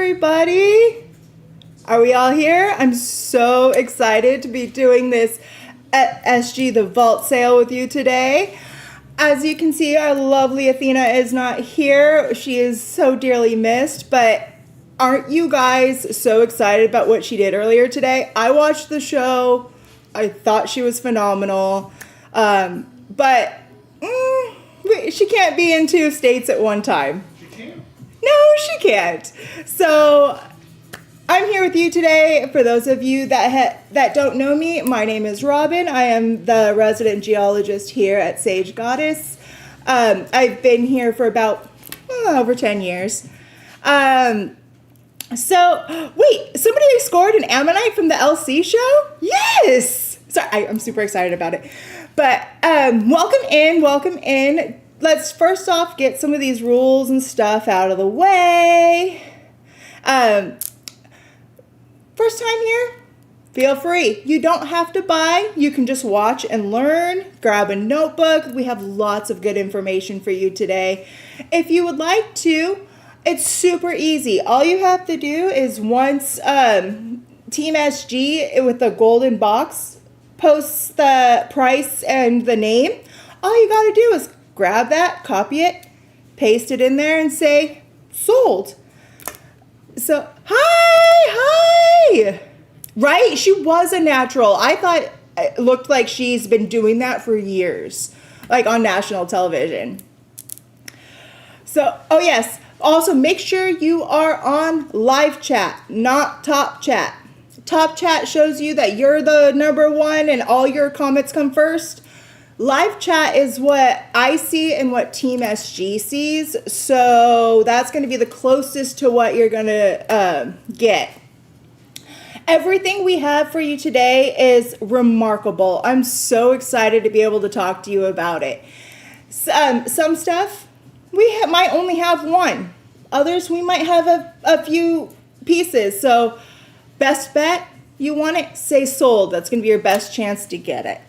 everybody. Are we all here? I'm so excited to be doing this SG the Vault sale with you today. As you can see, our lovely Athena is not here. She is so dearly missed, but aren't you guys so excited about what she did earlier today? I watched the show. I thought she was phenomenal, but she can't be in two states at one time. She can. No, she can't. So I'm here with you today. For those of you that don't know me, my name is Robin. I am the resident geologist here at Sage Goddess. I've been here for about over 10 years. So, wait, somebody scored an ammonite from the LC show? Yes! Sorry, I'm super excited about it. But welcome in. Let's first off get some of these rules and stuff out of the way. First time here, feel free. You don't have to buy. You can just watch and learn. Grab a notebook. We have lots of good information for you today. If you would like to, it's super easy. All you have to do is once Team SG with the golden box posts the price and the name, all you got to do is grab that, copy it, paste it in there, and say, sold. So, hi! Right? She was a natural. I thought it looked like she's been doing that for years, like on national television. So, oh yes. Also, make sure you are on live chat, not top chat. Top chat shows you that you're the number one and all your comments come first. Live chat is what I see and what Team SG sees. So that's going to be the closest to what you're going to get. Everything we have for you today is remarkable. I'm so excited to be able to talk to you about it. Some stuff we might only have one. Others we might have a few pieces. So best bet, you want it, say sold. That's going to be your best chance to get it.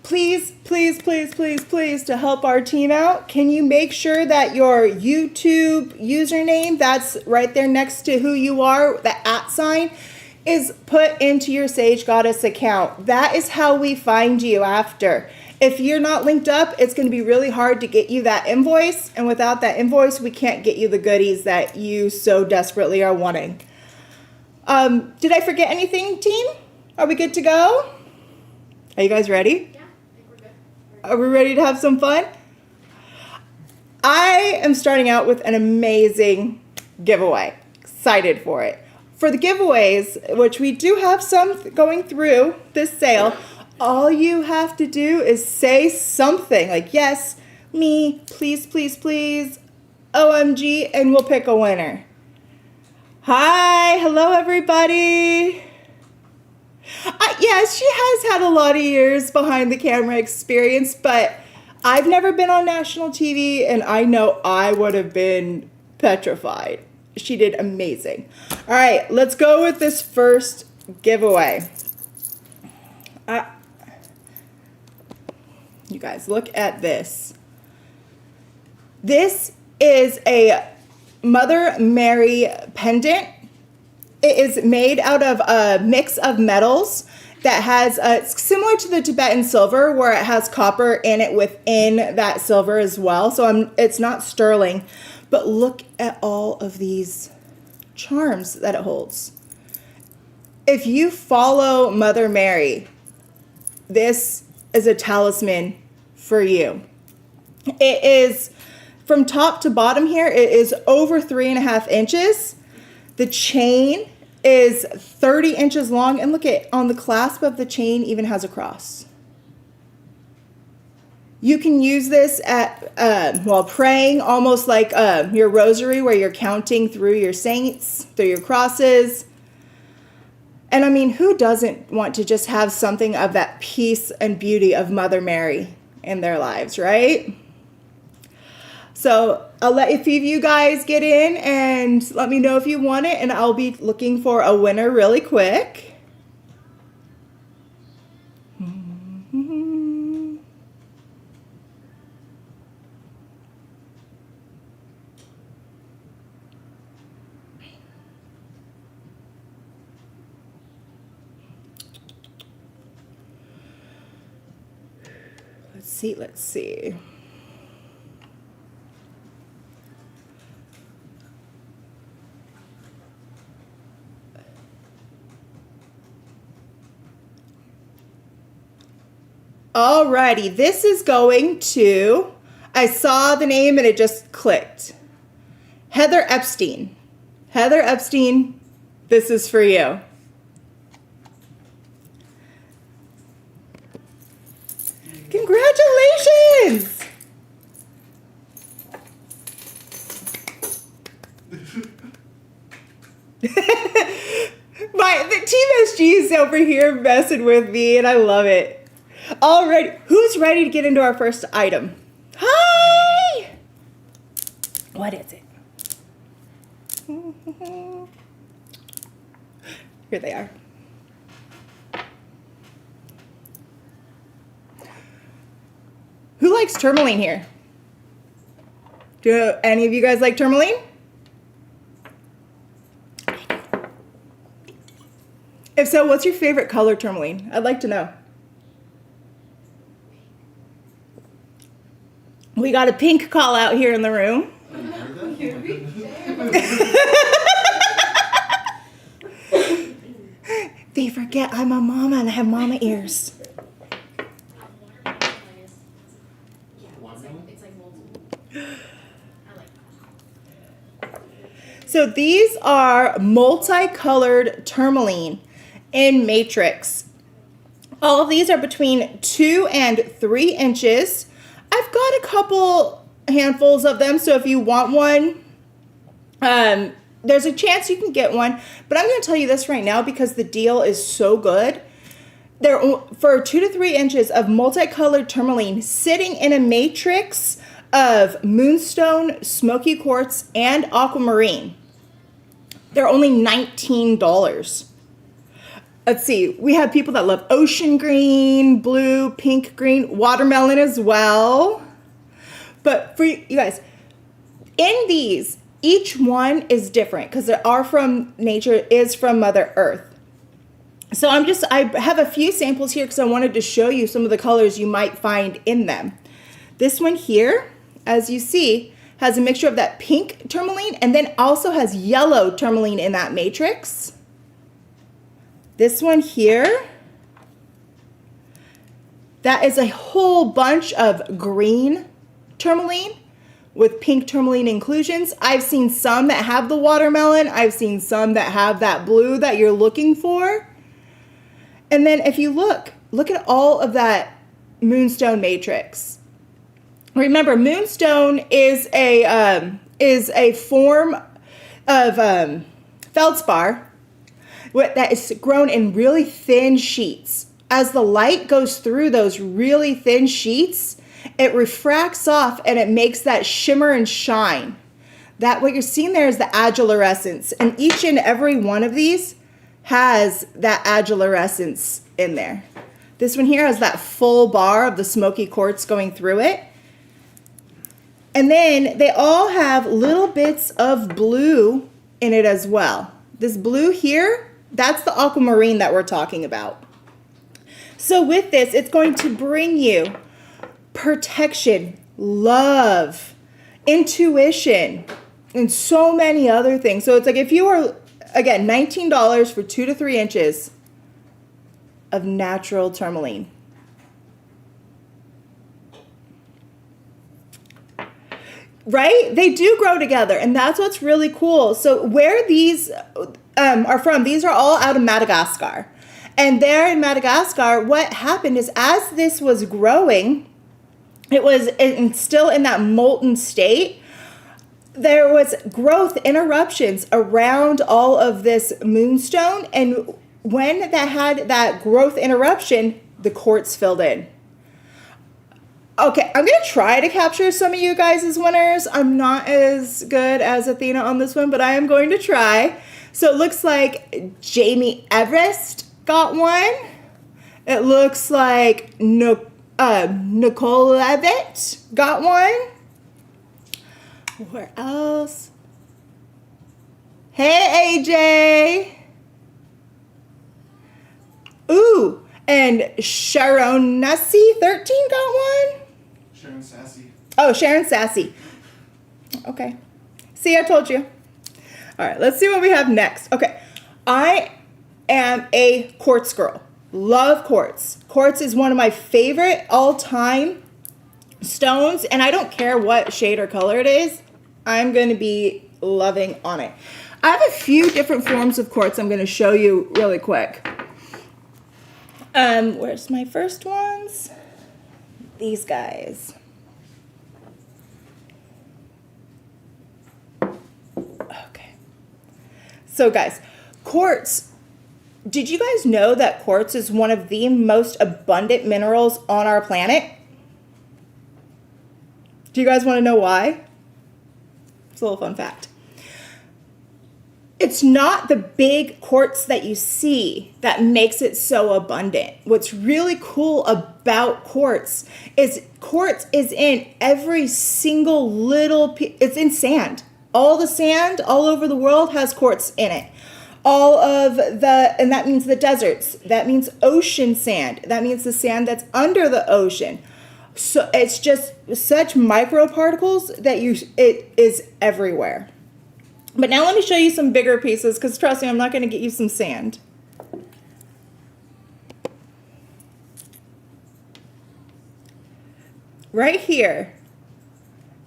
Please, to help our team out, can you make sure that your YouTube username, that's right there next to who you are, the @ is put into your Sage Goddess account. That is how we find you after. If you're not linked up, it's going to be really hard to get you that invoice. And without that invoice, we can't get you the goodies that you so desperately are wanting. Did I forget anything, team? Are we good to go? Are you guys ready? Yeah, I think we're good. Are we ready to have some fun? I am starting out with an amazing giveaway. Excited for it. For the giveaways, which we do have some going through this sale, all you have to do is say something like, yes, me, please, OMG, and we'll pick a winner. Hi, hello everybody. Yes, she has had a lot of years behind the camera experience, but I've never been on national TV, and I know I would have been petrified. She did amazing. All right, let's go with this first giveaway. You guys, look at this. This is a Mother Mary pendant. It is made out of a mix of metals that has, it's similar to the Tibetan silver where it has copper in it within that silver as well. So it's not sterling, but look at all of these charms that it holds. If you follow Mother Mary, this is a talisman for you. It is from top to bottom here. It is over 3.5 inches. The chain is 30 inches long, and look at on the clasp of the chain even has a cross. You can use this at while praying, almost like your rosary, where you're counting through your saints, through your crosses. And I mean, who doesn't want to just have something of that peace and beauty of Mother Mary in their lives, right? So I'll let a few of you guys get in and let me know if you want it, and I'll be looking for a winner really quick. let's see. Alrighty, this is going to, I saw the name and it just clicked. Heather Epstein. Heather Epstein, this is for you. Congratulations! The Team SG is over here messing with me and I love it. All right, who's ready to get into our first item? Hi! What is it? Here they are. Who likes tourmaline here? Do any of you guys like tourmaline? If so, what's your favorite color tourmaline? I'd like to know. We got a pink call out here in the room. They forget I'm a mama and I have mama ears. So these are multicolored tourmaline in matrix. All of these are between 2 and 3 inches. I've got a couple handfuls of them, so if you want one, there's a chance you can get one. But I'm going to tell you this right now because the deal is so good. They're for 2 to 3 inches of multicolored tourmaline sitting in a matrix of moonstone, smoky quartz, and aquamarine. They're only $19. Let's see. We have people that love ocean green, blue, pink, green, watermelon as well. But for you guys, in these, each one is different because they are from nature, is from Mother Earth. So I have a few samples here because I wanted to show you some of the colors you might find in them. This one here, as you see, has a mixture of that pink tourmaline and then also has yellow tourmaline in that matrix. This one here, that is a whole bunch of green tourmaline with pink tourmaline inclusions. I've seen some that have the watermelon. I've seen some that have that blue that you're looking for. And then if you look at all of that moonstone matrix. Remember, moonstone is a form of feldspar that is grown in really thin sheets. As the light goes through those really thin sheets, it refracts off and it makes that shimmer and shine. That what you're seeing there is the agilurescence, and each and every one of these has that agilurescence in there. This one here has that full bar of the smoky quartz going through it. And then they all have little bits of blue in it as well. This blue here, that's the aquamarine that we're talking about. So with this, it's going to bring you protection, love, intuition, and so many other things. So it's like if you are, again, $19 for 2 to 3 inches of natural tourmaline. Right? They do grow together, and that's what's really cool. So where these are from, these are all out of Madagascar. And there in Madagascar, what happened is as this was growing, it was still in that molten state. There was growth interruptions around all of this moonstone, and when that had that growth interruption, the quartz filled in. Okay, I'm going to try to capture some of you guys as winners. I'm not as good as Athena on this one, but I am going to try. So it looks like Jamie Everest got one. It looks like Nicole Levitt got one. Where else? Hey, AJ. Ooh, and Sharon Nussi 13 got one. Sharon Sassy. Oh, Sharon Sassy. Okay. See, I told you. All right, let's see what we have next. Okay, I am a quartz girl. Love quartz. Quartz is one of my favorite all-time stones, and I don't care what shade or color it is. I'm going to be loving on it. I have a few different forms of quartz I'm going to show you really quick. Where's my first ones? These guys. Okay. So guys, quartz. Did you guys know that quartz is one of the most abundant minerals on our planet? Do you guys want to know why? It's a little fun fact. It's not the big quartz that you see that makes it so abundant. What's really cool about quartz is in every single little piece. It's in sand. All the sand all over the world has quartz in it. And that means the deserts. That means ocean sand. That means the sand that's under the ocean. So it's just such microparticles that it is everywhere. But now let me show you some bigger pieces, because trust me, I'm not going to get you some sand. Right here.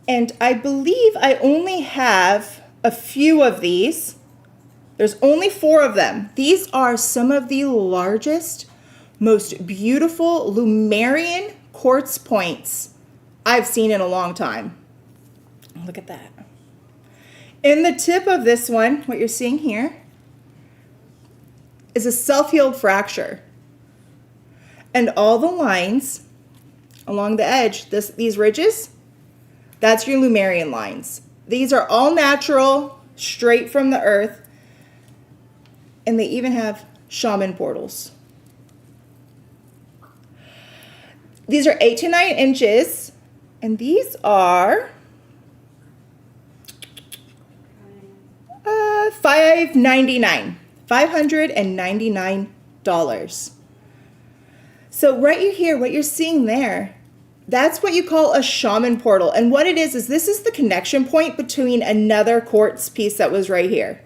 And I believe I only have a few of these. There's only 4 of them. These are some of the largest, most beautiful Lemurian quartz points I've seen in a long time. Look at that. In the tip of this one, what you're seeing here, is a self-healed fracture. And all the lines along the edge, these ridges, that's your Lemurian lines. These are all natural, straight from the earth. And they even have shaman portals. These are 8 to 9 inches. And these are $599. $599. So right here, what you're seeing there, that's what you call a shaman portal. And what it is this is the connection point between another quartz piece that was right here.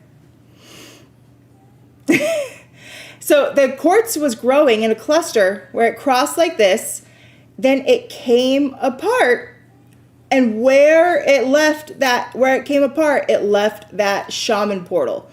So the quartz was growing in a cluster where it crossed like this, then it came apart. And where it came apart, it left that shaman portal.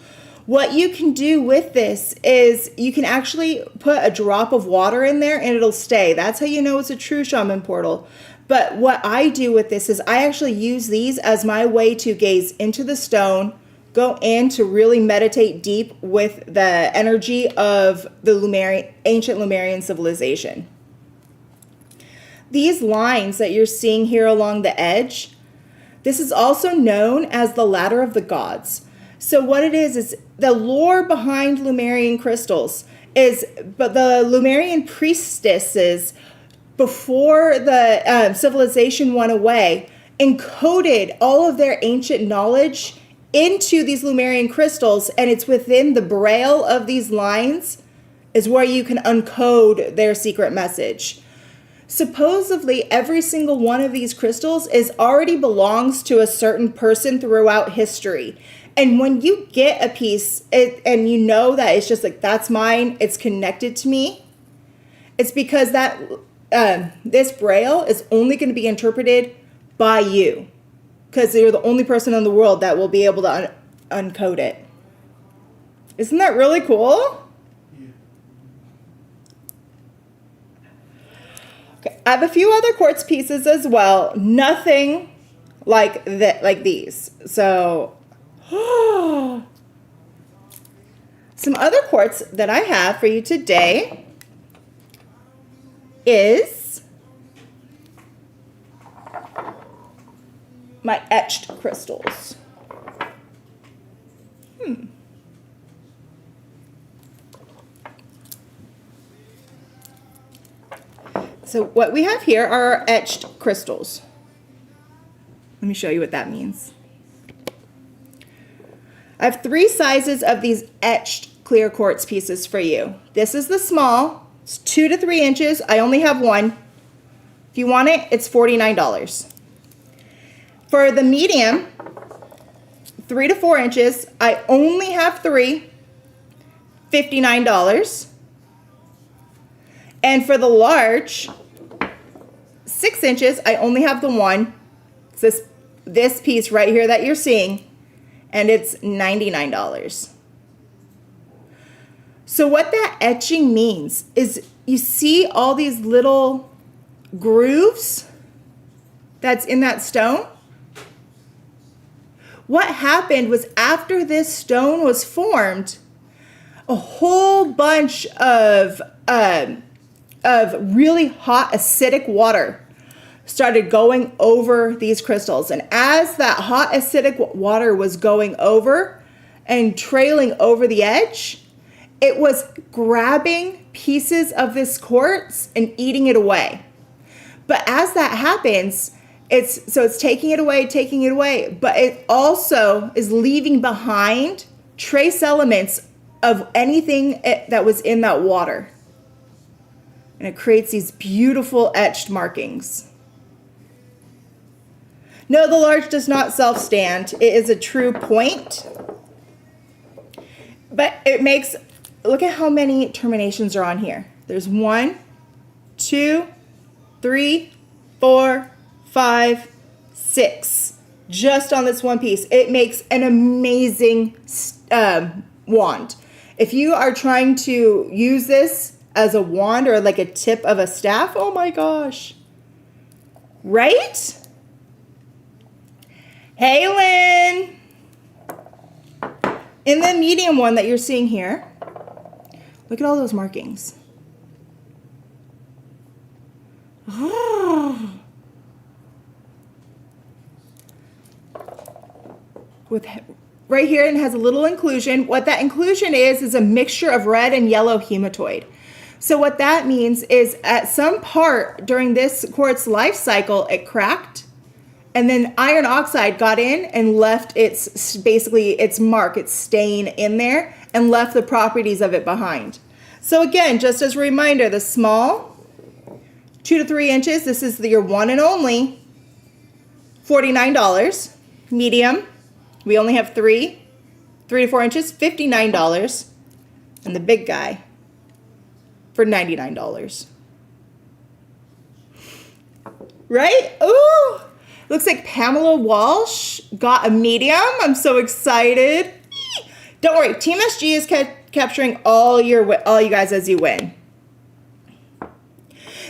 What you can do with this is you can actually put a drop of water in there and it'll stay. That's how you know it's a true shaman portal. But what I do with this is I actually use these as my way to gaze into the stone, go in to really meditate deep with the energy of the ancient Lemurian civilization. These lines that you're seeing here along the edge, this is also known as the ladder of the gods. So what it is the lore behind Lemurian crystals but the Lemurian priestesses, before the civilization went away, encoded all of their ancient knowledge into these Lemurian crystals, and it's within the braille of these lines is where you can uncode their secret message. Supposedly, every single one of these crystals already belongs to a certain person throughout history. And when you get a piece and you know that it's just like, that's mine, it's connected to me, it's because that this braille is only going to be interpreted by you, because you're the only person in the world that will be able to uncode it. Isn't that really cool? Okay, I have a few other quartz pieces as well. Nothing like these. So, some other quartz that I have for you today is my etched crystals. So what we have here are our etched crystals. Let me show you what that means. I have 3 sizes of these etched clear quartz pieces for you. This is the small. It's 2 to 3 inches. I only have one. If you want it, it's $49. For the medium, 3 to 4 inches, I only have 3, $59. And for the large, 6 inches, I only have the one. It's this piece right here that you're seeing, and it's $99. So what that etching means is you see all these little grooves that's in that stone? What happened was after this stone was formed, a whole bunch of really hot acidic water started going over these crystals. And as that hot acidic water was going over and trailing over the edge, it was grabbing pieces of this quartz and eating it away. But as that happens, it's taking it away, but it also is leaving behind trace elements of anything that was in that water. And it creates these beautiful etched markings. No, the large does not self-stand. It is a true point. But it makes, look at how many terminations are on here. There's 1, 2, 3, 4, 5, 6. Just on this one piece. It makes an amazing wand. If you are trying to use this as a wand or like a tip of a staff, oh my gosh. Right? Hey, Lynn. In the medium one that you're seeing here, look at all those markings. Oh. With right here, it has a little inclusion. What that inclusion is a mixture of red and yellow hematoid. So what that means is at some part during this quartz life cycle, it cracked, and then iron oxide got in and left its mark, its stain in there, and left the properties of it behind. So again, just as a reminder, the small, 2 to 3 inches, this is your one and only, $49. Medium, we only have 3 to 4 inches, $59. And the big guy for $99. Right? Ooh! Looks like Pamela Walsh got a medium. I'm so excited. Don't worry, Team SG is capturing all you guys as you win.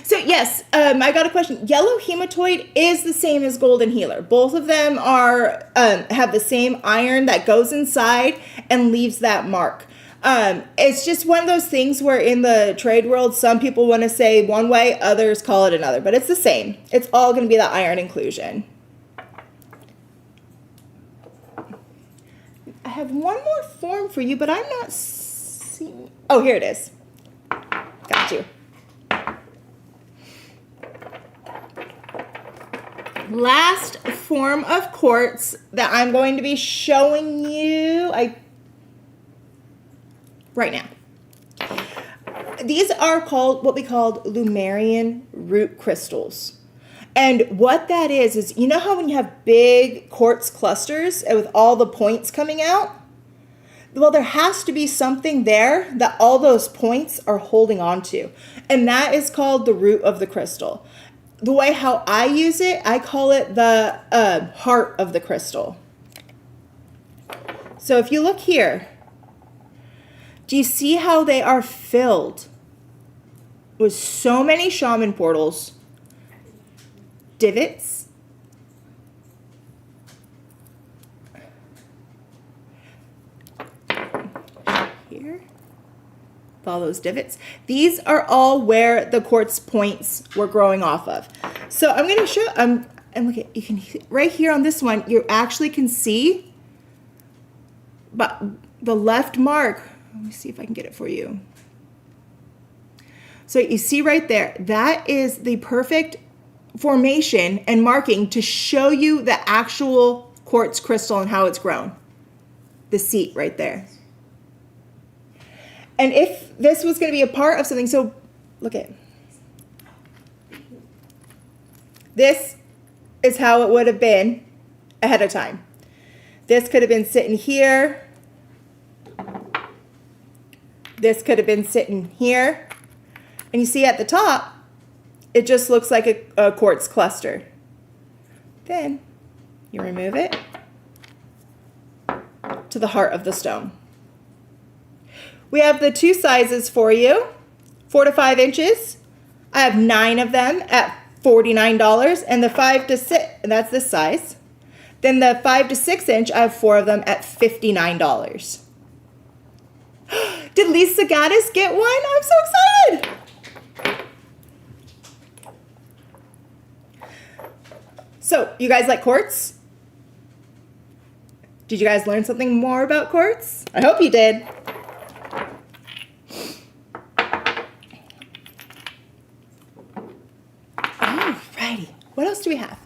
So yes, I got a question. Yellow hematoid is the same as golden healer. Both of them are have the same iron that goes inside and leaves that mark. It's just one of those things where in the trade world, some people want to say one way, others call it another, but it's the same. It's all going to be the iron inclusion. I have one more form for you, but I'm not seeing. Oh, here it is. Got you. Last form of quartz that I'm going to be showing you right now. These are called what we called Lemurian root crystals. And what that is you know how when you have big quartz clusters with all the points coming out? Well, there has to be something there that all those points are holding on to. And that is called the root of the crystal. The way how I use it, I call it the heart of the crystal. So if you look here, do you see how they are filled with so many shaman portals, divots, here, with all those divots. These are all where the quartz points were growing off of. So I'm going to show, and look at, you can, right here on this one, you actually can see, but the left mark, let me see if I can get it for you. So you see right there, that is the perfect formation and marking to show you the actual quartz crystal and how it's grown. The seat right there. And if this was going to be a part of something, so look at, This is how it would have been ahead of time. This could have been sitting here. This could have been sitting here. And you see at the top, it just looks like a quartz cluster. Then you remove it to the heart of the stone. We have the 2 sizes for you, 4 to 5 inches. I have 9 of them at $49, and the 5 to 6, that's this size. Then the 5 to 6 inch, I have 4 of them at $59. Did Lisa Gaddis get one? I'm so excited. So, you guys like quartz? Did you guys learn something more about quartz? I hope you did. Alrighty, what else do we have?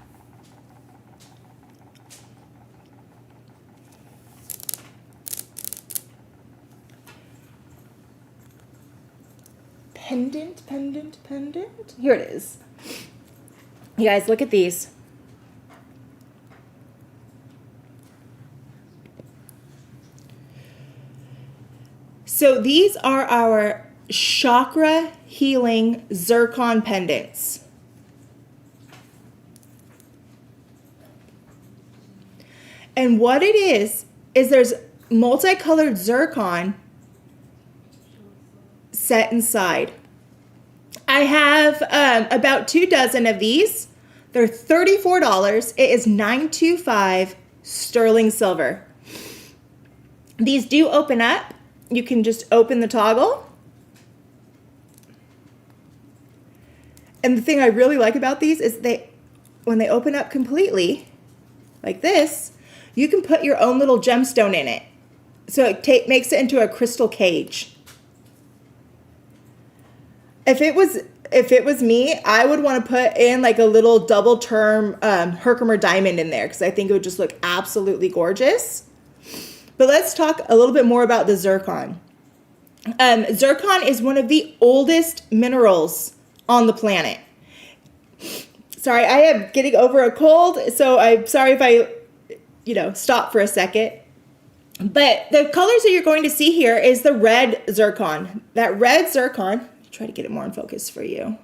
Pendant. Here it is. You guys, look at these. So these are our chakra healing zircon pendants. And what it is there's multicolored zircon set inside. I have about 2 dozen of these. They're $34. It is $925 sterling silver. These do open up. You can just open the toggle. And the thing I really like about these is when they open up completely, like this, you can put your own little gemstone in it. So it makes it into a crystal cage. If it was me, I would want to put in like a little double term Herkimer diamond in there because I think it would just look absolutely gorgeous. But let's talk a little bit more about the zircon. Zircon is one of the oldest minerals on the planet. Sorry, I am getting over a cold, so I'm sorry if I, stop for a second. But the colors that you're going to see here is the red zircon. That red zircon, try to get it more in focus for you.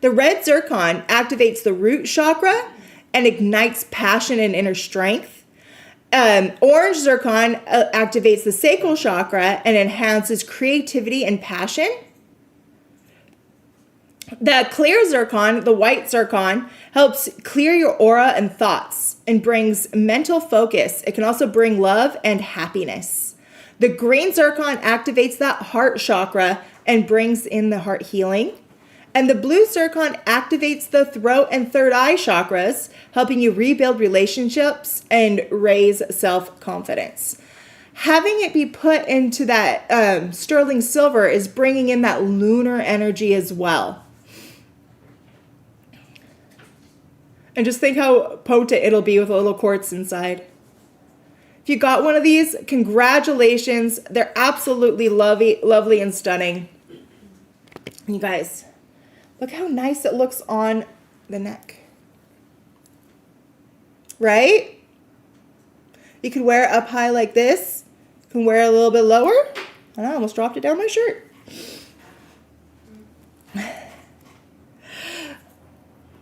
The red zircon activates the root chakra and ignites passion and inner strength. Orange zircon activates the sacral chakra and enhances creativity and passion. The clear zircon, the white zircon, helps clear your aura and thoughts and brings mental focus. It can also bring love and happiness. The green zircon activates that heart chakra and brings in the heart healing. And the blue zircon activates the throat and third eye chakras, helping you rebuild relationships and raise self-confidence. Having it be put into that sterling silver is bringing in that lunar energy as well. And just think how potent it'll be with a little quartz inside. If you got one of these, congratulations. They're absolutely lovely and stunning. You guys, look how nice it looks on the neck. Right? You can wear it up high like this. You can wear it a little bit lower. I almost dropped it down my shirt. Oh,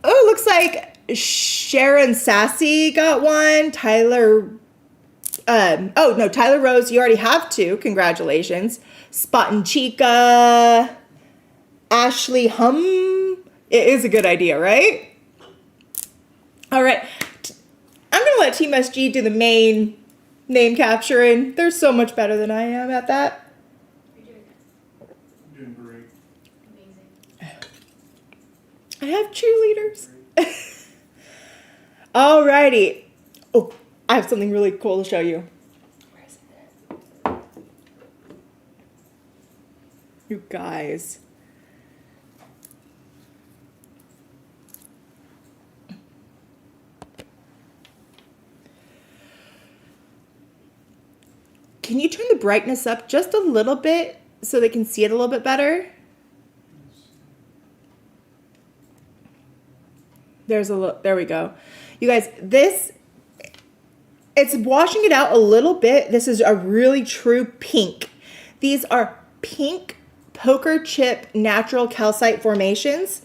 it looks like Sharon Sassy got one. Tyler Rose, you already have 2. Congratulations. Spot and Chica. Ashley Hum. It is a good idea, right? All right. I'm going to let Team SG do the main name capturing. They're so much better than I am at that. You're doing great. Amazing. I have cheerleaders. Alrighty. Oh, I have something really cool to show you. Where is it? You guys. Can you turn the brightness up just a little bit so they can see it a little bit better? There's a look. There we go. You guys, this, it's washing it out a little bit. This is a really true pink. These are pink poker chip natural calcite formations.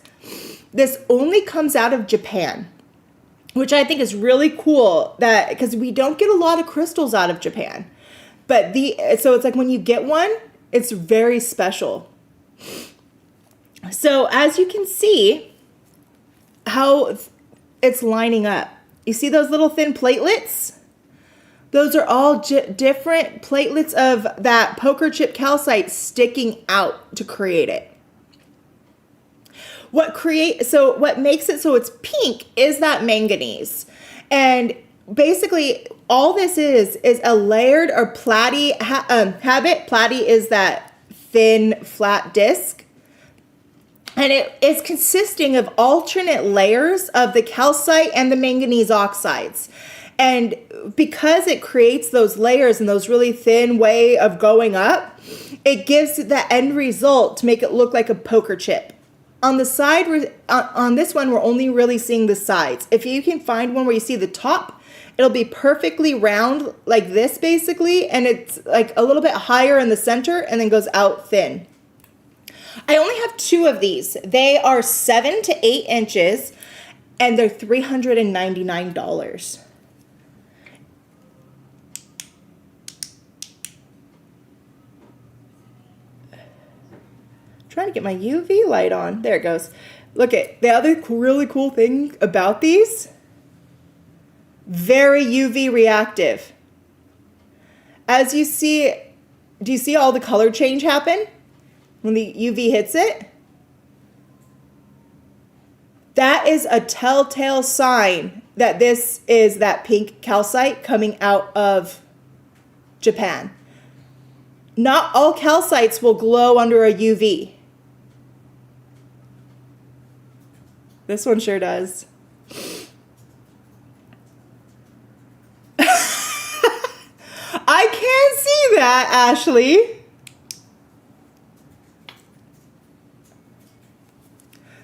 This only comes out of Japan, which I think is really cool, that because we don't get a lot of crystals out of Japan. But so it's like when you get one, it's very special. So as you can see how it's lining up. You see those little thin platelets? Those are all different platelets of that poker chip calcite sticking out to create it. What makes it so it's pink is that manganese. And basically all this is a layered or platy habit. Platy is that thin flat disc. And it is consisting of alternate layers of the calcite and the manganese oxides. And because it creates those layers and those really thin way of going up, it gives the end result to make it look like a poker chip. On the side, on this one, we're only really seeing the sides. If you can find one where you see the top, it'll be perfectly round like this basically, and it's like a little bit higher in the center and then goes out thin. I only have 2 of these. They are 7 to 8 inches and they're $399. Trying to get my UV light on. There it goes. Look at the other really cool thing about these. Very UV reactive. As you see, do you see all the color change happen when the UV hits it? That is a telltale sign that this is that pink calcite coming out of Japan. Not all calcites will glow under a UV. This one sure does. I can see that, Ashley.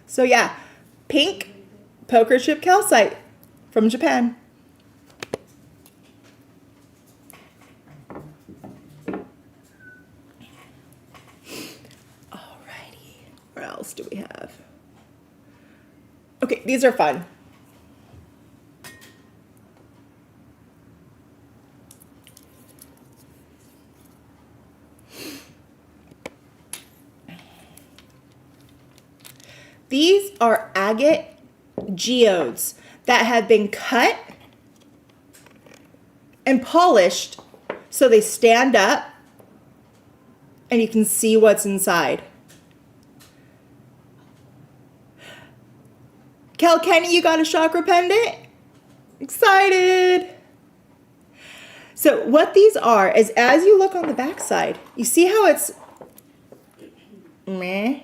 So yeah, pink poker chip calcite from Japan. Alrighty, what else do we have? Okay, these are fun. These are agate geodes that have been cut and polished so they stand up and you can see what's inside. Kel Kenny, you got a chakra pendant? Excited. So what these are is, as you look on the back side, you see how it's meh.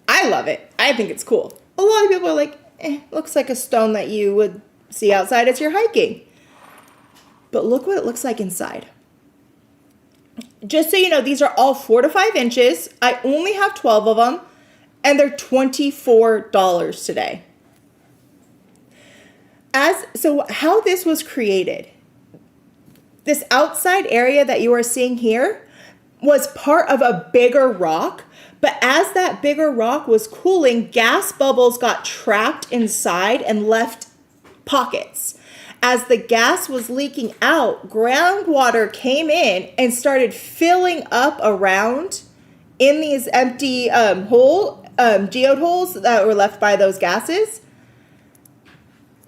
I love it. I think it's cool. A lot of people are like, looks like a stone that you would see outside as you're hiking. But look what it looks like inside. Just so you know, these are all 4 to 5 inches. I only have 12 of them, and they're $24 today. So how this was created, this outside area that you are seeing here was part of a bigger rock, but as that bigger rock was cooling, gas bubbles got trapped inside and left pockets. As the gas was leaking out, groundwater came in and started filling up around in these empty geode holes that were left by those gases.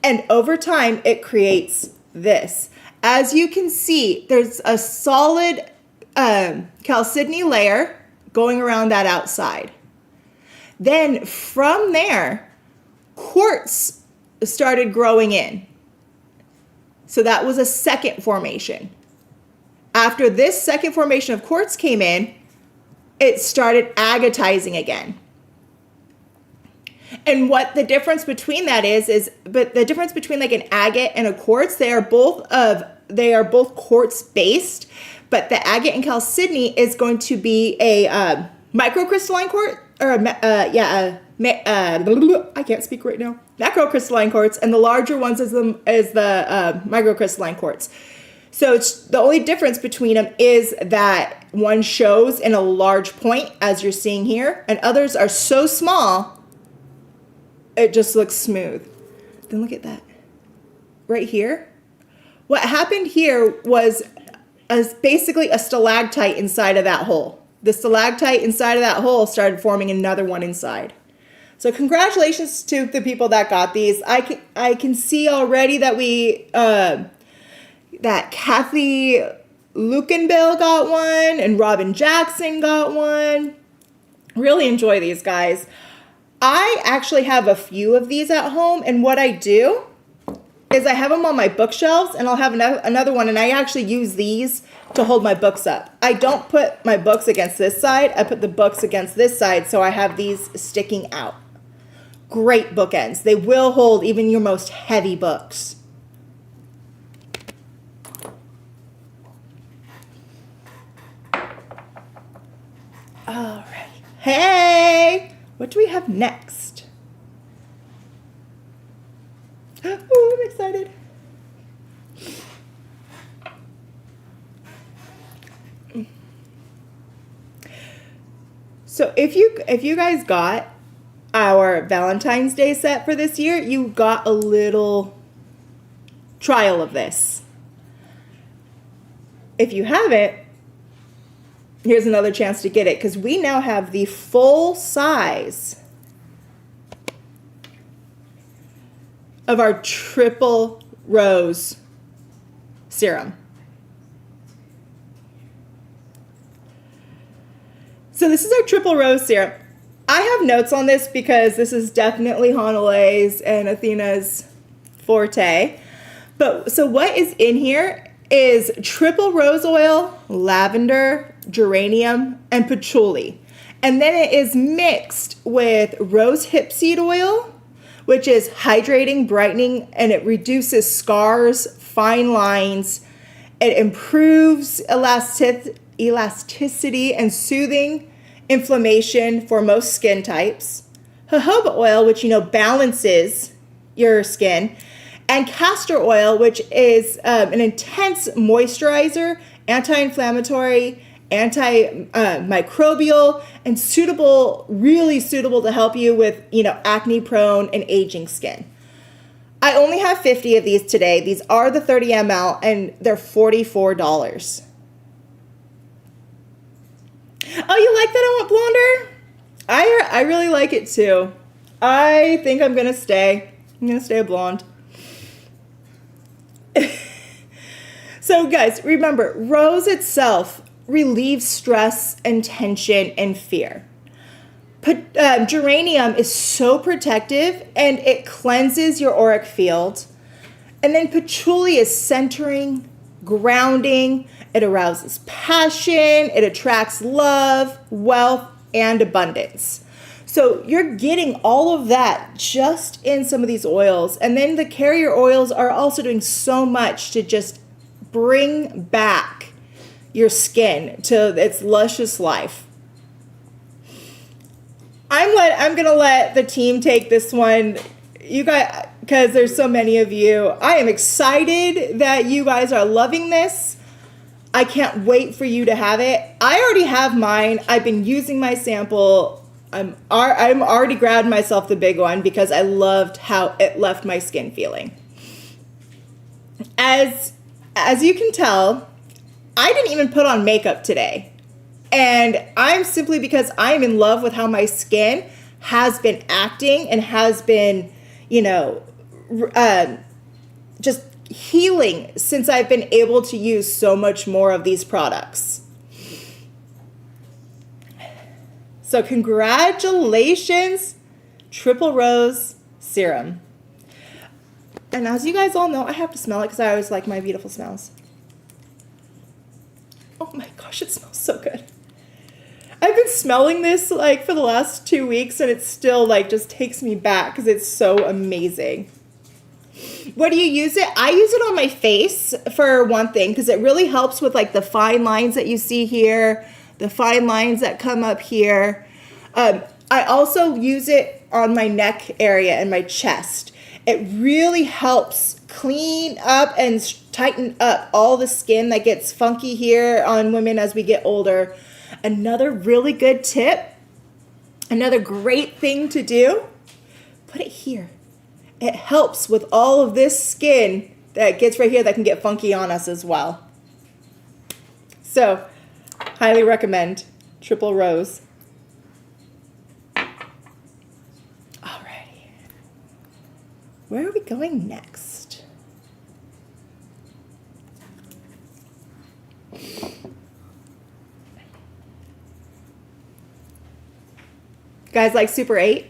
And over time, it creates this. As you can see, there's a solid chalcedony layer going around that outside. Then from there, quartz started growing in. So that was a second formation. After this second formation of quartz came in, it started agatizing again. And what the difference between that is but the difference between like an agate and a quartz, they are both quartz based, but the agate and chalcedony is going to be a microcrystalline quartz, or a I can't speak right now. Macrocrystalline quartz, and the larger ones is the microcrystalline quartz. So it's the only difference between them is that one shows in a large point, as you're seeing here, and others are so small, it just looks smooth. Then look at that. Right here. What happened here was basically a stalactite inside of that hole. The stalactite inside of that hole started forming another one inside. So congratulations to the people that got these. I can see already that that Kathy Lukenbill got one and Robin Jackson got one. Really enjoy these, guys. I actually have a few of these at home, and what I do is I have them on my bookshelves, and I'll have another one, and I actually use these to hold my books up. I don't put my books against this side. I put the books against this side, so I have these sticking out. Great bookends. They will hold even your most heavy books. All right. Hey, what do we have next? Oh, I'm excited. So if you guys got our Valentine's Day set for this year, you got a little trial of this. If you haven't, here's another chance to get it, because we now have the full size of our triple rose serum. So this is our triple rose serum. I have notes on this because this is definitely Hanale's and Athena's forte. But so what is in here is triple rose oil, lavender, geranium, and patchouli. And then it is mixed with rose hip seed oil, which is hydrating, brightening, and it reduces scars, fine lines. It improves elasticity and soothing inflammation for most skin types. Jojoba oil, which balances your skin. And castor oil, which is an intense moisturizer, anti-inflammatory, antimicrobial, and really suitable to help you with, acne prone and aging skin. I only have 50 of these today. These are the 30 ml and they're $44. Oh, you like that I went blonder? I really like it too. I think I'm going to stay. I'm going to stay a blonde. So guys, remember, rose itself relieves stress and tension and fear. Geranium is so protective and it cleanses your auric field. And then patchouli is centering, grounding. It arouses passion. It attracts love, wealth, and abundance. So you're getting all of that just in some of these oils. And then the carrier oils are also doing so much to just bring back your skin to its luscious life. I'm gonna let the team take this one, you guys, because there's so many of you. I am excited that you guys are loving this. I can't wait for you to have it. I already have mine. I've been using my sample. I'm already grabbed myself the big one because I loved how it left my skin feeling. As you can tell, I didn't even put on makeup today. And I'm simply because I'm in love with how my skin has been acting and has been, just healing since I've been able to use so much more of these products. So congratulations, Triple Rose Serum. And as you guys all know, I have to smell it because I always like my beautiful smells. Oh my gosh, it smells so good. I've been smelling this for the last 2 weeks and it still just takes me back because it's so amazing. What do you use it? I use it on my face for one thing because it really helps with the fine lines that you see here, the fine lines that come up here. I I also use it on my neck area and my chest. It really helps clean up and tighten up all the skin that gets funky here on women as we get older. Another really good tip, another great thing to do, put it here. It helps with all of this skin that gets right here that can get funky on us as well. So, highly recommend Triple Rose. Alrighty. Where are we going next? Guys like Super 8?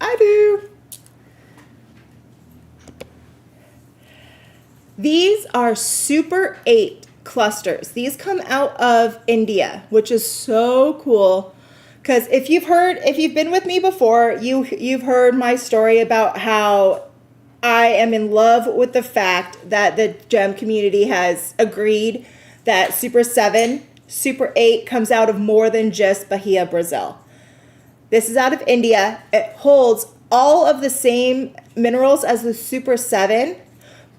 I do. These are Super 8 clusters. These come out of India, which is so cool. Because if you've been with me before, you've heard my story about how I am in love with the fact that the gem community has agreed that Super 7, Super 8 comes out of more than just Bahia, Brazil. This is out of India. It holds all of the same minerals as the Super 7,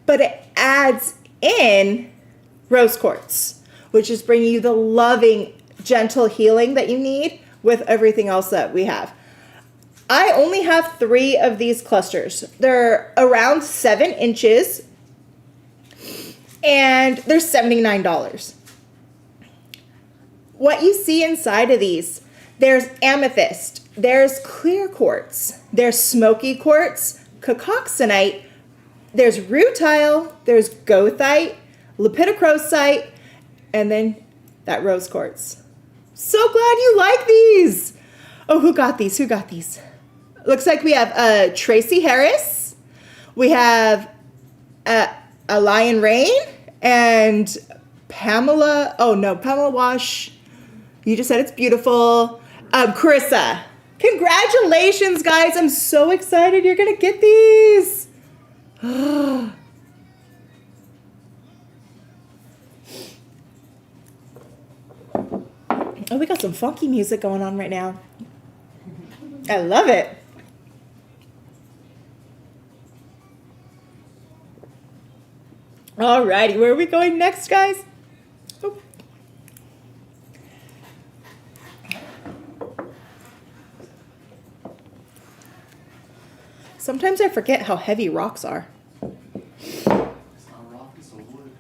but it adds in rose quartz, which is bringing you the loving, gentle healing that you need with everything else that we have. I only have 3 of these clusters. They're around 7 inches, and they're $79. What you see inside of these, there's amethyst, there's clear quartz, there's smoky quartz, cacoxenite, there's rutile, there's goethite, lepidocrosite, and then that rose quartz. So glad you like these. Oh, who got these? Who got these? Looks like we have Tracy Harris. We have a Lion Rain and Pamela. Oh no, Pamela Wash. You just said it's beautiful. Carissa. Congratulations, guys. I'm so excited you're going to get these. Oh, we got some funky music going on right now. I love it. Alrighty, where are we going next, guys? Oh. Sometimes I forget how heavy rocks are. It's not a rock, it's a wood.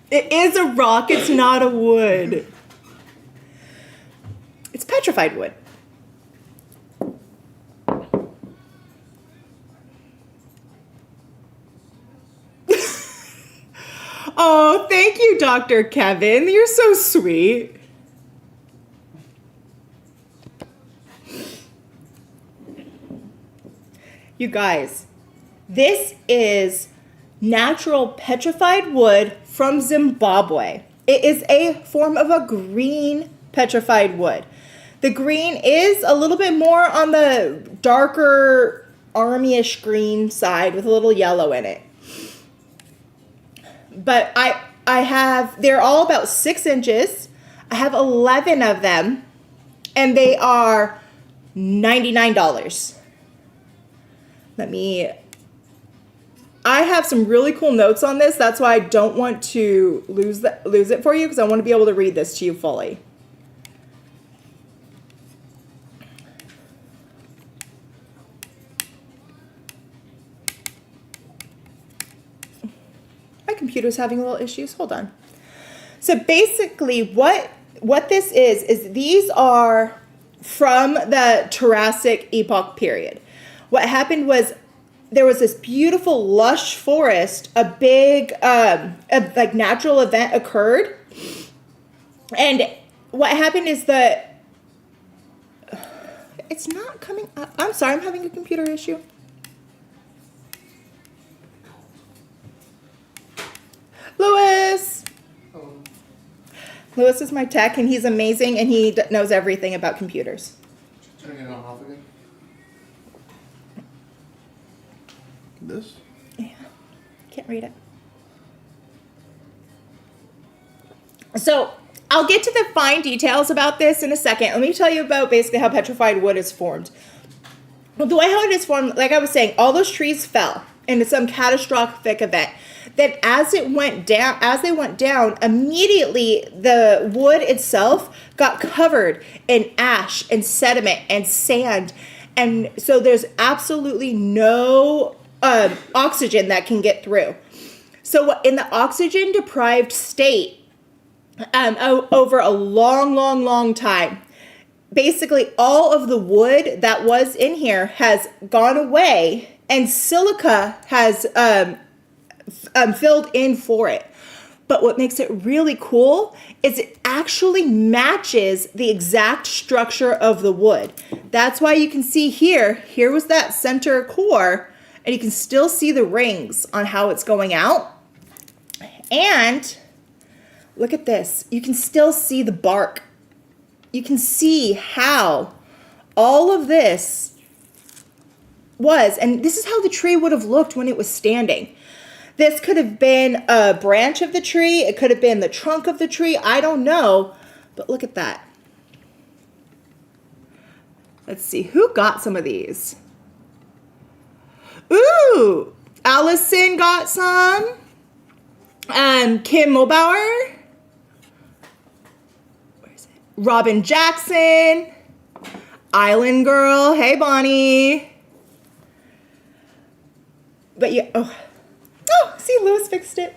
It is a rock, it's not a wood. It's petrified wood. Oh, thank you, Dr. Kevin. You're so sweet. You guys, this is natural petrified wood from Zimbabwe. It is a form of a green petrified wood. The green is a little bit more on the darker army-ish green side with a little yellow in it. But I have, they're all about 6 inches. I have 11 of them, and they are $99. I have some really cool notes on this. That's why I don't want to lose it for you, because I want to be able to read this to you fully. My computer's having a little issues. Hold on. So basically what this is these are from the Jurassic epoch period. What happened was there was this beautiful lush forest, a big like natural event occurred. And what happened is that it's not coming up. I'm sorry, I'm having a computer issue. Louis! Oh, Louis is my tech, and he's amazing, and he knows everything about computers. turning it on off again? This? Yeah, can't read it. So I'll get to the fine details about this in a second. Let me tell you about basically how petrified wood is formed. Well, the way how it is formed, like I was saying, all those trees fell into some catastrophic event. Then as they went down, immediately the wood itself got covered in ash and sediment and sand. And so there's absolutely no oxygen that can get through. So in the oxygen deprived state, over a long time, basically all of the wood that was in here has gone away and silica has filled in for it. But what makes it really cool is it actually matches the exact structure of the wood. That's why you can see here was that center core, and you can still see the rings on how it's going out. And look at this. You can still see the bark. You can see how all of this was, and this is how the tree would have looked when it was standing. This could have been a branch of the tree. It could have been the trunk of the tree. I don't know, but look at that. Let's see, who got some of these? Ooh, Allison got some. Kim Mulbauer. Where is it? Robin Jackson. Island Girl. Hey, Bonnie. But yeah, oh, see, Lewis fixed it.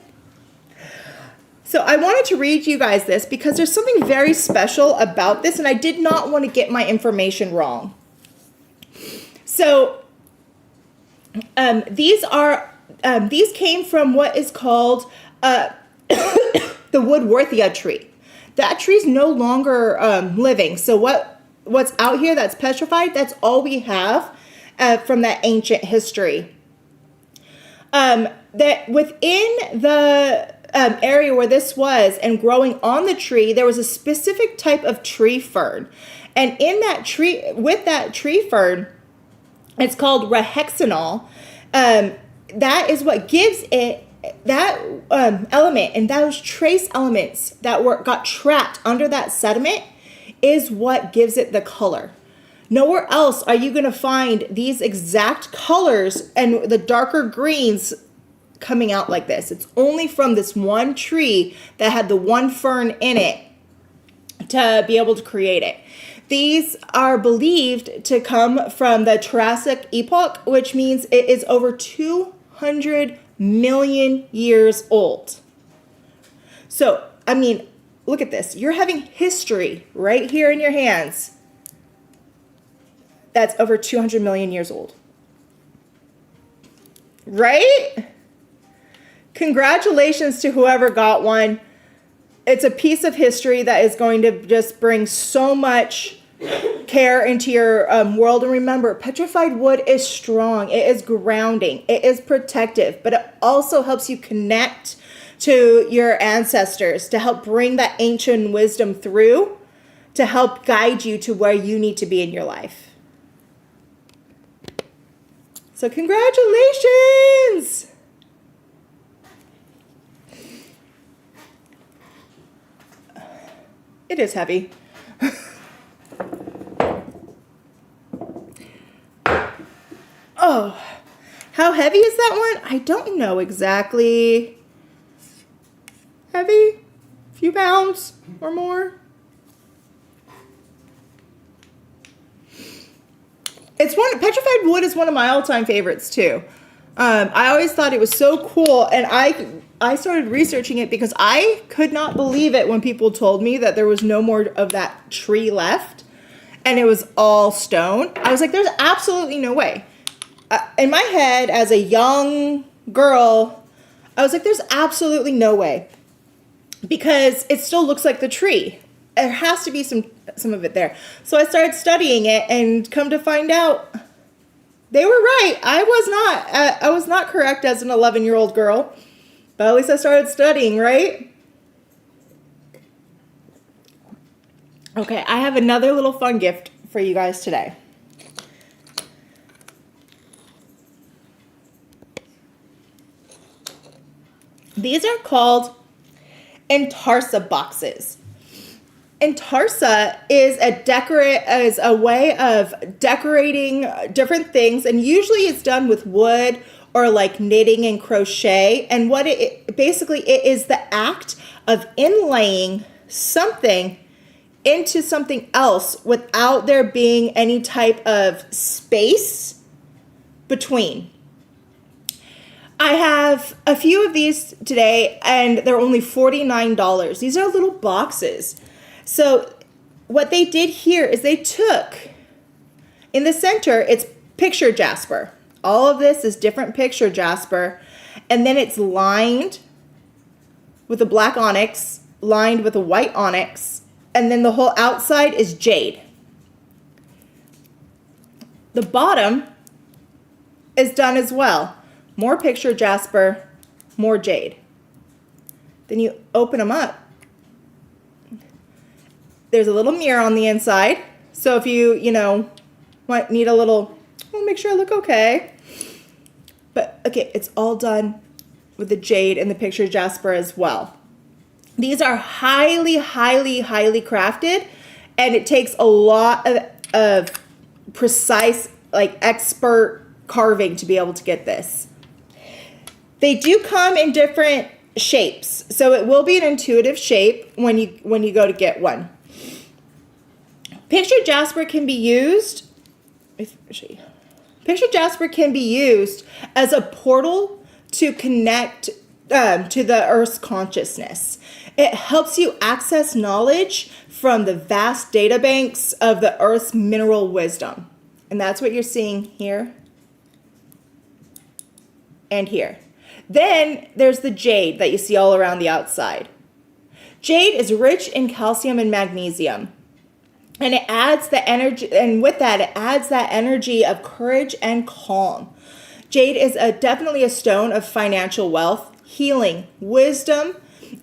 So I wanted to read you guys this because there's something very special about this, and I did not want to get my information wrong. So these came from what is called the Woodworthia tree. That tree's no longer living. So what's out here that's petrified, that's all we have from that ancient history. That within the area where this was and growing on the tree, there was a specific type of tree fern. And in that tree, with that tree fern, it's called rehexenol. That is what gives it that element, and those trace elements that got trapped under that sediment is what gives it the color. Nowhere else are you going to find these exact colors and the darker greens coming out like this. It's only from this one tree that had the one fern in it to be able to create it. These are believed to come from the Triassic epoch, which means it is over 200 million years old. So, I mean, look at this. You're having history right here in your hands that's over 200 million years old. Right? Congratulations to whoever got one. It's a piece of history that is going to just bring so much care into your world. And remember, petrified wood is strong. It is grounding. It is protective. But it also helps you connect to your ancestors to help bring that ancient wisdom through, to help guide you to where you need to be in your life. So congratulations! It is heavy. Oh, how heavy is that one? I don't know exactly. Heavy? A few pounds or more. Petrified wood is one of my all-time favorites too. I always thought it was so cool, and I started researching it because I could not believe it when people told me that there was no more of that tree left and it was all stone. I was like, there's absolutely no way. In my head, as a young girl, I was like, there's absolutely no way because it still looks like the tree. There has to be some of it there. So I started studying it and come to find out they were right. I was not correct as an 11-year-old girl, but at least I started studying, right? Okay, I have another little fun gift for you guys today. These are called Intarsia boxes. Intarsia is a way of decorating different things, and usually it's done with wood or like knitting and crochet. And what it is the act of inlaying something into something else without there being any type of space between. I have a few of these today, and they're only $49. These are little boxes. So what they did here is they took, in the center, it's picture jasper. All of this is different picture jasper, and then it's lined with a black onyx, lined with a white onyx, and then the whole outside is jade. The bottom is done as well. More picture jasper, more jade. Then you open them up. There's a little mirror on the inside. So if you need a little, well, make sure I look okay. But okay, it's all done with the jade and the picture jasper as well. These are highly, highly, highly crafted, and it takes a lot of precise, like expert carving to be able to get this. They do come in different shapes, so it will be an intuitive shape when you go to get one. Picture jasper can be used. Picture jasper can be used as a portal to connect to the Earth's consciousness. It helps you access knowledge from the vast data banks of the Earth's mineral wisdom, and that's what you're seeing here and here. Then there's the jade that you see all around the outside. Jade is rich in calcium and magnesium, and it adds the energy, and with that, it adds that energy of courage and calm. Jade is definitely a stone of financial wealth, healing, wisdom,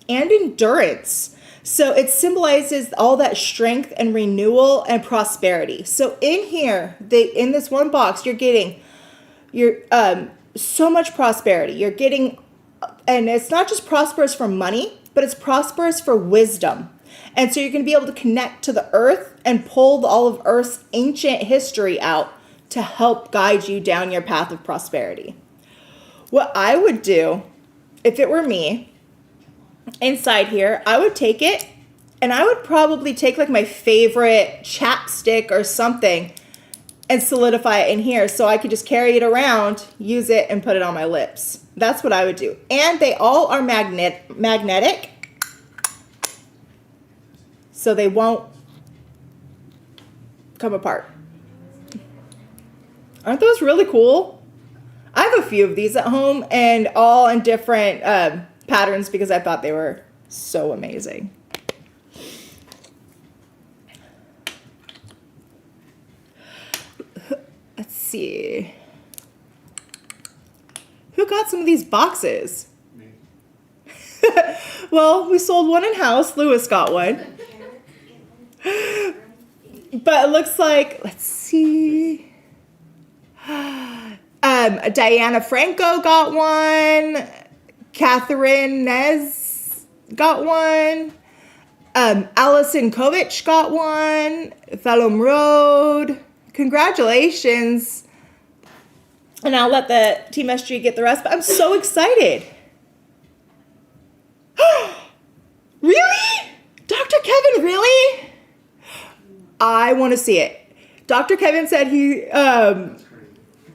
and endurance. So it symbolizes all that strength and renewal and prosperity. So in here, in this one box, you're getting so much prosperity. You're getting, and it's not just prosperous for money, but it's prosperous for wisdom. And so you're going to be able to connect to the earth and pull all of Earth's ancient history out to help guide you down your path of prosperity. What I would do, if it were me, inside here, I would take it, and I would probably take like my favorite chapstick or something and solidify it in here so I could just carry it around, use it, and put it on my lips. That's what I would do. And they all are magnetic, so they won't come apart. Aren't those really cool? I have a few of these at home, and all in different patterns because I thought they were so amazing. Let's see. Who got some of these boxes? Me. Well, we sold one in-house. Lewis got one. But it looks like, let's see. Diana Franco got one. Catherine Nez got one. Allison Kovich got one. Phelim Road. Congratulations. And I'll let the Team SG get the rest, but I'm so excited. Really? Dr. Kevin, really? I want to see it. Dr. Kevin said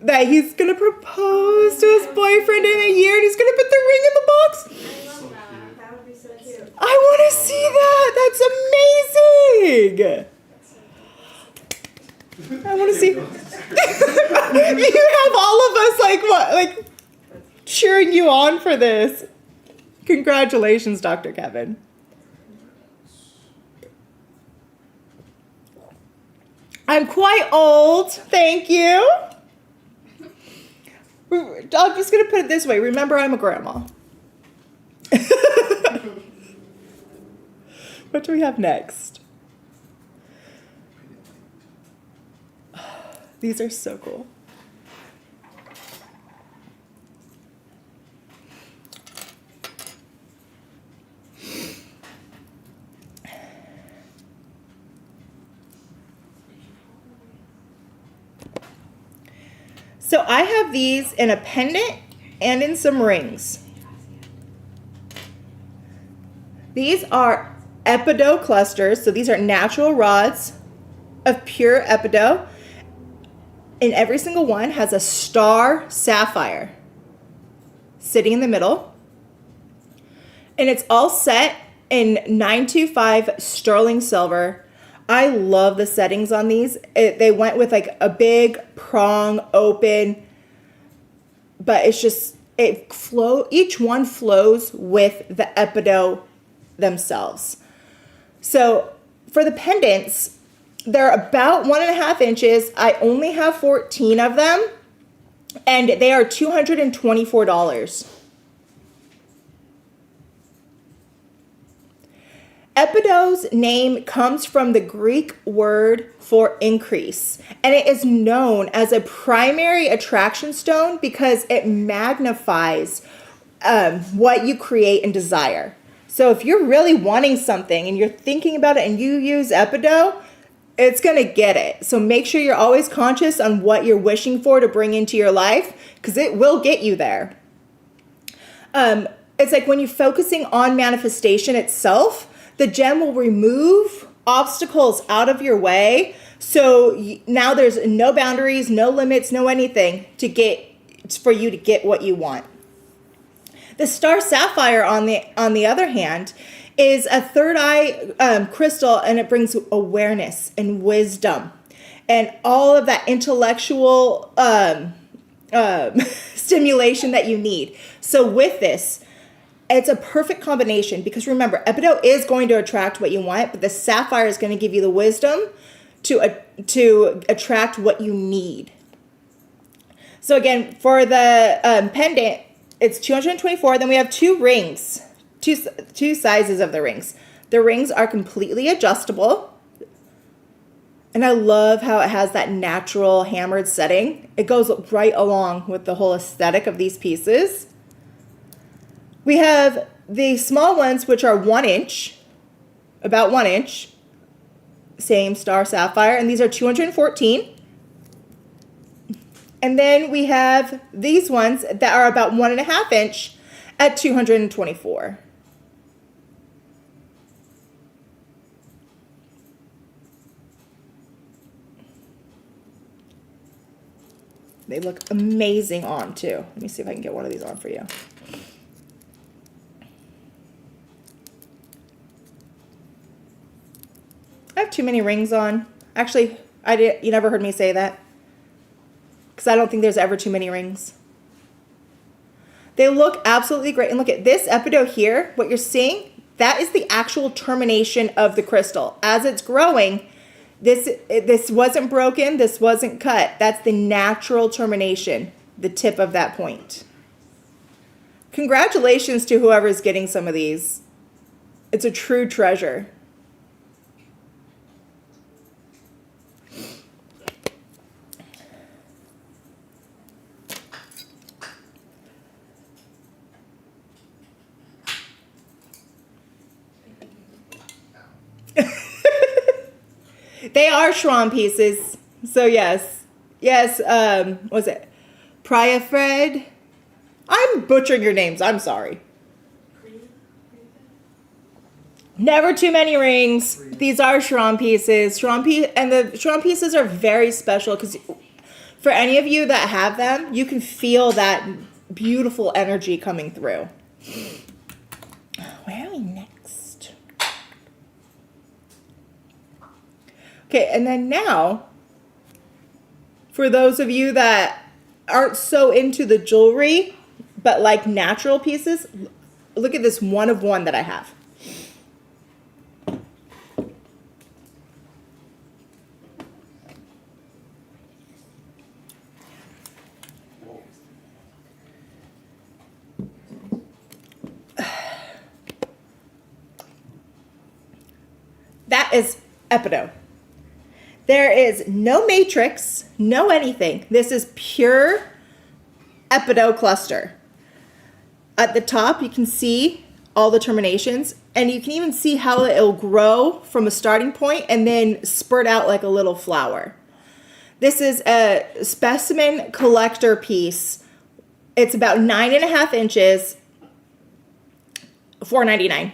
that he's going to propose to his boyfriend in a year, and he's going to put the ring in the box. I love that. That would be so cute. I want to see that. That's amazing. I want to see. You have all of us like cheering you on for this. Congratulations, Dr. Kevin. I'm quite old. Thank you. I'm just going to put it this way. Remember, I'm a grandma. What do we have next? These are so cool. So I have these in a pendant and in some rings. These are Epidote clusters. So these are natural rods of pure Epidote. And every single one has a star sapphire sitting in the middle. And it's all set in 925 sterling silver. I love the settings on these. They went with like a big prong open, but it's just, each one flows with the Epidote themselves. So for the pendants, they're about 1.5 inches. I only have 14 of them, and they are $224. Epidote's name comes from the Greek word for increase, and it is known as a primary attraction stone because it magnifies what you create and desire. So if you're really wanting something and you're thinking about it and you use Epidote, it's going to get it. So make sure you're always conscious on what you're wishing for to bring into your life, because it will get you there. It's like when you're focusing on manifestation itself, the gem will remove obstacles out of your way. So now there's no boundaries, no limits, no anything for you to get what you want. The star sapphire, on the other hand, is a third eye crystal, and it brings awareness and wisdom and all of that intellectual stimulation that you need. So with this, it's a perfect combination because remember, Epidote is going to attract what you want, but the sapphire is going to give you the wisdom to attract what you need. So again, for the pendant, it's $224. Then we have two rings, two sizes of the rings. The rings are completely adjustable. And I love how it has that natural hammered setting. It goes right along with the whole aesthetic of these pieces. We have the small ones, which are 1 inch, about 1 inch, same star sapphire, and these are $214. And then we have these ones that are about 1.5 inch at $224. They look amazing on too. Let me see if I can get one of these on for you. I have too many rings on. Actually, you never heard me say that. Because I don't think there's ever too many rings. They look absolutely great. And look at this Epidote here. What you're seeing, that is the actual termination of the crystal. As it's growing, this wasn't broken. This wasn't cut. That's the natural termination, the tip of that point. Congratulations to whoever's getting some of these. It's a true treasure. They are Schramm pieces. So yes. Yes, was it Petrified? I'm butchering your names. I'm sorry. Never too many rings. These are Schramm pieces. And the Schramm pieces are very special because for any of you that have them, you can feel that beautiful energy coming through. Where are we next? Okay, and then now, for those of you that aren't so into the jewelry, but like natural pieces, look at this one of one that I have. That is Epidote. There is no matrix, no anything. This is pure Epidote cluster. At the top, you can see all the terminations, and you can even see how it'll grow from a starting point and then spurt out like a little flower. This is a specimen collector piece. It's about 9.5 inches, $4.99.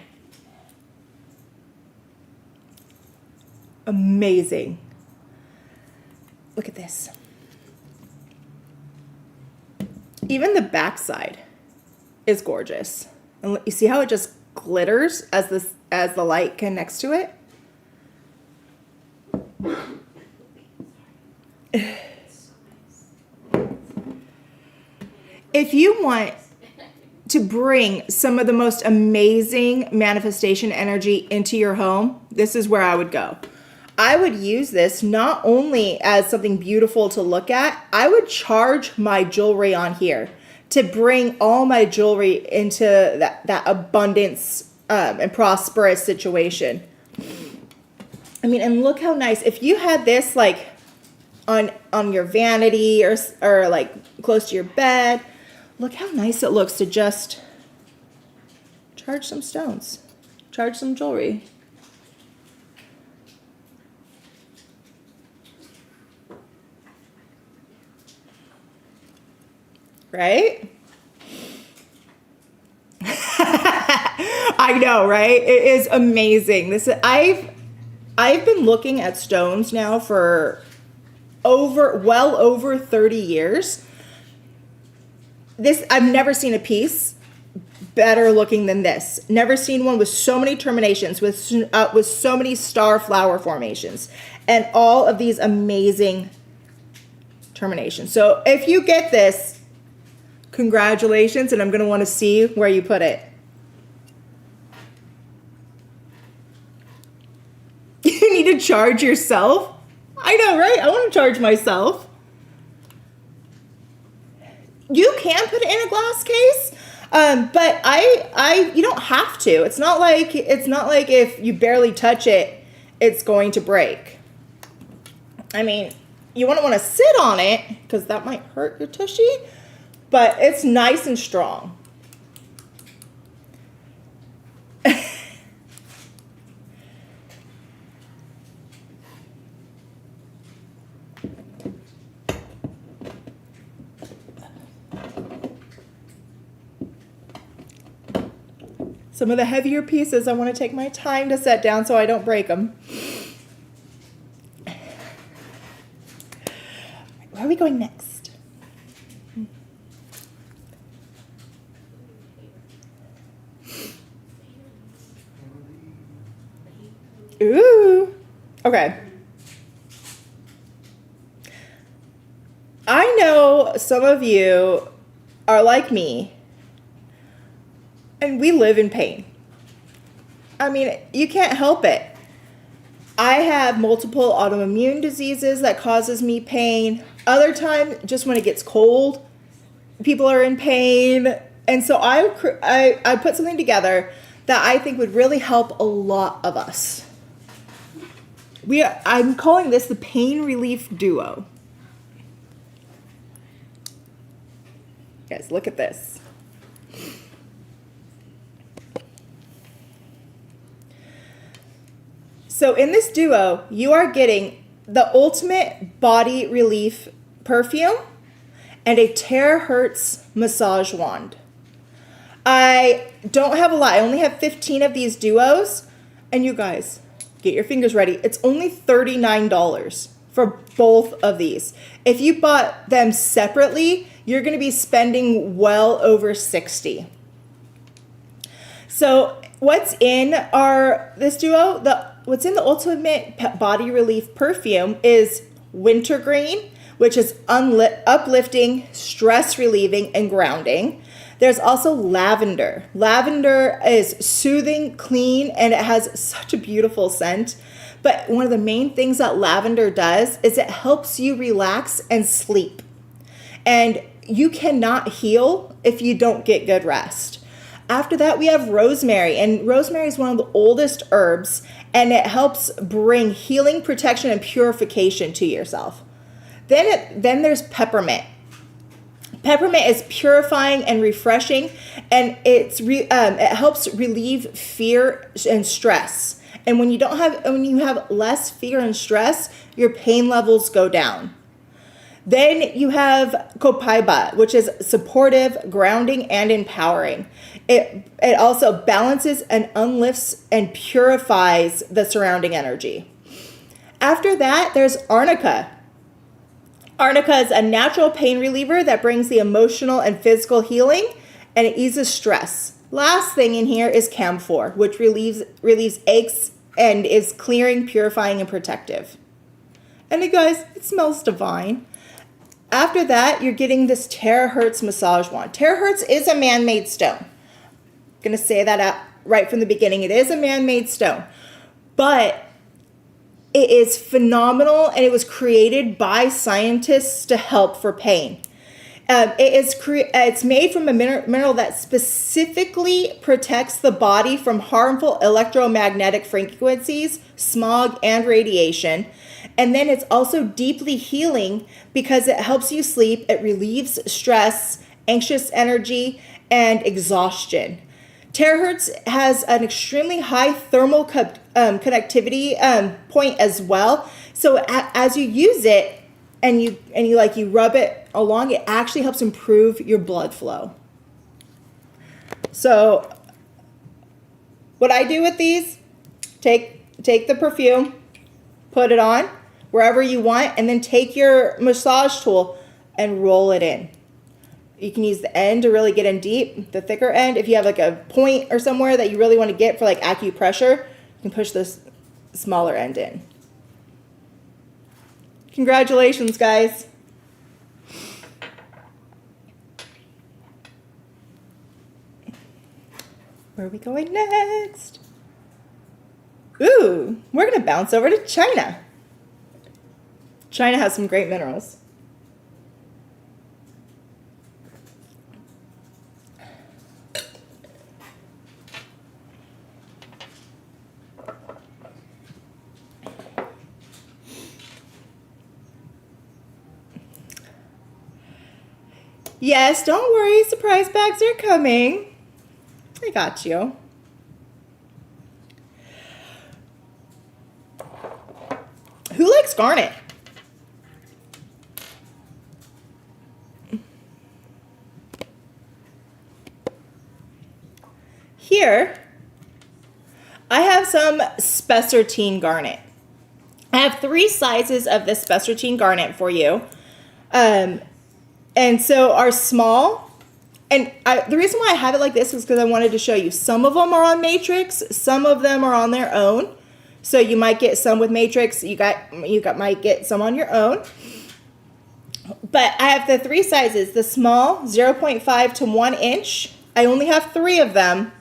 Amazing. Look at this. Even the backside is gorgeous. And you see how it just glitters as the light connects to it? If you want to bring some of the most amazing manifestation energy into your home, this is where I would go. I would use this not only as something beautiful to look at, I would charge my jewelry on here to bring all my jewelry into that abundance and prosperous situation. I mean, and look how nice. If you had this like on your vanity or like close to your bed, look how nice it looks to just charge some stones, charge some jewelry. Right? I know, right? It is amazing. I've been looking at stones now for well over 30 years. I've never seen a piece better looking than this. Never seen one with so many terminations, with so many star flower formations, and all of these amazing terminations. So if you get this, congratulations, and I'm going to want to see where you put it. You need to charge yourself? I know, right? I want to charge myself. You can put it in a glass case, but you don't have to. It's not like if you barely touch it, it's going to break. I mean, you wouldn't want to sit on it because that might hurt your tushy. But it's nice and strong. Some of the heavier pieces, I want to take my time to set down so I don't break them. Where are we going next? Ooh. Okay. I know some of you are like me, and we live in pain. I mean, you can't help it. I have multiple autoimmune diseases that causes me pain. Other time, just when it gets cold, people are in pain. And so I put something together that I think would really help a lot of us. I'm calling this the Pain Relief Duo. Guys, look at this. So in this duo, you are getting the ultimate body relief perfume and a terahertz massage wand. I don't have a lot. I only have 15 of these duos. And you guys, get your fingers ready. It's only $39 for both of these. If you bought them separately, you're going to be spending well over $60. So what's in this duo? What's in the ultimate body relief perfume is wintergreen, which is uplifting, stress relieving, and grounding. There's also lavender. Lavender is soothing, clean, and it has such a beautiful scent. But one of the main things that lavender does is it helps you relax and sleep. And you cannot heal if you don't get good rest. After that, we have rosemary, and rosemary is one of the oldest herbs, and it helps bring healing, protection, and purification to yourself. Then there's peppermint. Peppermint is purifying and refreshing, and it helps relieve fear and stress. And when you have less fear and stress, your pain levels go down. Then you have copaiba, which is supportive, grounding, and empowering. It also balances and unlifts and purifies the surrounding energy. After that, there's arnica. Arnica is a natural pain reliever that brings the emotional and physical healing, and it eases stress. Last thing in here is camphor, which relieves aches and is clearing, purifying, and protective. And you guys, it smells divine. After that, you're getting this terahertz massage wand. Terahertz is a man-made stone. I'm going to say that out right from the beginning. It is a man-made stone. But it is phenomenal, and it was created by scientists to help for pain. It's made from a mineral that specifically protects the body from harmful electromagnetic frequencies, smog, and radiation. And then it's also deeply healing because it helps you sleep. It relieves stress, anxious energy, and exhaustion. Terahertz has an extremely high thermal conductivity point as well. So as you use it and you rub it along, it actually helps improve your blood flow. So what I do with these, take the perfume, put it on wherever you want, and then take your massage tool and roll it in. You can use the end to really get in deep, the thicker end. If you have like a point or somewhere that you really want to get for like acupressure, you can push this smaller end in. Congratulations, guys. Where are we going next? Ooh, we're going to bounce over to China. China has some great minerals. Yes, don't worry, surprise bags are coming. I got you. Who likes garnet? Here, I have some Spessartine garnet. I have 3 sizes of this Spessartine garnet for you. And so our small, and the reason why I have it like this is because I wanted to show you. Some of them are on matrix, some of them are on their own. So you might get some with matrix, might get some on your own. But I have the 3 sizes, the small, 0.5 to 1 inch. I only have 3 of them,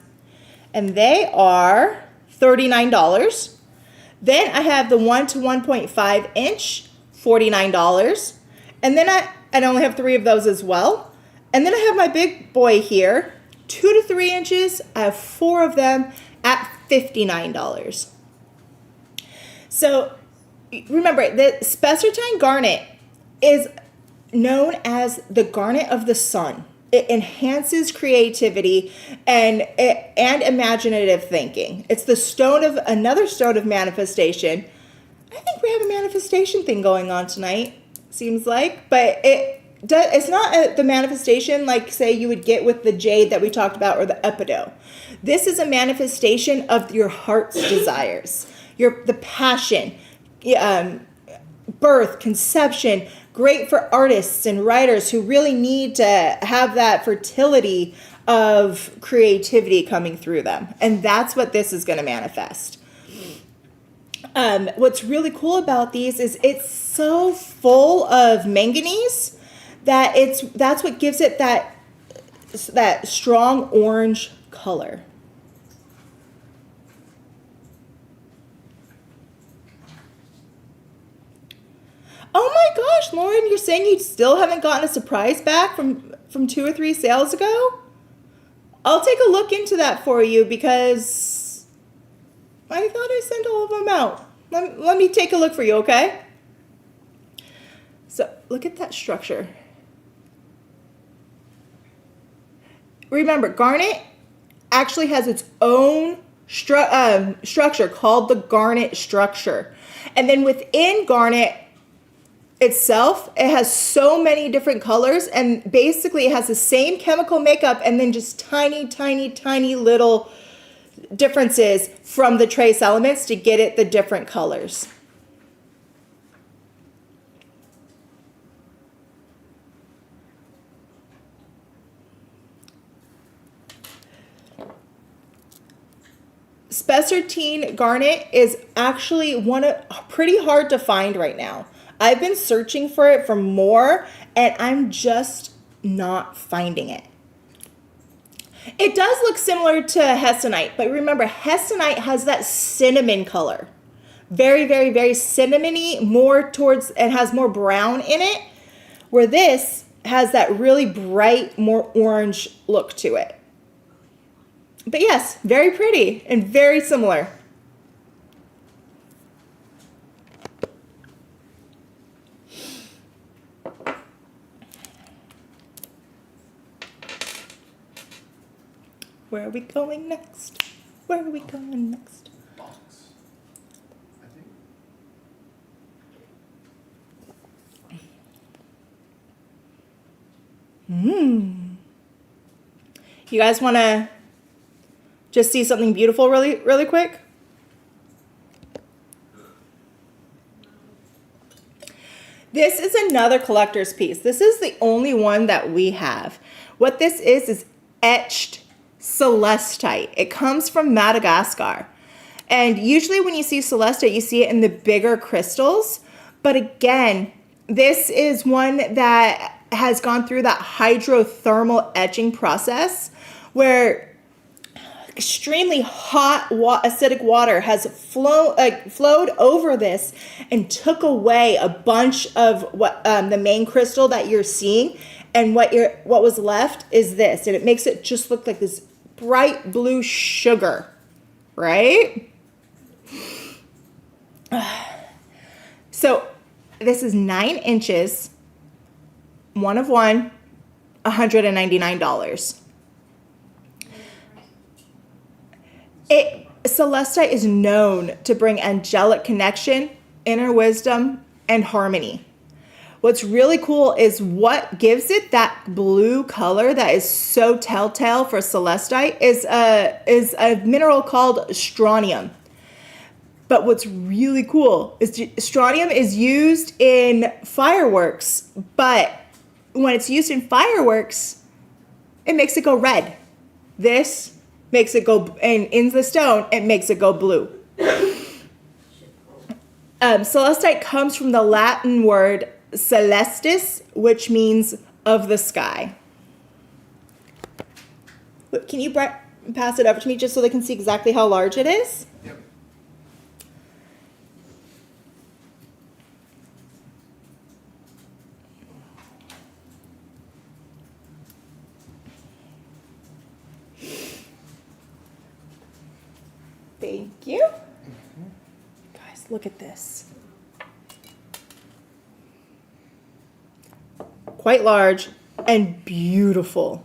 and they are $39. Then I have the 1 to 1.5 inch, $49. And then I only have 3 of those as well. And then I have my big boy here, 2 to 3 inches. I have 4 of them at $59. So remember, the Spessartine garnet is known as the garnet of the sun. It enhances creativity and imaginative thinking. It's the another stone of manifestation. I think we have a manifestation thing going on tonight, seems like, but it's not the manifestation like, say, you would get with the jade that we talked about or the Epidote. This is a manifestation of your heart's desires, the passion, birth, conception. Great for artists and writers who really need to have that fertility of creativity coming through them. And that's what this is going to manifest. What's really cool about these is it's so full of manganese that that's what gives it that strong orange color. Oh my gosh, Lauren, you're saying you still haven't gotten a surprise back from 2 or 3 sales ago? I'll take a look into that for you because I thought I sent all of them out. Let me take a look for you, okay? So look at that structure. Remember, garnet actually has its own structure called the garnet structure. And then within garnet, itself, it has so many different colors, and basically it has the same chemical makeup and then just tiny, tiny, tiny little differences from the trace elements to get it the different colors. Spessartine Garnet is actually pretty hard to find right now. I've been searching for it for more, and I'm just not finding it. It does look similar to hessonite, but remember, hessonite has that cinnamon color. Very, very, very cinnamony, more towards, and has more brown in it, where this has that really bright, more orange look to it. But yes, very pretty and very similar. Where are we going next? Where are we going next? Box. I think. You guys want to just see something beautiful really, really quick? This is another collector's piece. This is the only one that we have. What this is etched celestite. It comes from Madagascar. And usually when you see celestite, you see it in the bigger crystals. But again, this is one that has gone through that hydrothermal etching process where extremely hot acidic water has flowed over this and took away a bunch of what the main crystal that you're seeing, and what was left is this, and it makes it just look like this bright blue sugar, right? So this is 9 inches, one of one, $199. Celestite is known to bring angelic connection, inner wisdom, and harmony. What's really cool is what gives it that blue color that is so telltale for celestite is a mineral called strontium. But what's really cool is strontium is used in fireworks, but when it's used in fireworks, it makes it go red. This makes it go, and in the stone, it makes it go blue. Celestite comes from the Latin word celestis, which means of the sky. Look, can you pass it over to me just so they can see exactly how large it is? Yep. Thank you. Guys, look at this. Quite large and beautiful.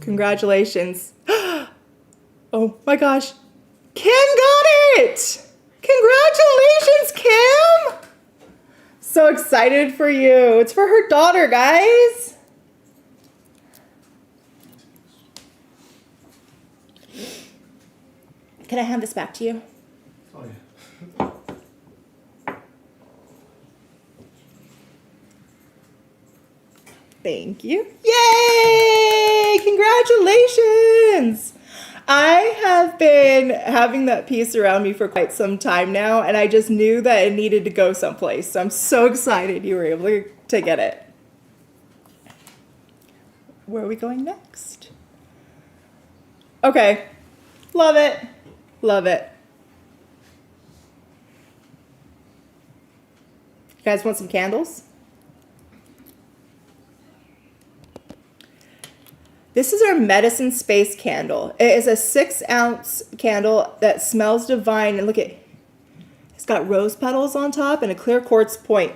Congratulations. Oh my gosh. Kim got it! Congratulations, Kim! So excited for you. It's for her daughter, guys. Can I hand this back to you? Oh, yeah. Thank you. Yay! Congratulations! I have been having that piece around me for quite some time now, and I just knew that it needed to go someplace. So I'm so excited you were able to get it. Where are we going next? Okay. Love it. Love it. You guys want some candles? This is our medicine space candle. It is a 6-ounce candle that smells divine. And look at, it's got rose petals on top and a clear quartz point.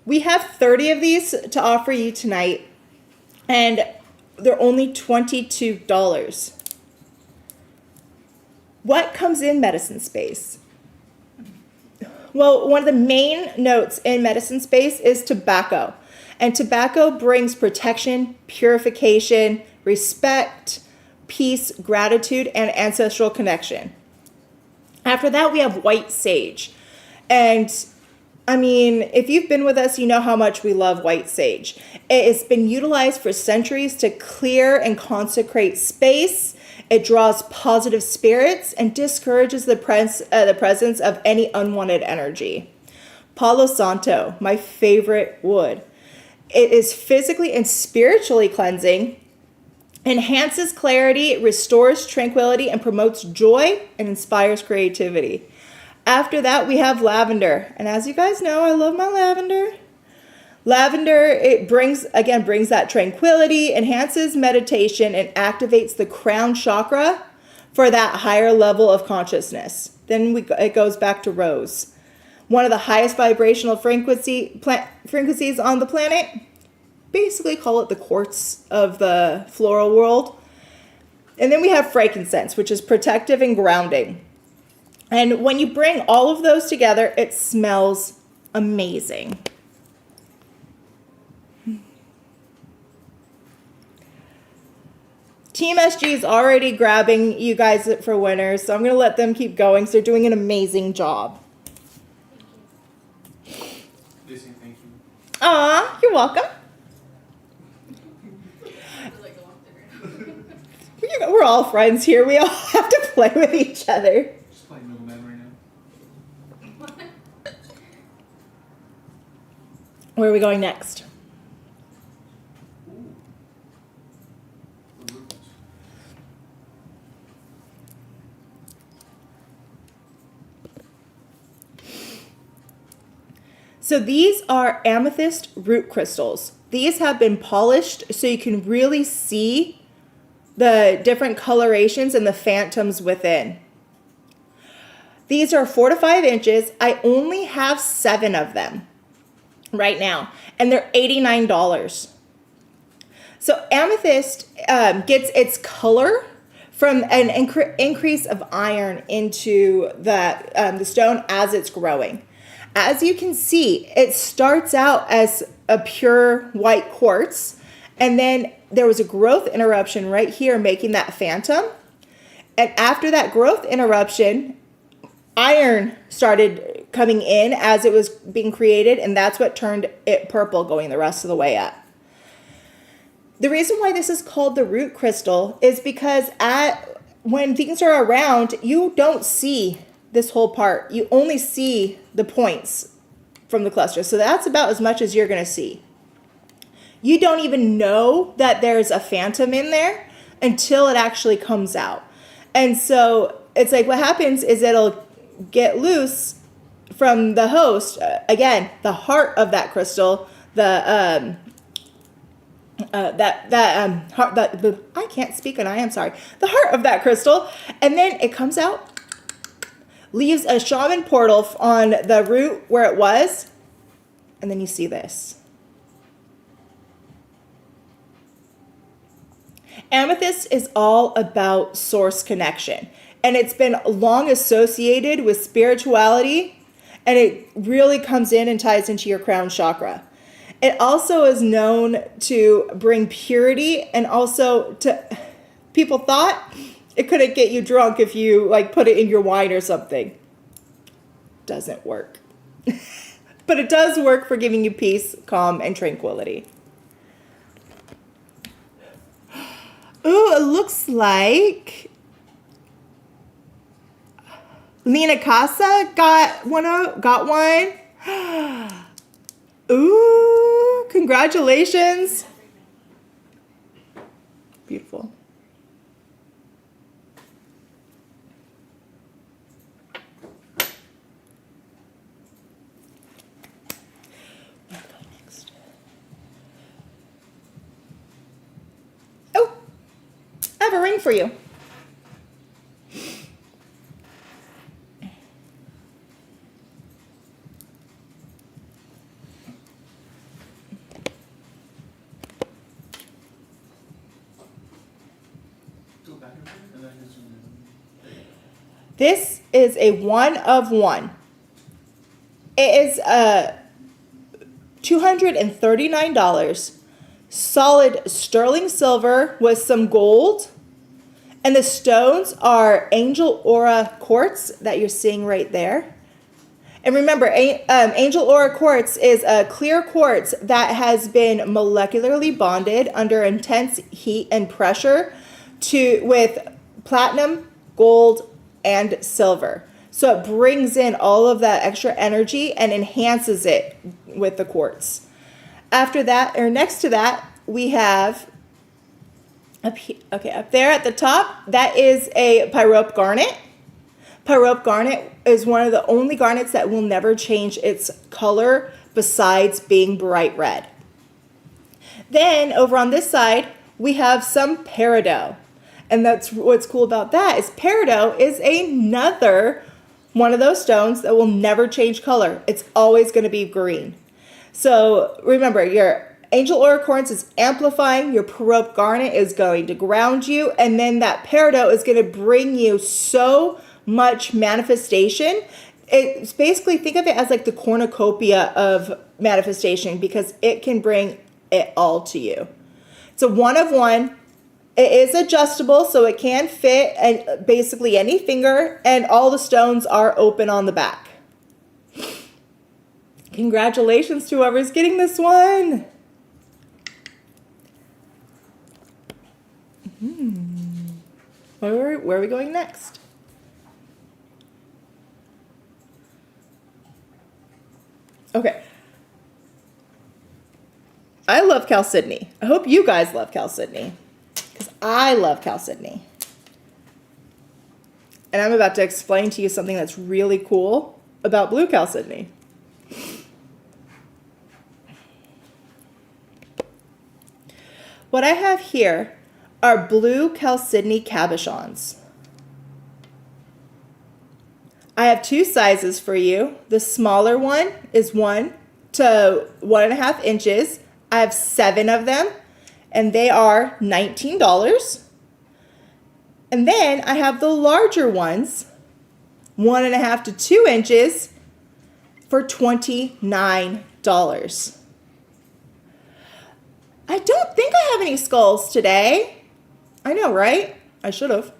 We have 30 of these to offer you tonight, and they're only $22. What comes in medicine space? Well, one of the main notes in medicine space is tobacco. And tobacco brings protection, purification, respect, peace, gratitude, and ancestral connection. After that, we have white sage. And I mean, if you've been with us, you know how much we love white sage. It has been utilized for centuries to clear and consecrate space. It draws positive spirits and discourages the presence of any unwanted energy. Palo Santo, my favorite wood. It is physically and spiritually cleansing, enhances clarity, restores tranquility, and promotes joy and inspires creativity. After that, we have lavender. And as you guys know, I love my lavender. Lavender, it brings that tranquility, enhances meditation, and activates the crown chakra for that higher level of consciousness. Then it goes back to rose. One of the highest vibrational frequencies on the planet. Basically call it the quartz of the floral world. And then we have frankincense, which is protective and grounding. And when you bring all of those together, it smells amazing. Team SG is already grabbing you guys for winners, so I'm going to let them keep going. So they're doing an amazing job. Listen, thank you. Aw, you're welcome. We're all friends here. We all have to play with each other. Just playing middleman right now. Where are we going next? Ooh. The roots. So these are amethyst root crystals. These have been polished so you can really see the different colorations and the phantoms within. These are 4 to 5 inches. I only have 7 of them right now, and they're $89. So amethyst gets its color from an increase of iron into the stone as it's growing. As you can see, it starts out as a pure white quartz, and then there was a growth interruption right here making that phantom. And after that growth interruption, iron started coming in as it was being created, and that's what turned it purple going the rest of the way up. The reason why this is called the root crystal is because when things are around, you don't see this whole part. You only see the points from the cluster. So that's about as much as you're going to see. You don't even know that there's a phantom in there until it actually comes out. And so it's like what happens is it'll get loose from the host. Again, the heart of that crystal, I can't speak and I am sorry. The heart of that crystal, and then it comes out, leaves a shaman portal on the root where it was, and then you see this. Amethyst is all about source connection, and it's been long associated with spirituality, and it really comes in and ties into your crown chakra. It also is known to bring purity, and also people thought it couldn't get you drunk if you put it in your wine or something. Doesn't work. But it does work for giving you peace, calm, and tranquility. Ooh, it looks like Lena Casa got one. Ooh, congratulations. Beautiful. Oh, I have a ring for you. This is a 1 of 1. It is $239. Solid sterling silver with some gold. And the stones are Angel Aura Quartz that you're seeing right there. And remember, Angel Aura Quartz is a clear quartz that has been molecularly bonded under intense heat and pressure with platinum, gold, and silver. So it brings in all of that extra energy and enhances it with the quartz. After that, or next to that, we have up there at the top, that is a pyrope garnet. Pyrope garnet is one of the only garnets that will never change its color besides being bright red. Then over on this side, we have some peridot. And that's what's cool about that is peridot is another one of those stones that will never change color. It's always going to be green. So remember, your Angel Aura Quartz is amplifying, your pyrope garnet is going to ground you, and then that peridot is going to bring you so much manifestation. It's basically, think of it as like the cornucopia of manifestation because it can bring it all to you. It's a 1 of 1. It is adjustable, so it can fit and basically any finger, and all the stones are open on the back. Congratulations to whoever's getting this one. Where are we going next? Okay. I love chalcedony. I hope you guys love chalcedony. Because I love chalcedony. And I'm about to explain to you something that's really cool about blue chalcedony. What I have here are blue chalcedony cabochons. I have 2 sizes for you. The smaller one is 1 to 1.5 inches. I have 7 of them, and they are $19. And then I have the larger ones, 1.5 to 2 inches, for $29. I don't think I have any skulls today. I know, right? I should have.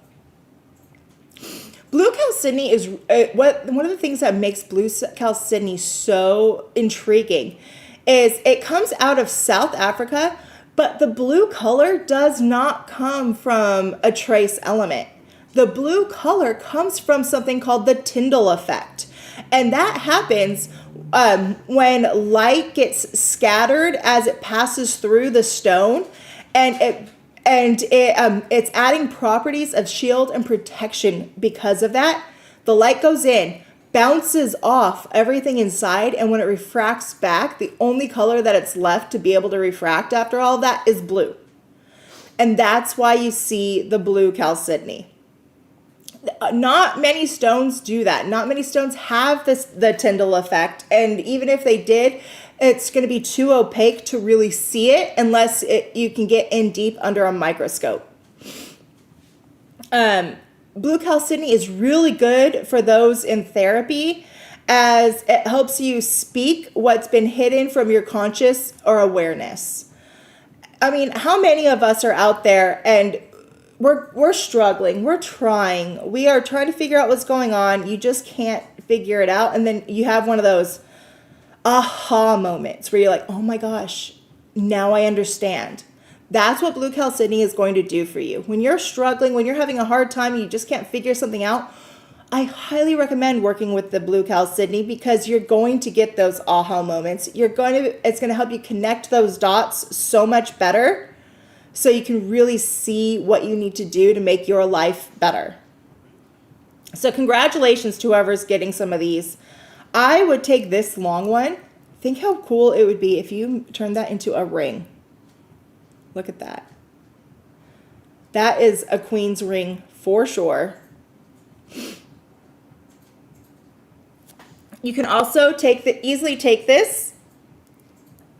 Blue chalcedony is one of the things that makes blue chalcedony so intriguing is it comes out of South Africa, but the blue color does not come from a trace element. The blue color comes from something called the Tyndall effect. And that happens when light gets scattered as it passes through the stone, and it's adding properties of shield and protection because of that. The light goes in, bounces off everything inside, and when it refracts back, the only color that it's left to be able to refract after all that is blue. And that's why you see the blue chalcedony. Not many stones do that. Not many stones have the Tyndall effect, and even if they did, it's going to be too opaque to really see it unless you can get in deep under a microscope. Blue chalcedony is really good for those in therapy as it helps you speak what's been hidden from your conscious or awareness. I mean, how many of us are out there and we're struggling, we're trying, we are trying to figure out what's going on, you just can't figure it out, and then you have one of those aha moments where you're like, oh my gosh, now I understand. That's what blue chalcedony is going to do for you. When you're struggling, when you're having a hard time, you just can't figure something out, I highly recommend working with the blue chalcedony because you're going to get those aha moments. It's going to help you connect those dots so much better so you can really see what you need to do to make your life better. So congratulations to whoever's getting some of these. I would take this long one. Think how cool it would be if you turned that into a ring. Look at that. That is a queen's ring for sure. You can also easily take this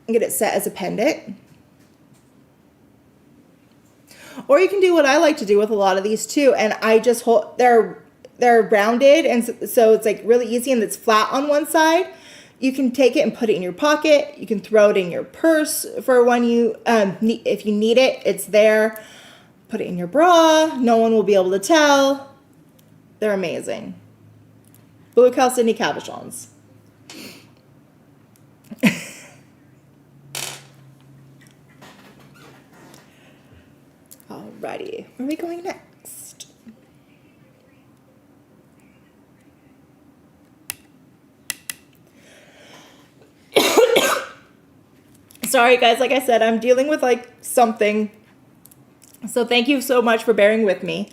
and get it set as a pendant. Or you can do what I like to do with a lot of these too, and I just hold, they're rounded, and so it's like really easy, and it's flat on one side. You can take it and put it in your pocket. You can throw it in your purse for when you if you need it. It's there. Put it in your bra. No one will be able to tell. They're amazing. Blue Calcite cabochons. Alrighty, where are we going next? Sorry guys, like I said, I'm dealing with like something. So thank you so much for bearing with me.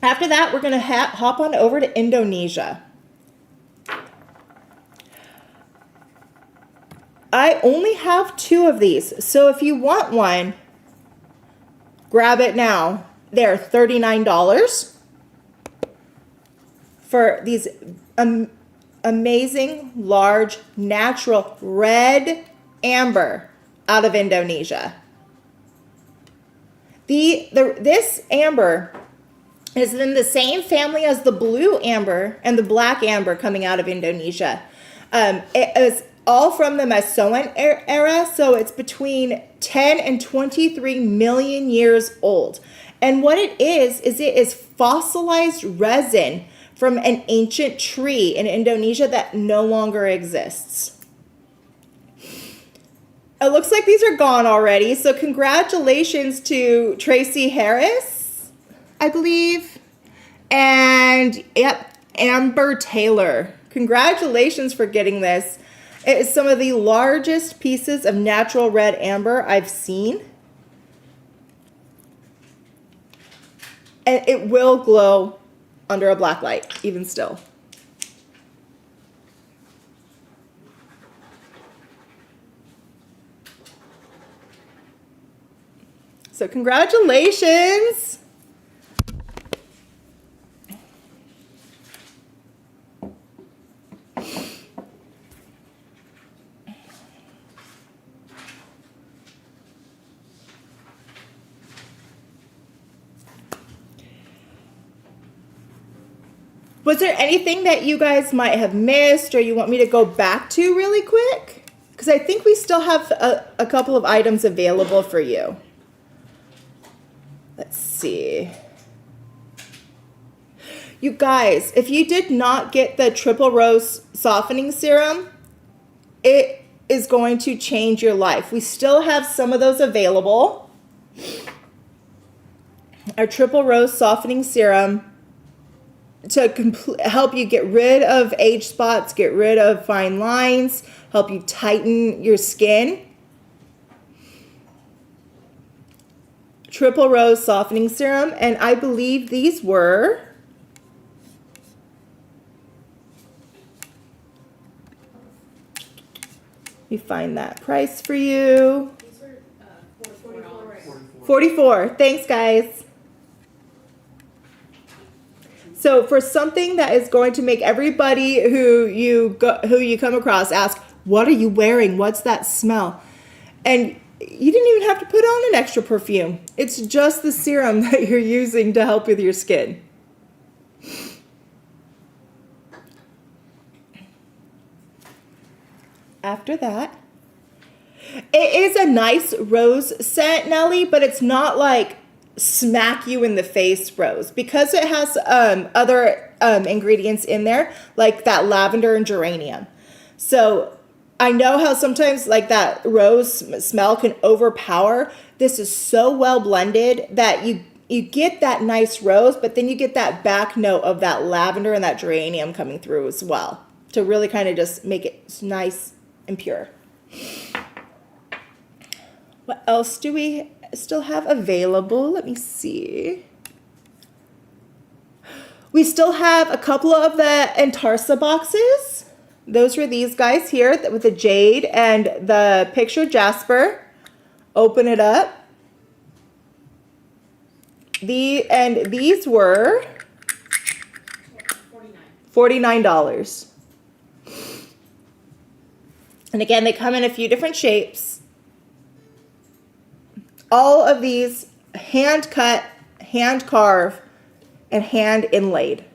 After that, we're gonna hop on over to Indonesia. I only have 2 of these, so if you want one, grab it now. They're $39 for these amazing, large, natural red amber out of Indonesia. This amber is in the same family as the blue amber and the black amber coming out of Indonesia. It is all from the Mesoan era, so it's between 10 and 23 million years old. And what it is fossilized resin from an ancient tree in Indonesia that no longer exists. It looks like these are gone already, so congratulations to Tracy Harris, I believe, and yep, Amber Taylor. Congratulations for getting this. It is some of the largest pieces of natural red amber I've seen. And it will glow under a black light, even still. So congratulations. Was there anything that you guys might have missed or you want me to go back to really quick? Because I think we still have a couple of items available for you. Let's see. You guys, if you did not get the triple rose softening serum, it is going to change your life. We still have some of those available. Our triple rose softening serum to help you get rid of age spots, get rid of fine lines, help you tighten your skin. Triple rose softening serum, and I believe these were me find that price for you. These were $44. 44. Thanks, guys. So for something that is going to make everybody who you come across ask, "What are you wearing? What's that smell?" And you didn't even have to put on an extra perfume. It's just the serum that you're using to help with your skin. After that, it is a nice rose scent, Nelly, but it's not like smack you in the face rose because it has other ingredients in there like that lavender and geranium. So I know how sometimes like that rose smell can overpower. This is so well blended that you get that nice rose, but then you get that back note of that lavender and that geranium coming through as well to really kind of just make it nice and pure. What else do we still have available? Let me see. We still have a couple of the Intarsia boxes. Those were these guys here with the jade and the picture jasper. Open it up. These were $49. And again, they come in a few different shapes. All of these hand cut, hand carve and hand inlaid.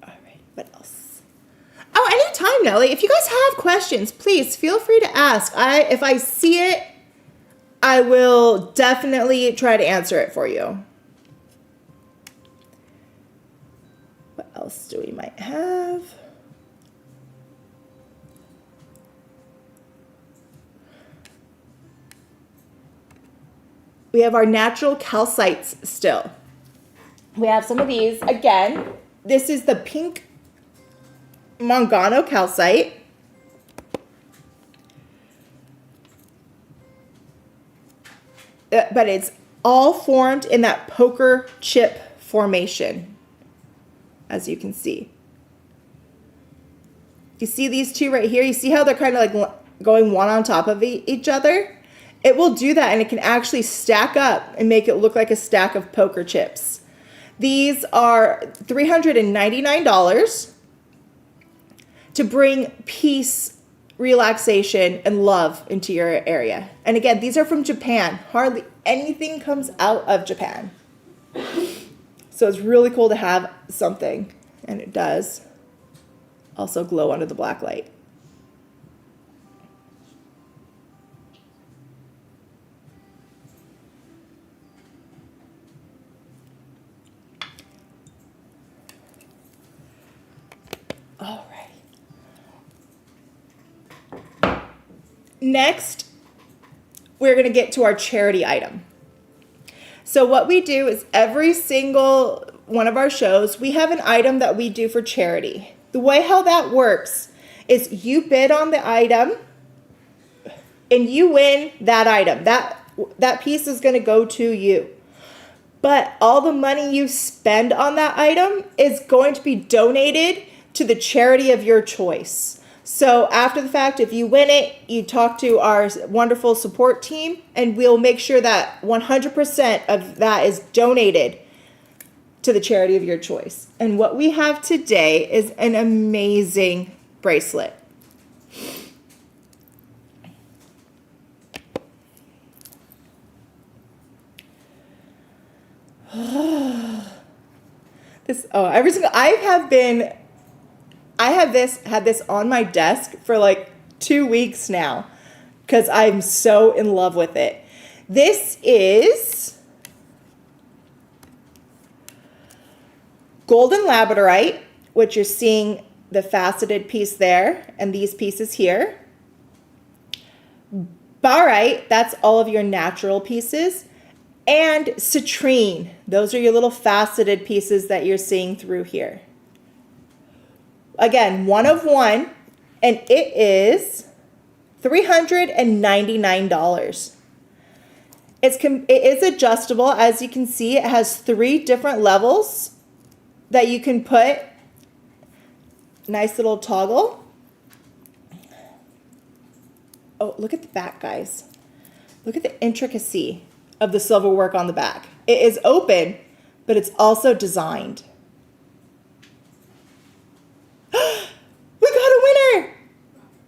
All right, what else? Oh, anytime, Nellie. If you guys have questions, please feel free to ask. If I see it, I will definitely try to answer it for you. What else do we might have? We have our natural calcites still. We have some of these. Again, this is the pink Mangano calcite. But it's all formed in that poker chip formation, as you can see. You see these two right here? You see how they're kind of like going one on top of each other? It will do that, and it can actually stack up and make it look like a stack of poker chips. These are $399 to bring peace, relaxation, and love into your area. And again, these are from Japan. Hardly anything comes out of Japan. So it's really cool to have something, and it does also glow under the black light. All right. Next, we're going to get to our charity item. So what we do is every single one of our shows, we have an item that we do for charity. The way how that works is you bid on the item and you win that item. That piece is going to go to you. But all the money you spend on that item is going to be donated to the charity of your choice. So after the fact, if you win it, you talk to our wonderful support team, and we'll make sure that 100% of that is donated to the charity of your choice. And what we have today is an amazing bracelet. I have had this on my desk for like 2 weeks now because I'm so in love with it. This is golden labradorite, which you're seeing the faceted piece there and these pieces here. Barite, that's all of your natural pieces. And citrine, those are your little faceted pieces that you're seeing through here. Again, one of one, and it is $399. It is adjustable. As you can see, it has 3 different levels that you can put. Nice little toggle. Oh, look at the back, guys. Look at the intricacy of the silver work on the back. It is open, but it's also designed. We got a winner!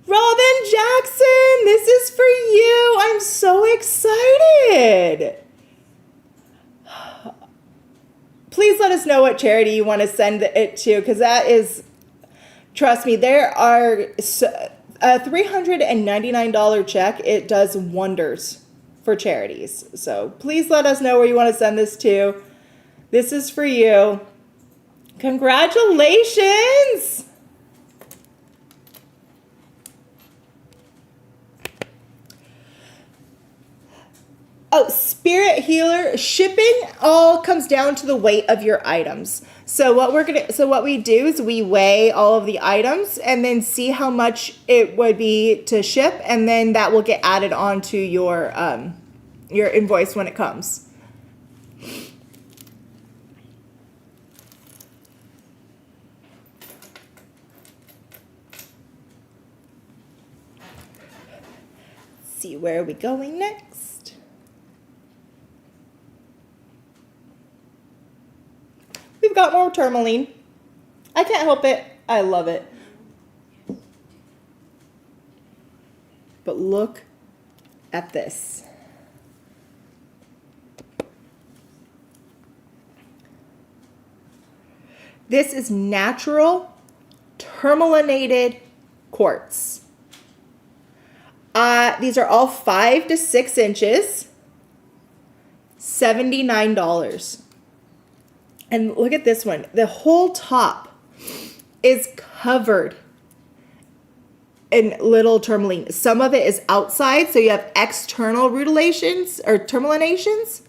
Robin Jackson, this is for you. I'm so excited. Please let us know what charity you want to send it to, because that is, trust me, there are a $399 check. It does wonders for charities. So please let us know where you want to send this to. This is for you. Congratulations! Oh, Spirit Healer shipping all comes down to the weight of your items. So what we do is we weigh all of the items and then see how much it would be to ship, and then that will get added onto your invoice when it comes. Let's see, where are we going next? We've got more tourmaline. I can't help it. I love it. But look at this. This is natural tourmalinated quartz. These are all 5 to 6 inches. $79. And look at this one. The whole top is covered in little tourmaline. Some of it is outside, so you have external rutilations or tourmalinations,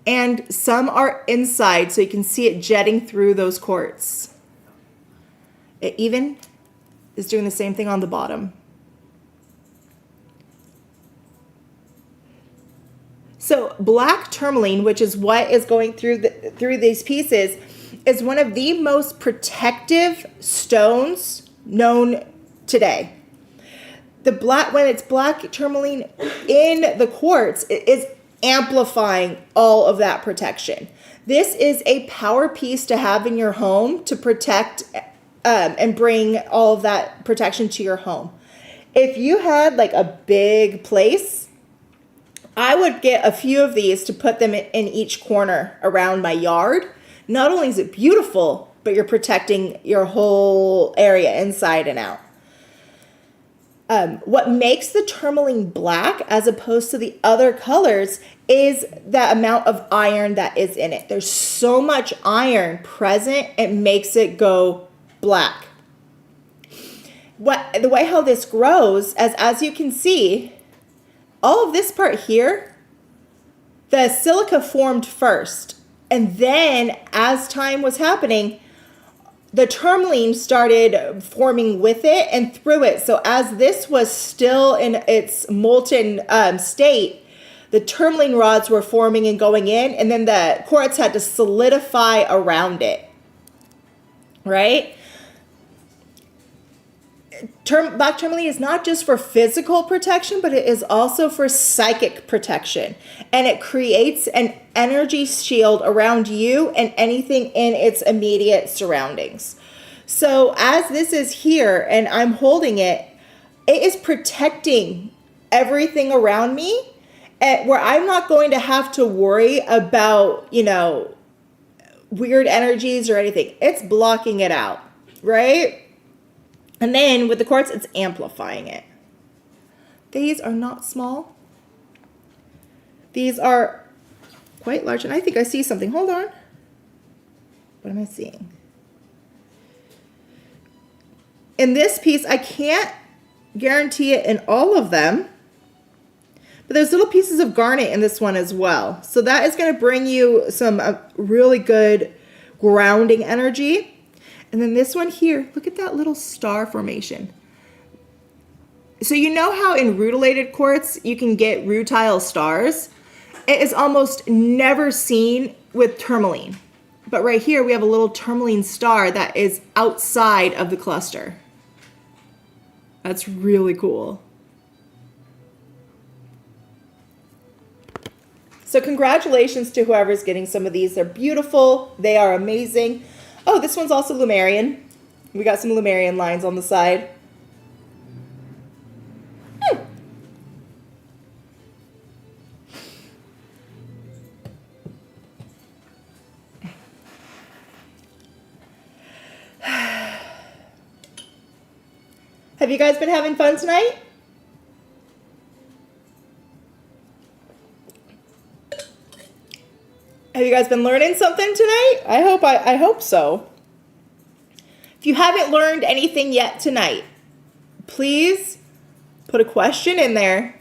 and some are inside, so you can see it jetting through those quartz. It even is doing the same thing on the bottom. So black tourmaline, which is what is going through these pieces, is one of the most protective stones known today. When it's black tourmaline in the quartz, it is amplifying all of that protection. This is a power piece to have in your home to protect and bring all of that protection to your home. If you had like a big place, I would get a few of these to put them in each corner around my yard. Not only is it beautiful, but you're protecting your whole area inside and out. What makes the tourmaline black as opposed to the other colors is the amount of iron that is in it. There's so much iron present, it makes it go black. The way how this grows, as you can see, all of this part here, the silica formed first. And then as time was happening, the tourmaline started forming with it and through it. So as this was still in its molten state, the tourmaline rods were forming and going in, and then the quartz had to solidify around it, right? Black tourmaline is not just for physical protection, but it is also for psychic protection. And it creates an energy shield around you and anything in its immediate surroundings. So as this is here and I'm holding it, it is protecting everything around me, where I'm not going to have to worry about, weird energies or anything. It's blocking it out, right? And then with the quartz, it's amplifying it. These are not small. These are quite large. And I think I see something. Hold on. What am I seeing? In this piece, I can't guarantee it in all of them. But there's little pieces of garnet in this one as well. So that is going to bring you some really good grounding energy. And then this one here, look at that little star formation. So you know how in rutilated quartz you can get rutile stars? It is almost never seen with tourmaline. But right here we have a little tourmaline star that is outside of the cluster. That's really cool. So congratulations to whoever's getting some of these. They're beautiful. They are amazing. Oh, this one's also Lemurian. We got some Lemurian lines on the side. Have you guys been having fun tonight? Have you guys been learning something tonight? I hope so. If you haven't learned anything yet tonight, please put a question in there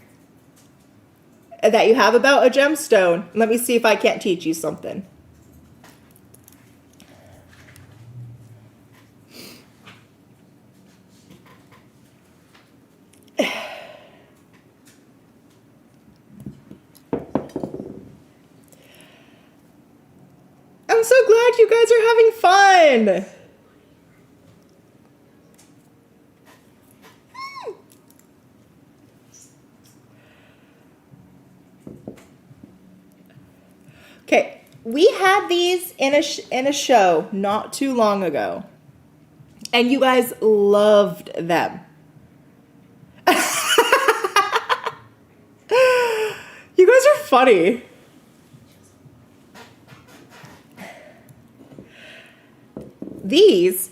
that you have about a gemstone. Let me see if I can't teach you something. I'm so glad you guys are having fun. Okay, we had these in a show not too long ago. And you guys loved them. You guys are funny. These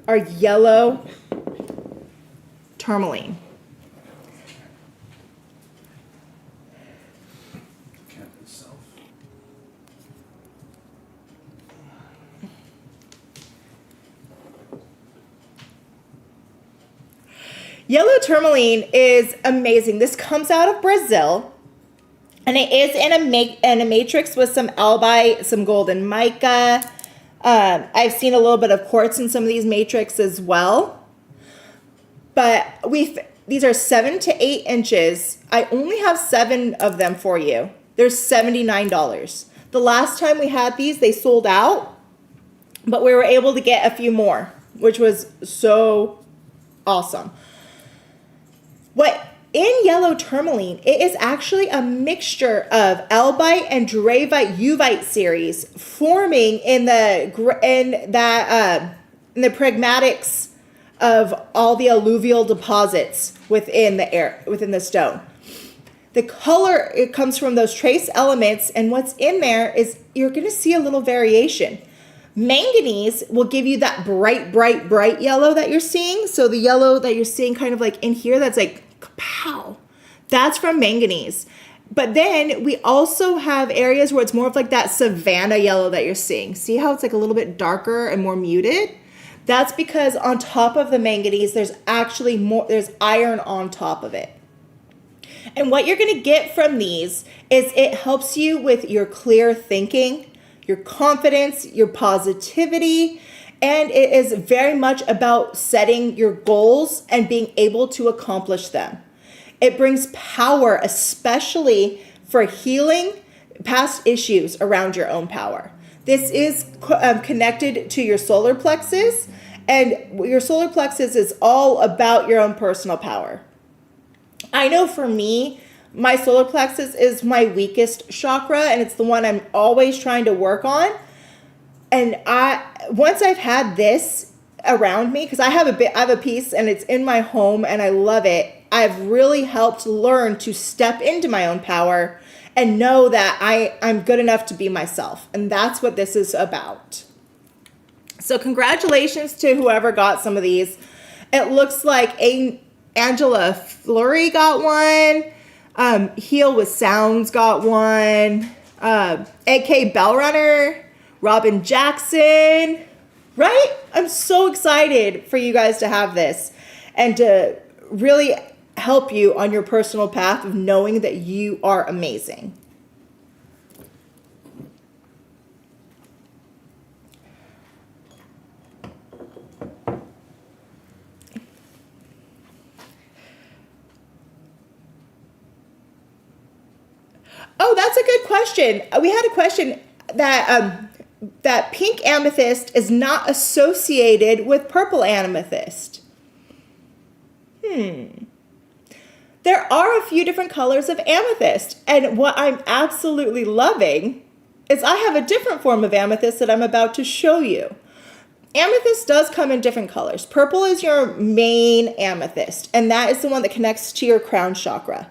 are yellow tourmaline. Yellow tourmaline is amazing. This comes out of Brazil, and it is in a matrix with some albite, some golden mica. I've seen a little bit of quartz in some of these matrix as well. But these are 7 to 8 inches. I only have 7 of them for you. They're $79. The last time we had these, they sold out, but we were able to get a few more, which was so awesome. What in yellow tourmaline, it is actually a mixture of albite and dravite uvite series forming in the pragmatics of all the alluvial deposits within the stone. The color, it comes from those trace elements, and what's in there is you're going to see a little variation. Manganese will give you that bright, bright, bright yellow that you're seeing. So the yellow that you're seeing kind of like in here, that's like pow. That's from manganese. But then we also have areas where it's more of like that savanna yellow that you're seeing. See how it's like a little bit darker and more muted? That's because on top of the manganese, there's actually there's iron on top of it. And what you're going to get from these is it helps you with your clear thinking, your confidence, your positivity, and it is very much about setting your goals and being able to accomplish them. It brings power, especially for healing past issues around your own power. This is connected to your solar plexus, and your solar plexus is all about your own personal power. I know for me, my solar plexus is my weakest chakra, and it's the one I'm always trying to work on. And once I've had this around me, because I have a piece and it's in my home and I love it, I've really helped learn to step into my own power and know that I'm good enough to be myself. And that's what this is about. So congratulations to whoever got some of these. It looks like Angela Fleury got one. Heal with Sounds got one. AK Bellrunner, Robin Jackson, right? I'm so excited for you guys to have this and to really help you on your personal path of knowing that you are amazing. Oh, that's a good question. We had a question that pink amethyst is not associated with purple amethyst. There are a few different colors of amethyst, and what I'm absolutely loving is I have a different form of amethyst that I'm about to show you. Amethyst does come in different colors. Purple is your main amethyst, and that is the one that connects to your crown chakra.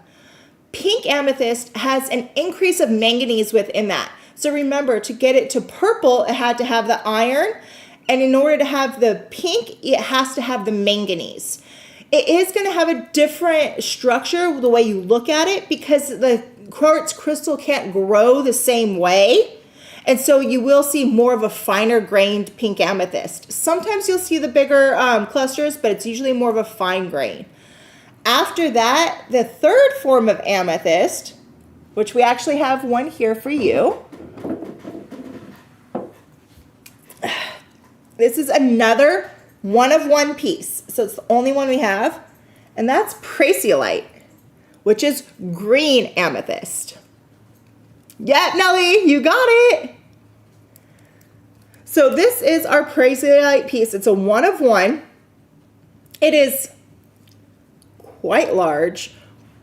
Pink amethyst has an increase of manganese within that. So remember, to get it to purple, it had to have the iron, and in order to have the pink, it has to have the manganese. It is going to have a different structure the way you look at it because the quartz crystal can't grow the same way. And so you will see more of a finer grained pink amethyst. Sometimes you'll see the bigger clusters, but it's usually more of a fine grain. After that, the third form of amethyst, which we actually have one here for you. This is another one-of-one piece. So it's the only one we have. And that's prasiolite, which is green amethyst. Yeah, Nelly, you got it. So this is our prasiolite piece. It's a one-of-one. It is quite large.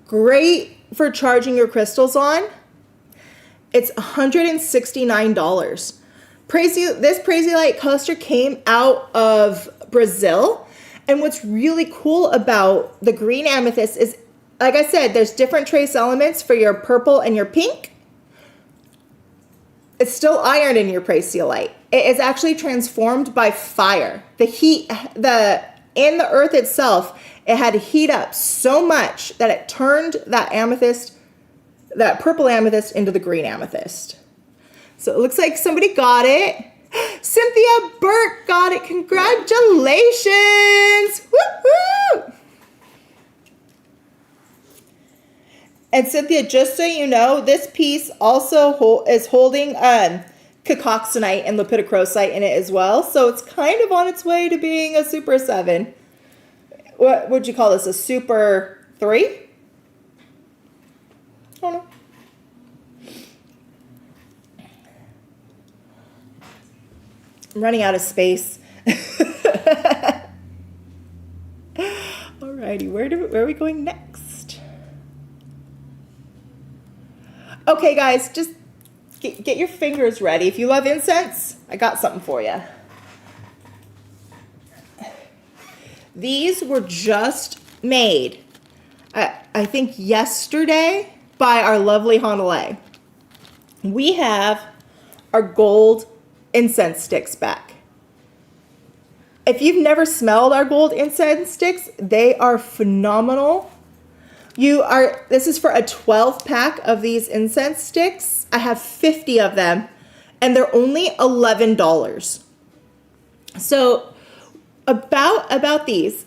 Great for charging your crystals on. It's $169. This Praisiolite cluster came out of Brazil. And what's really cool about the green amethyst is, like I said, there's different trace elements for your purple and your pink. It's still iron in your Praisiolite. It is actually transformed by fire. The heat, in the earth itself, it had to heat up so much that it turned that amethyst, that purple amethyst, into the green amethyst. So it looks like somebody got it. Cynthia Burke got it. Congratulations. Woo-hoo! And Cynthia, just so you know, this piece also is holding cacoxenite and lepidocrosite in it as well. So it's kind of on its way to being a super 7. What would you call this? A super 3? I don't know. I'm running out of space. Alrighty, where are we going next? Okay, guys, just get your fingers ready. If you love incense, I got something for you. These were just made, I think yesterday, by our lovely Honolulu. We have our gold incense sticks back. If you've never smelled our gold incense sticks, they are phenomenal. This is for a 12 pack of these incense sticks. I have 50 of them and they're only $11. So about these,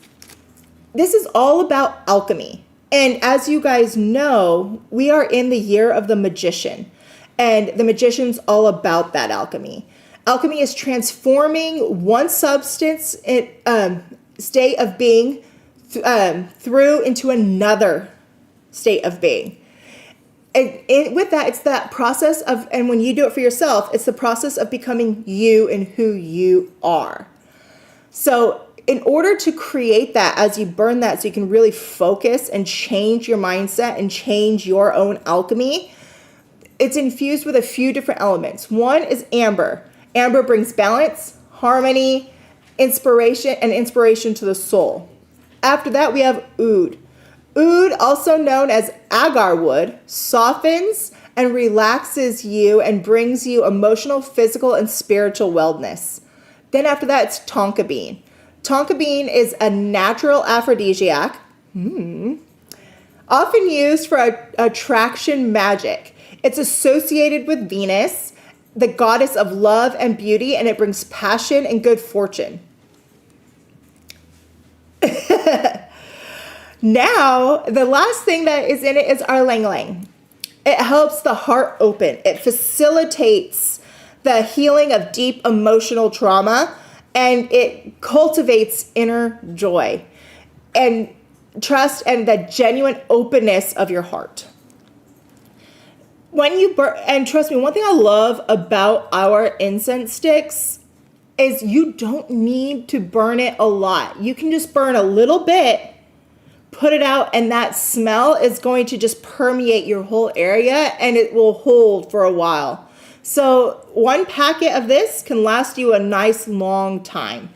this is all about alchemy. And as you guys know, we are in the year of the magician, and the magician's all about that alchemy. Alchemy is transforming one substance state of being through into another state of being. And with that, it's that process of, and when you do it for yourself, it's the process of becoming you and who you are. So in order to create that, as you burn that, so you can really focus and change your mindset and change your own alchemy, it's infused with a few different elements. One is amber. Amber brings balance, harmony, inspiration to the soul. After that, we have oud. Oud, also known as agar wood, softens and relaxes you and brings you emotional, physical, and spiritual wellness. Then after that, it's tonka bean. Tonka bean is a natural aphrodisiac, often used for attraction magic. It's associated with Venus, the goddess of love and beauty, and it brings passion and good fortune. Now, the last thing that is in it is our lang lang. It helps the heart open. It facilitates the healing of deep emotional trauma, and it cultivates inner joy and trust and the genuine openness of your heart. When you burn, and trust me, one thing I love about our incense sticks is you don't need to burn it a lot. You can just burn a little bit, put it out, and that smell is going to just permeate your whole area and it will hold for a while. So one packet of this can last you a nice long time.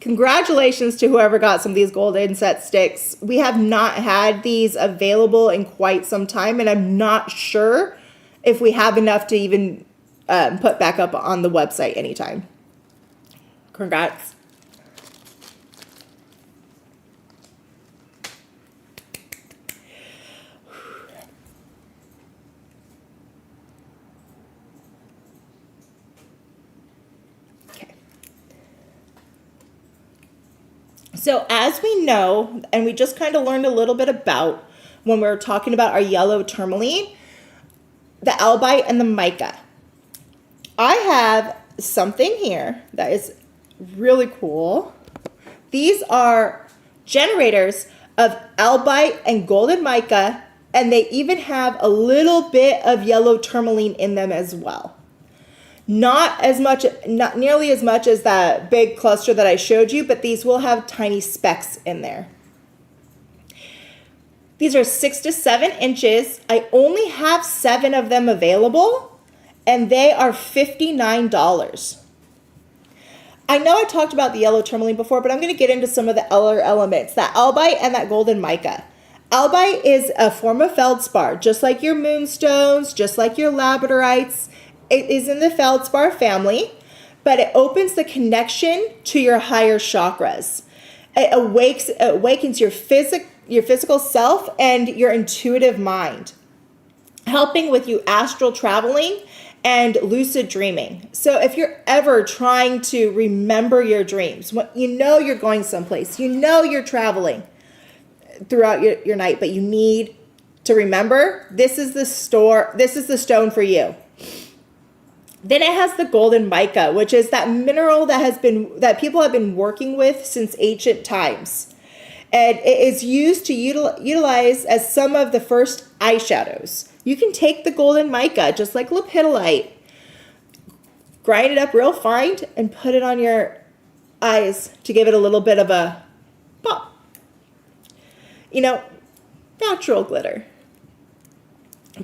Congratulations to whoever got some of these gold incense sticks. We have not had these available in quite some time, and I'm not sure if we have enough to even put back up on the website anytime. Congrats. So as we know, and we just kind of learned a little bit about when we were talking about our yellow tourmaline, the albite and the mica. I have something here that is really cool. These are generators of albite and golden mica, and they even have a little bit of yellow tourmaline in them as well. Not nearly as much as that big cluster that I showed you, but these will have tiny specks in there. These are 6 to 7 inches. I only have 7 of them available, and they are $59. I know I talked about the yellow tourmaline before, but I'm going to get into some of the other elements, that albite and that golden mica. Albite is a form of feldspar, just like your moonstones, just like your labradorites. It is in the feldspar family, but it opens the connection to your higher chakras. It awakens your physical self and your intuitive mind, helping with you astral traveling and lucid dreaming. So if you're ever trying to remember your dreams, you know you're going someplace, you know you're traveling throughout your night, but you need to remember, this is the stone for you. Then it has the golden mica, which is that mineral that people have been working with since ancient times. And it is used to utilize as some of the first eyeshadows. You can take the golden mica, just like lepidolite, grind it up real fine, and put it on your eyes to give it a little bit of a pop. You know, natural glitter.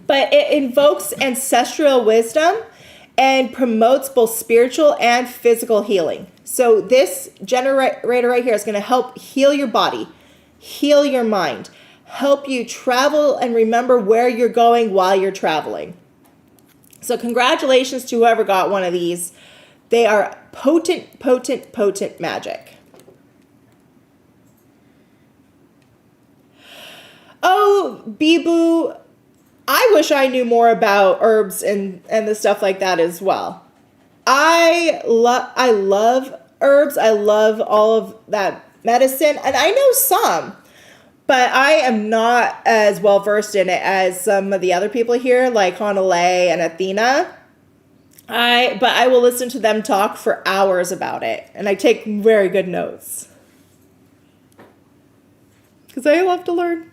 But it invokes ancestral wisdom and promotes both spiritual and physical healing. So this generator right here is going to help heal your body, heal your mind, help you travel and remember where you're going while you're traveling. So congratulations to whoever got one of these. They are potent, potent, potent magic. Oh, Bibu, I wish I knew more about herbs and the stuff like that as well. I love herbs. I love all of that medicine, and I know some, but I am not as well versed in it as some of the other people here, like Hanalei and Athena. But I will listen to them talk for hours about it, and I take very good notes because I love to learn.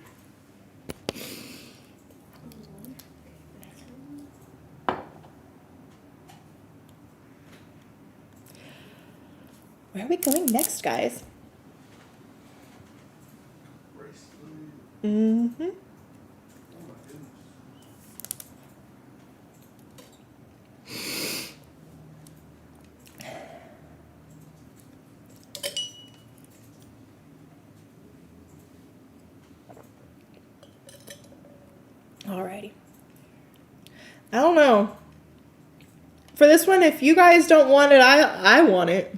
Where are we going next, guys? Mm-hmm. Oh my goodness. Alrighty. I don't know. For this one, if you guys don't want it, I want it.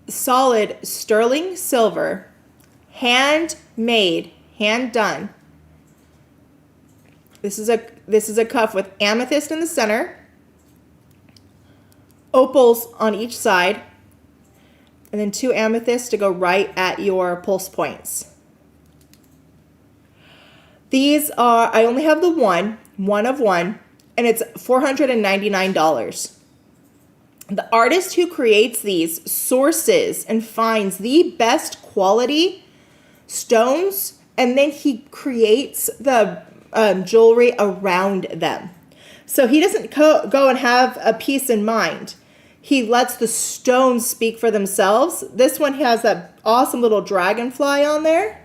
Solid sterling silver, handmade, hand done. This is a cuff with amethyst in the center, opals on each side, and then 2 amethysts to go right at your pulse points. These are, I only have the one of one, and it's $499. The artist who creates these sources and finds the best quality stones, and then he creates the jewelry around them. So he doesn't go and have a piece in mind. He lets the stones speak for themselves. This one has that awesome little dragonfly on there.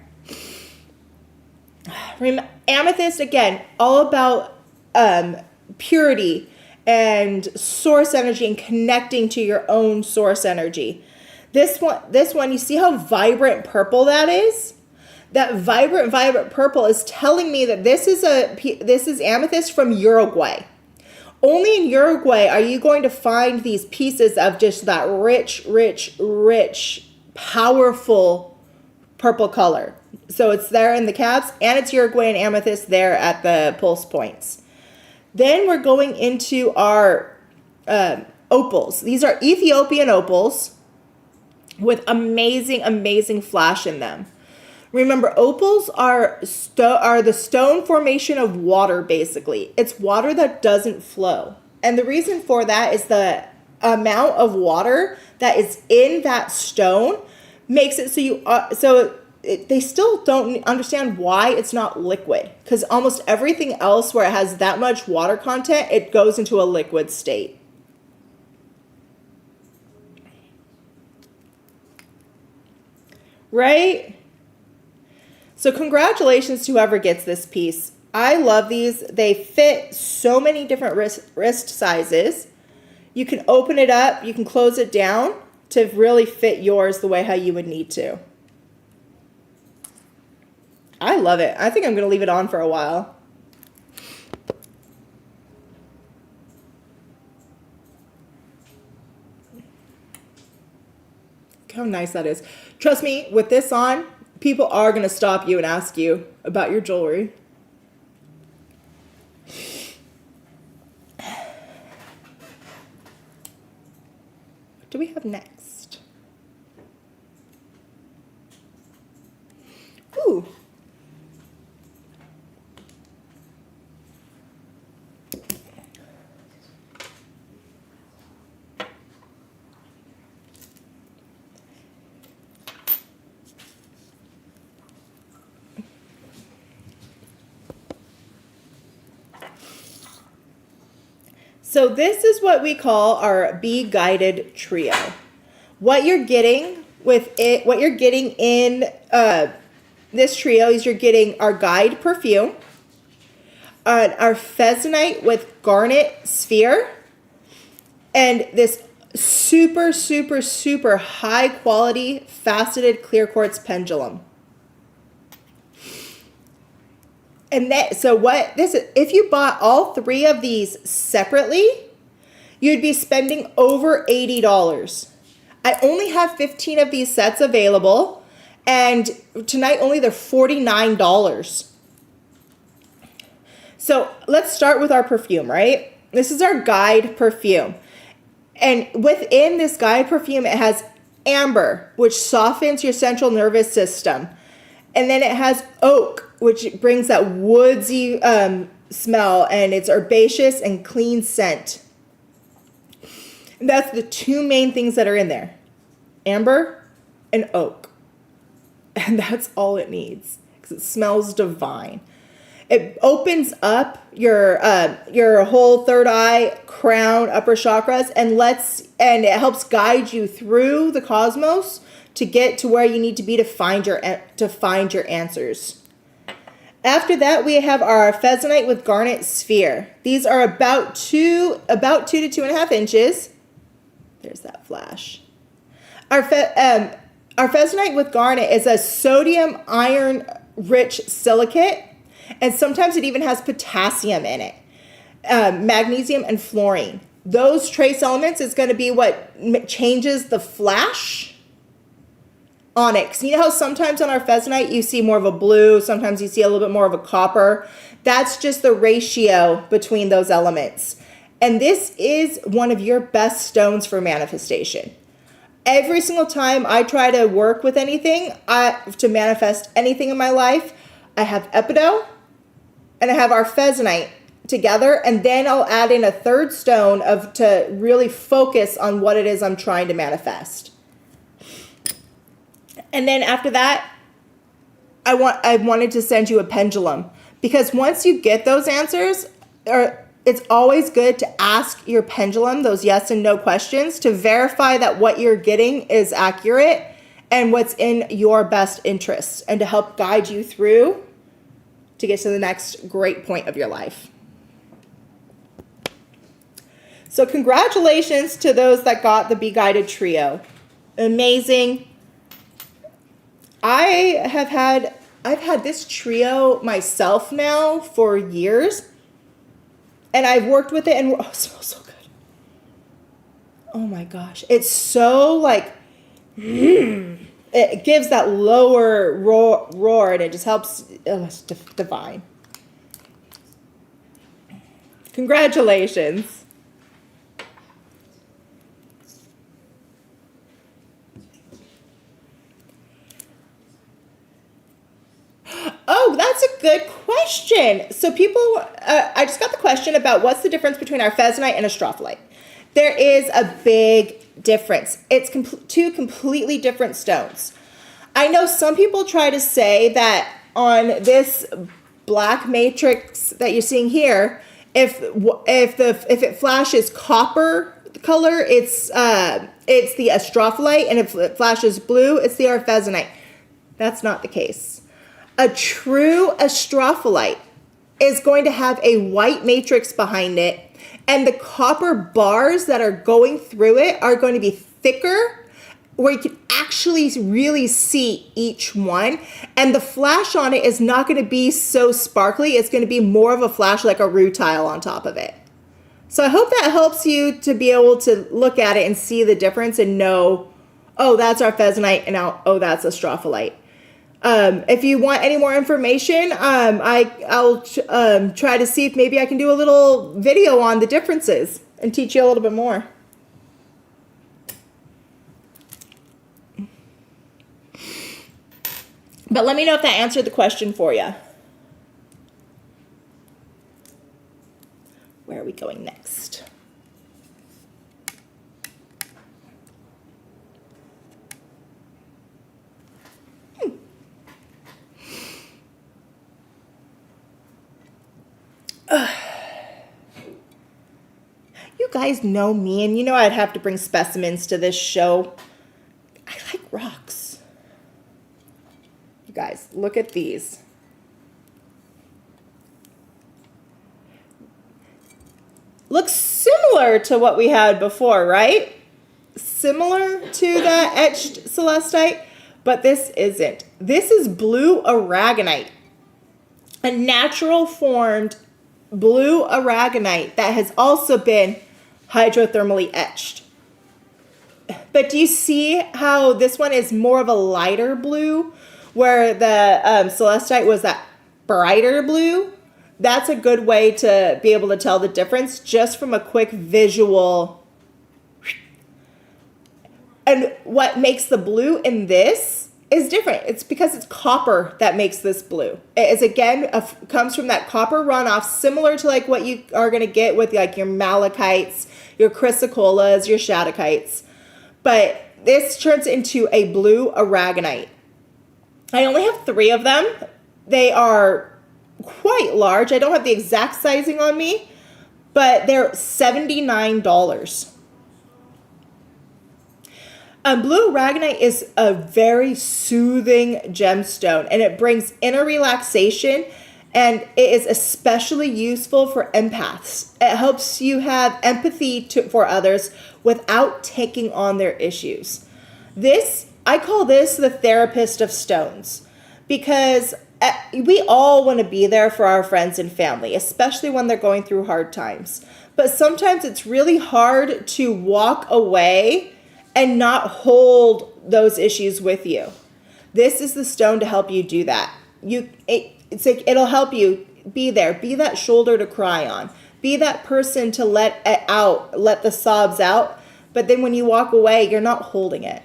Amethyst, again, all about purity and source energy and connecting to your own source energy. This one, you see how vibrant purple that is? That vibrant purple is telling me that this is amethyst from Uruguay. Only in Uruguay are you going to find these pieces of just that rich, powerful purple color. So it's there in the caps, and it's Uruguayan amethyst there at the pulse points. Then we're going into our opals. These are Ethiopian opals with amazing flash in them. Remember, opals are the stone formation of water, basically. It's water that doesn't flow. And the reason for that is the amount of water that is in that stone makes it so they still don't understand why it's not liquid, because almost everything else where it has that much water content, it goes into a liquid state. Right? So congratulations to whoever gets this piece. I love these. They fit so many different wrist sizes. You can open it up, you can close it down to really fit yours the way how you would need to. I love it. I think I'm going to leave it on for a while. Look how nice that is. Trust me, with this on, people are going to stop you and ask you about your jewelry. What do we have next? Ooh. So this is what we call our Be Guided Trio. What you're getting with it, what you're getting in this trio is you're getting our guide perfume, our Pheasantite with Garnet sphere, and this super, super, super high quality faceted clear quartz pendulum. And that, so what this is, if you bought all three of these separately, you'd be spending over $80. I only have 15 of these sets available, and tonight only they're $49. So let's start with our perfume, right? This is our guide perfume. And within this guide perfume, it has amber, which softens your central nervous system. And then it has oak, which brings that woodsy smell, and it's herbaceous and clean scent. And that's the two main things that are in there: amber and oak. And that's all it needs, because it smells divine. It opens up your whole third eye, crown, upper chakras, and it helps guide you through the cosmos to get to where you need to be to find your answers. After that, we have our Pheasantite with Garnet sphere. These are about 2 to 2.5 inches. There's that flash. Our Pheasantite with Garnet is a sodium iron rich silicate, and sometimes it even has potassium in it, magnesium and fluorine. Those trace elements is going to be what changes the flash onyx. You know how sometimes on our Pheasantite you see more of a blue, sometimes you see a little bit more of a copper? That's just the ratio between those elements. And this is one of your best stones for manifestation. Every single time I try to work with anything, to manifest anything in my life, I have Epidote and I have our Pheasantite together, and then I'll add in a third stone to really focus on what it is I'm trying to manifest. And then after that, I wanted to send you a pendulum, because once you get those answers, it's always good to ask your pendulum those yes and no questions to verify that what you're getting is accurate and what's in your best interests, and to help guide you through to get to the next great point of your life. So congratulations to those that got the Be Guided Trio. Amazing. I've had this trio myself now for years, and I've worked with it, and it smells so good. Oh my gosh. It's so like, it gives that lower roar, and it just helps. It's divine. Congratulations. Oh, that's a good question. So people, I just got the question about what's the difference between our Pheasantite and a strophyolite. There is a big difference. It's two completely different stones. I know some people try to say that on this black matrix that you're seeing here, if it flashes copper color, it's the strophyolite, and if it flashes blue, it's the Pheasantite. That's not the case. A true strophyolite is going to have a white matrix behind it, and the copper bars that are going through it are going to be thicker, where you can actually really see each one. And the flash on it is not going to be so sparkly. It's going to be more of a flash, like a rutile on top of it. So I hope that helps you to be able to look at it and see the difference and know, oh, that's our pheasantite, and now, oh, that's a strophyllite. If you want any more information, I'll try to see if maybe I can do a little video on the differences and teach you a little bit more. But let me know if that answered the question for you. Where are we going next? You guys know me, and you know I'd have to bring specimens to this show. I like rocks. You guys, look at these. Looks similar to what we had before, right? Similar to the etched celestite, but this isn't. This is blue aragonite, a natural formed blue aragonite that has also been hydrothermally etched. But do you see how this one is more of a lighter blue, where the celestite was that brighter blue? That's a good way to be able to tell the difference just from a quick visual. And what makes the blue in this is different. It's because it's copper that makes this blue. It is, again, comes from that copper runoff, similar to like what you are going to get with like your malachites, your chrysocolas, your shadakites. But this turns into a blue aragonite. I only have 3 of them. They are quite large. I don't have the exact sizing on me, but they're $79. Blue aragonite is a very soothing gemstone, and it brings inner relaxation, and it is especially useful for empaths. It helps you have empathy for others without taking on their issues. I call this the therapist of stones, because we all want to be there for our friends and family, especially when they're going through hard times. But sometimes it's really hard to walk away and not hold those issues with you. This is the stone to help you do that. It's like it'll help you be there, be that shoulder to cry on, be that person to let it out, let the sobs out. But then when you walk away, you're not holding it.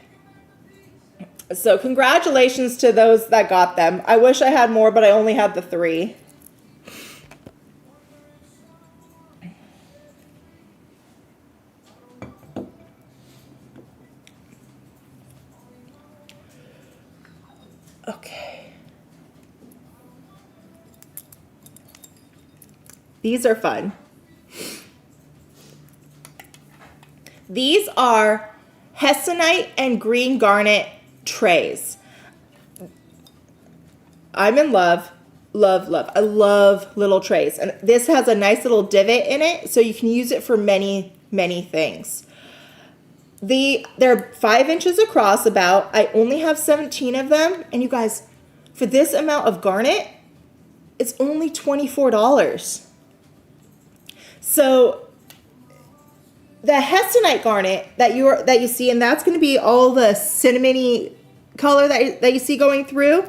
So congratulations to those that got them. I wish I had more, but I only had the 3. Okay. These are fun. These are hessonite and green garnet trays. I'm in love. I love little trays. And this has a nice little divot in it, so you can use it for many, many things. They're 5 inches across about. I only have 17 of them. And you guys, for this amount of garnet, it's only $24. So the hessonite garnet that you see, and that's going to be all the cinnamony color that you see going through.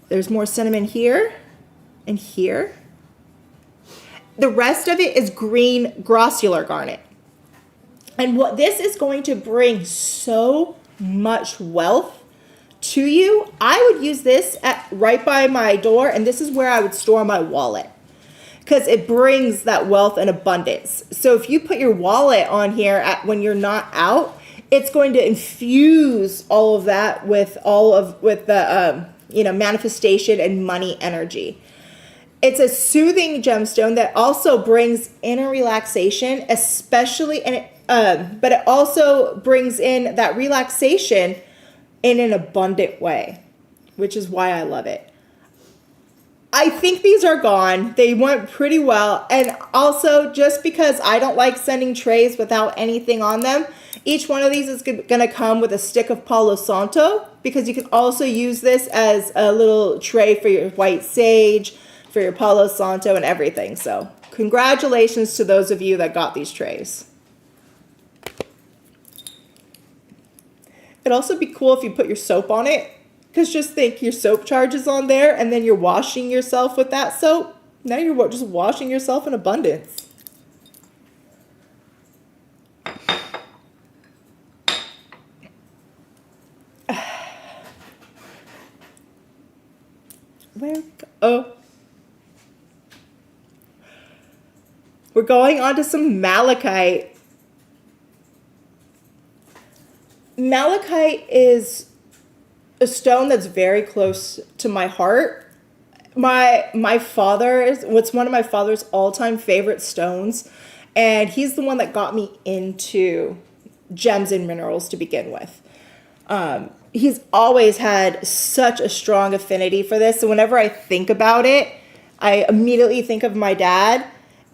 There's more cinnamon here and here. The rest of it is green grossular garnet. And what this is going to bring so much wealth to you. I would use this right by my door, and this is where I would store my wallet, because it brings that wealth and abundance. So if you put your wallet on here when you're not out, it's going to infuse all of that with the manifestation and money energy. It's a soothing gemstone that also brings inner relaxation, especially, but it also brings in that relaxation in an abundant way, which is why I love it. I think these are gone. They went pretty well. And also, just because I don't like sending trays without anything on them, each one of these is going to come with a stick of Palo Santo, because you can also use this as a little tray for your white sage, for your Palo Santo, and everything. So congratulations to those of you that got these trays. It'd also be cool if you put your soap on it, because just think, your soap charge is on there, and then you're washing yourself with that soap. Now you're just washing yourself in abundance. Where? Oh. We're going on to some malachite. Malachite is a stone that's very close to my heart. My father is, what's one of my father's all-time favorite stones, and he's the one that got me into gems and minerals to begin with. He's always had such a strong affinity for this, so whenever I think about it, I immediately think of my dad,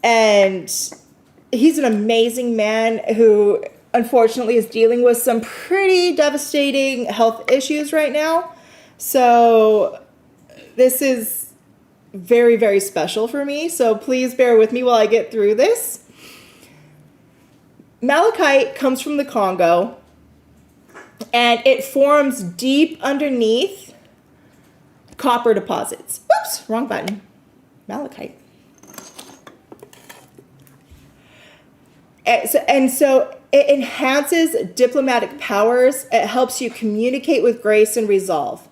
and he's an amazing man who unfortunately is dealing with some pretty devastating health issues right now. So this is very, very special for me. So please bear with me while I get through this. Malachite comes from the Congo, and it forms deep underneath copper deposits. Oops, wrong button. Malachite. And so it enhances diplomatic powers. It helps you communicate with grace and resolve.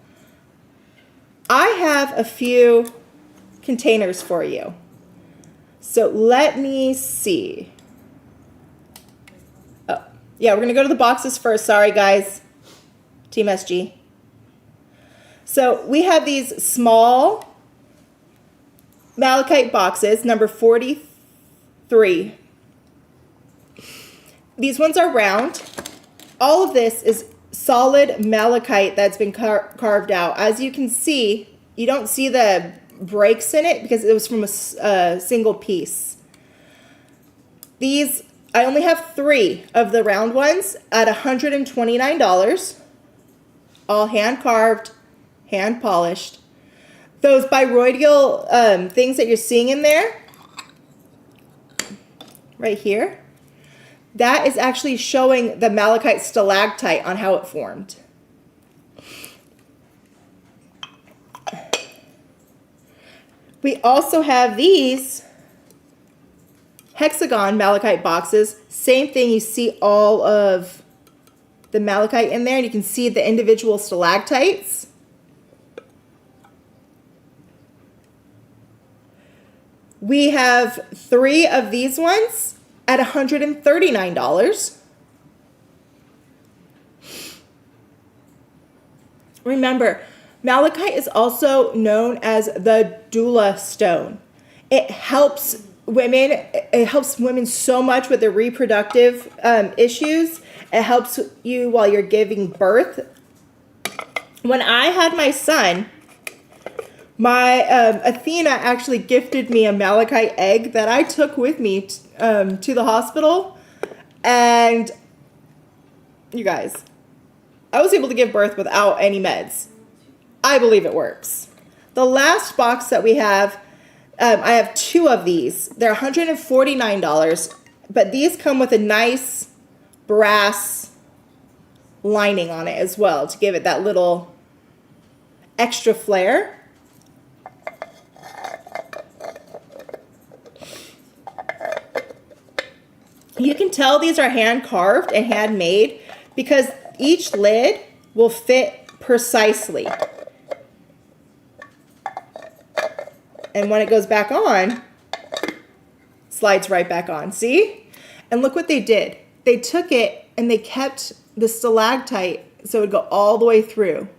I have a few containers for you. So let me see. Oh, yeah, we're going to go to the boxes first. Sorry, guys. Team SG. So we have these small malachite boxes, number 43. These ones are round. All of this is solid malachite that's been carved out. As you can see, you don't see the breaks in it because it was from a single piece. These, I only have 3 of the round ones at $129. All hand carved, hand polished. Those biroidal things that you're seeing in there, right here, that is actually showing the malachite stalactite on how it formed. We also have these hexagon malachite boxes. Same thing, you see all of the malachite in there, and you can see the individual stalactites. We have 3 of these ones at $139. Remember, malachite is also known as the doula stone. It helps women so much with their reproductive issues. It helps you while you're giving birth. When I had my son, my Athena actually gifted me a malachite egg that I took with me to the hospital. And you guys, I was able to give birth without any meds. I believe it works. The last box that we have, I have 2 of these. They're $149, but these come with a nice brass lining on it as well to give it that little extra flair. You can tell these are hand carved and handmade because each lid will fit precisely. And when it goes back on, slides right back on. See? And look what they did. They took it and they kept the stalactite so it would go all the way through.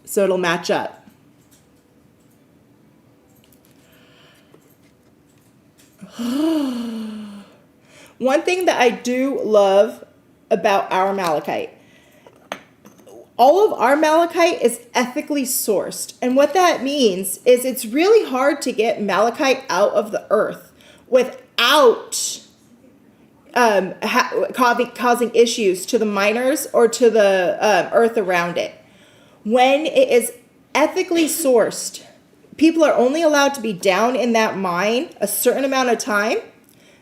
So it'll match up. One thing that I do love about our malachite, all of our malachite is ethically sourced. And what that means is it's really hard to get malachite out of the earth without causing issues to the miners or to the earth around it. When it is ethically sourced, people are only allowed to be down in that mine a certain amount of time.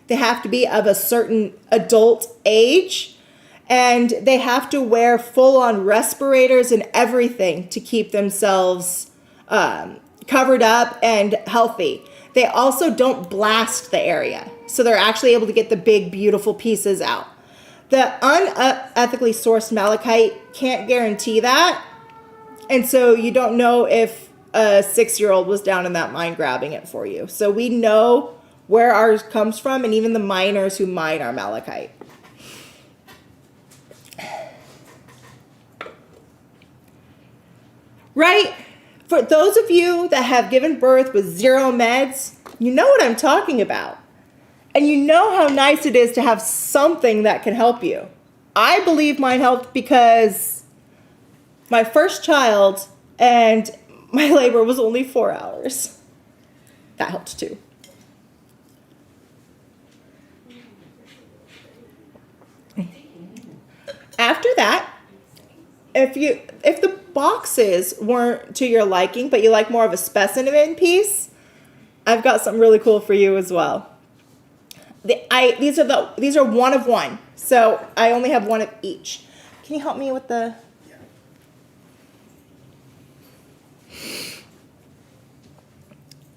They have to be of a certain adult age, and they have to wear full-on respirators and everything to keep themselves covered up and healthy. They also don't blast the area, so they're actually able to get the big, beautiful pieces out. The unethically sourced malachite can't guarantee that, and so you don't know if a 6-year-old was down in that mine grabbing it for you. So we know where ours comes from, and even the miners who mine our malachite. Right? For those of you that have given birth with 0 meds, you know what I'm talking about. And you know how nice it is to have something that can help you. I believe mine helped because my first child and my labor was only 4 hours. That helped too. After that, if the boxes weren't to your liking, but you like more of a specimen piece, I've got something really cool for you as well. These are one of one, so I only have one of each. Can you help me with the?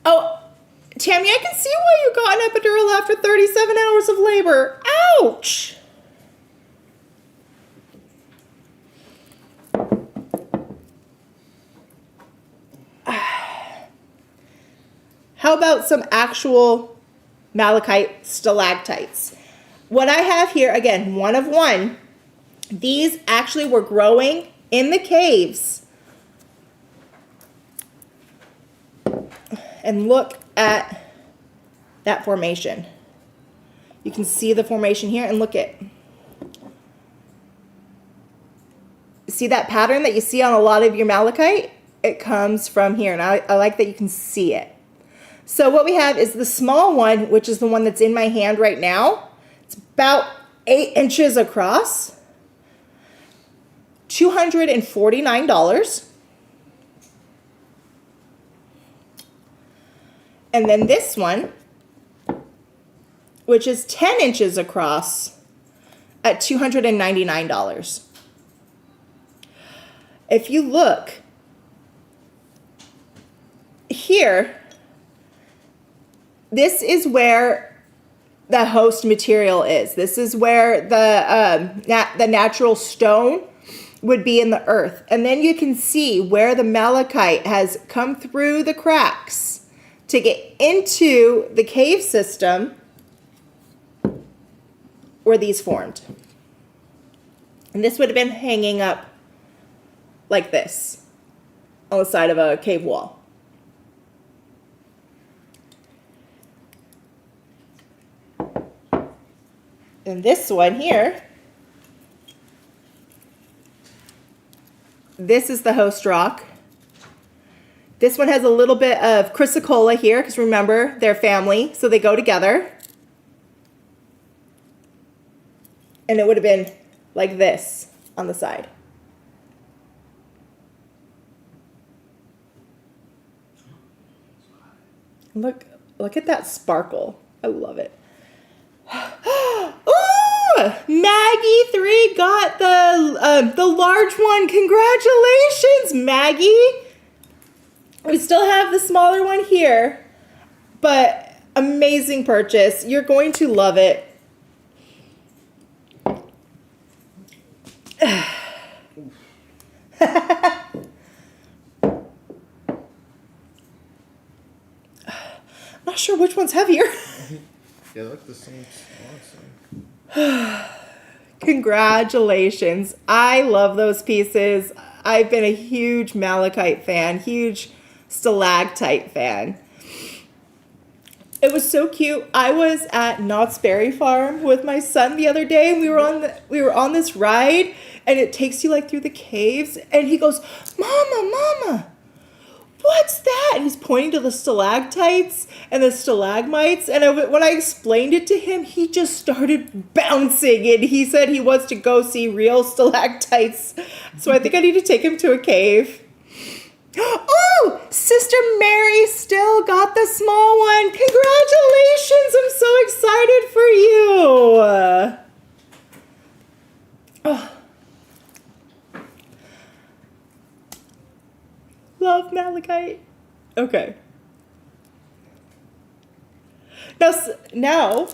Oh, Tammy, I can see why you got an epidural after 37 hours of labor. Ouch! How about some actual malachite stalactites? What I have here, again, one of one. These actually were growing in the caves. And look at that formation. You can see the formation here, and look at. See that pattern that you see on a lot of your malachite? It comes from here, and I like that you can see it. So what we have is the small one, which is the one that's in my hand right now. It's about 8 inches across. $249. And then this one, which is 10 inches across, at $299. If you look here, this is where the host material is. This is where the natural stone would be in the earth. And then you can see where the malachite has come through the cracks to get into the cave system where these formed. And this would have been hanging up like this on the side of a cave wall. And this one here, this is the host rock. This one has a little bit of chrysocolla here, because remember, they're family, so they go together. And it would have been like this on the side. Look at that sparkle. I love it. Ooh, Maggie 3 got the large one. Congratulations, Maggie. We still have the smaller one here, but amazing purchase. You're going to love it. I'm not sure which one's heavier. Yeah, look the same. Awesome. Congratulations. I love those pieces. I've been a huge malachite fan, huge stalactite fan. It was so cute. I was at Knott's Berry Farm with my son the other day, and we were on this ride, and it takes you like through the caves, and he goes, Mama, what's that? And he's pointing to the stalactites and the stalagmites, and when I explained it to him, he just started bouncing, and he said he wants to go see real stalactites, so I think I need to take him to a cave. Oh, Sister Mary still got the small one. Congratulations. I'm so excited for you. Oh. Love malachite. Okay. Now,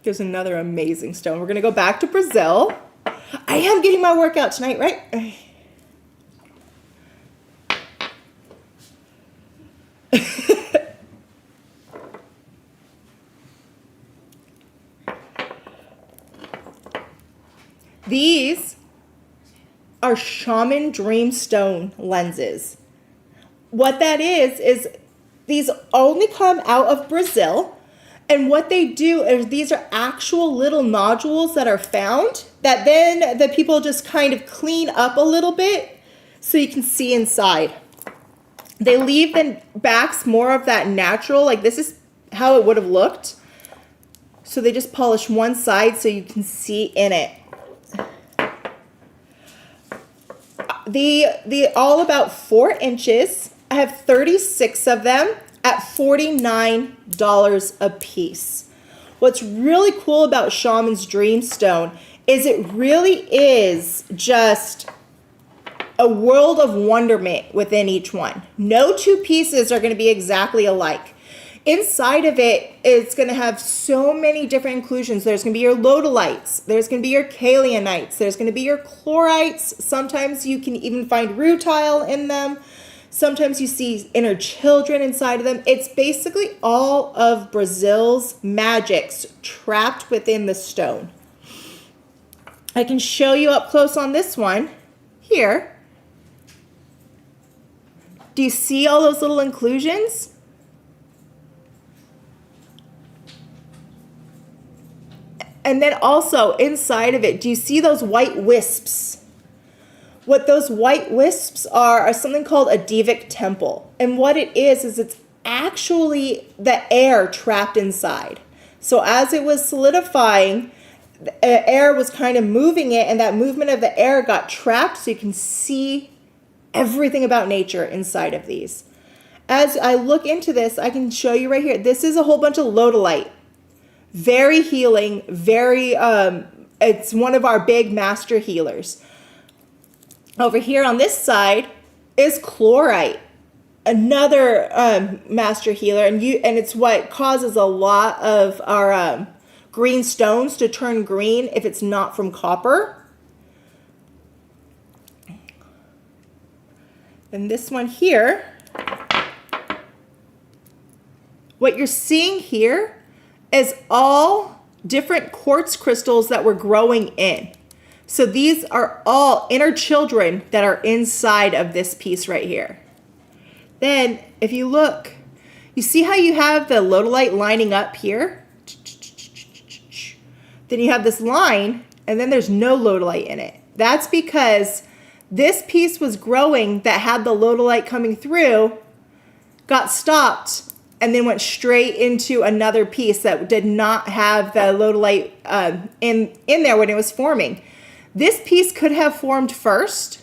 there's another amazing stone. We're going to go back to Brazil. I am getting my workout tonight, right? These are shaman dreamstone lenses. What that is these only come out of Brazil, and what they do is these are actual little nodules that are found that then the people just kind of clean up a little bit so you can see inside. They leave the backs more of that natural, like this is how it would have looked. So they just polish one side so you can see in it. The all about 4 inches. I have 36 of them at $49 a piece. What's really cool about Shaman's Dreamstone is it really is just a world of wonderment within each one. No two pieces are going to be exactly alike. Inside of it, it's going to have so many different inclusions. There's going to be your lodolites. There's going to be your kalianites. There's going to be your chlorites. Sometimes you can even find rutile in them. Sometimes you see inner children inside of them. It's basically all of Brazil's magics trapped within the stone. I can show you up close on this one here. Do you see all those little inclusions? And then also inside of it, do you see those white wisps? What those white wisps are something called a devic temple. And what it is it's actually the air trapped inside. So as it was solidifying, the air was kind of moving it, and that movement of the air got trapped so you can see everything about nature inside of these. As I look into this, I can show you right here. This is a whole bunch of lodolite. Very healing, very, it's one of our big master healers. Over here on this side is chlorite, another master healer, and it's what causes a lot of our green stones to turn green if it's not from copper. And this one here, what you're seeing here is all different quartz crystals that we're growing in. So these are all inner children that are inside of this piece right here. Then if you look, you see how you have the lodolite lining up here? Then you have this line, and then there's no lodolite in it. That's because this piece was growing that had the lodolite coming through, got stopped, and then went straight into another piece that did not have the lodolite in there when it was forming. This piece could have formed first,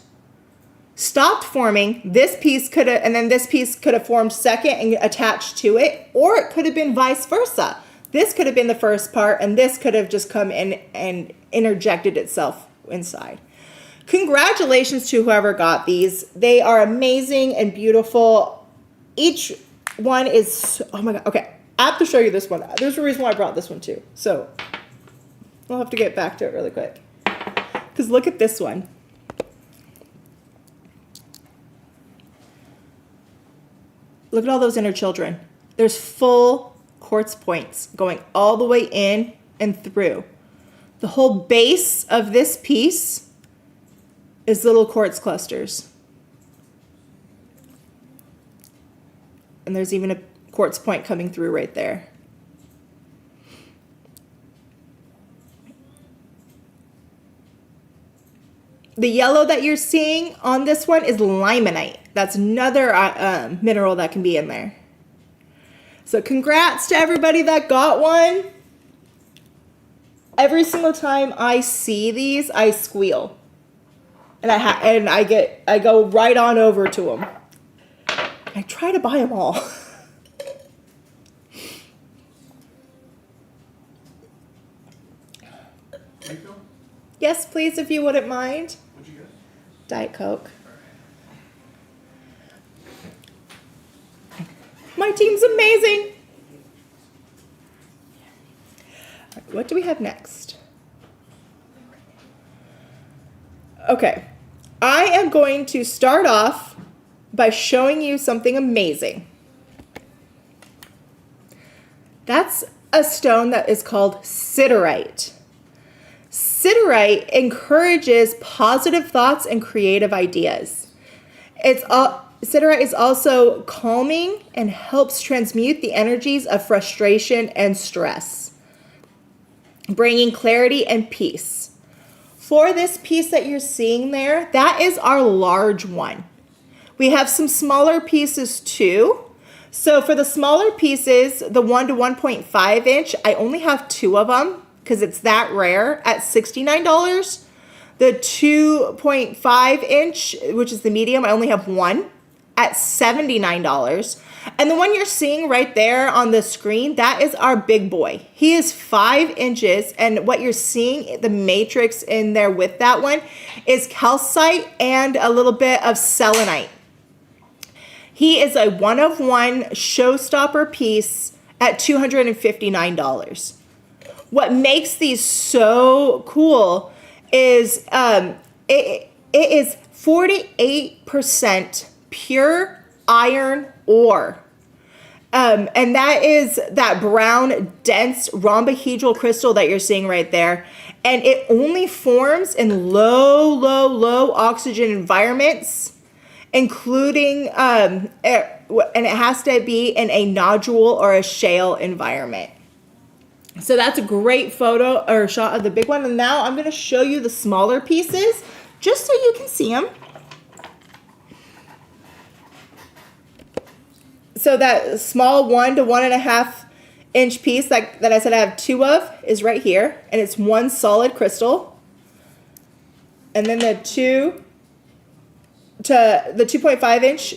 stopped forming, this piece could have, and then this piece could have formed second and attached to it, or it could have been vice versa. This could have been the first part, and this could have just come in and interjected itself inside. Congratulations to whoever got these. They are amazing and beautiful. Each one is, oh my God, okay. I have to show you this one. There's a reason why I brought this one too. So I'll have to get back to it really quick. Because look at this one. Look at all those inner children. There's full quartz points going all the way in and through. The whole base of this piece is little quartz clusters. And there's even a quartz point coming through right there. The yellow that you're seeing on this one is limonite. That's another mineral that can be in there. So congrats to everybody that got one. Every single time I see these, I squeal. And I go right on over to them. I try to buy them all. Refill? Yes, please, if you wouldn't mind. What'd you get? Diet Coke. My team's amazing. All right, what do we have next? Okay, I am going to start off by showing you something amazing. That's a stone that is called siderite. Siderite encourages positive thoughts and creative ideas. Siderite is also calming and helps transmute the energies of frustration and stress, bringing clarity and peace. For this piece that you're seeing there, that is our large one. We have some smaller pieces too. So for the smaller pieces, the 1 to 1.5 inch, I only have 2 of them because it's that rare at $69. The 2.5 inch, which is the medium, I only have 1 at $79. And the one you're seeing right there on the screen, that is our big boy. He is 5 inches, and what you're seeing, the matrix in there with that one, is calcite and a little bit of selenite. He is a 1-of-1 showstopper piece at $259. What makes these so cool is it is 48% pure iron ore. And that is that brown, dense rhombohedral crystal that you're seeing right there. And it only forms in low oxygen environments, including, and it has to be in a nodule or a shale environment. So that's a great photo or shot of the big one. And now I'm going to show you the smaller pieces just so you can see them. So that small 1 to 1.5 inch piece that I said I have 2 of is right here. And it's 1 solid crystal. And then the 2 to the 2.5 inch,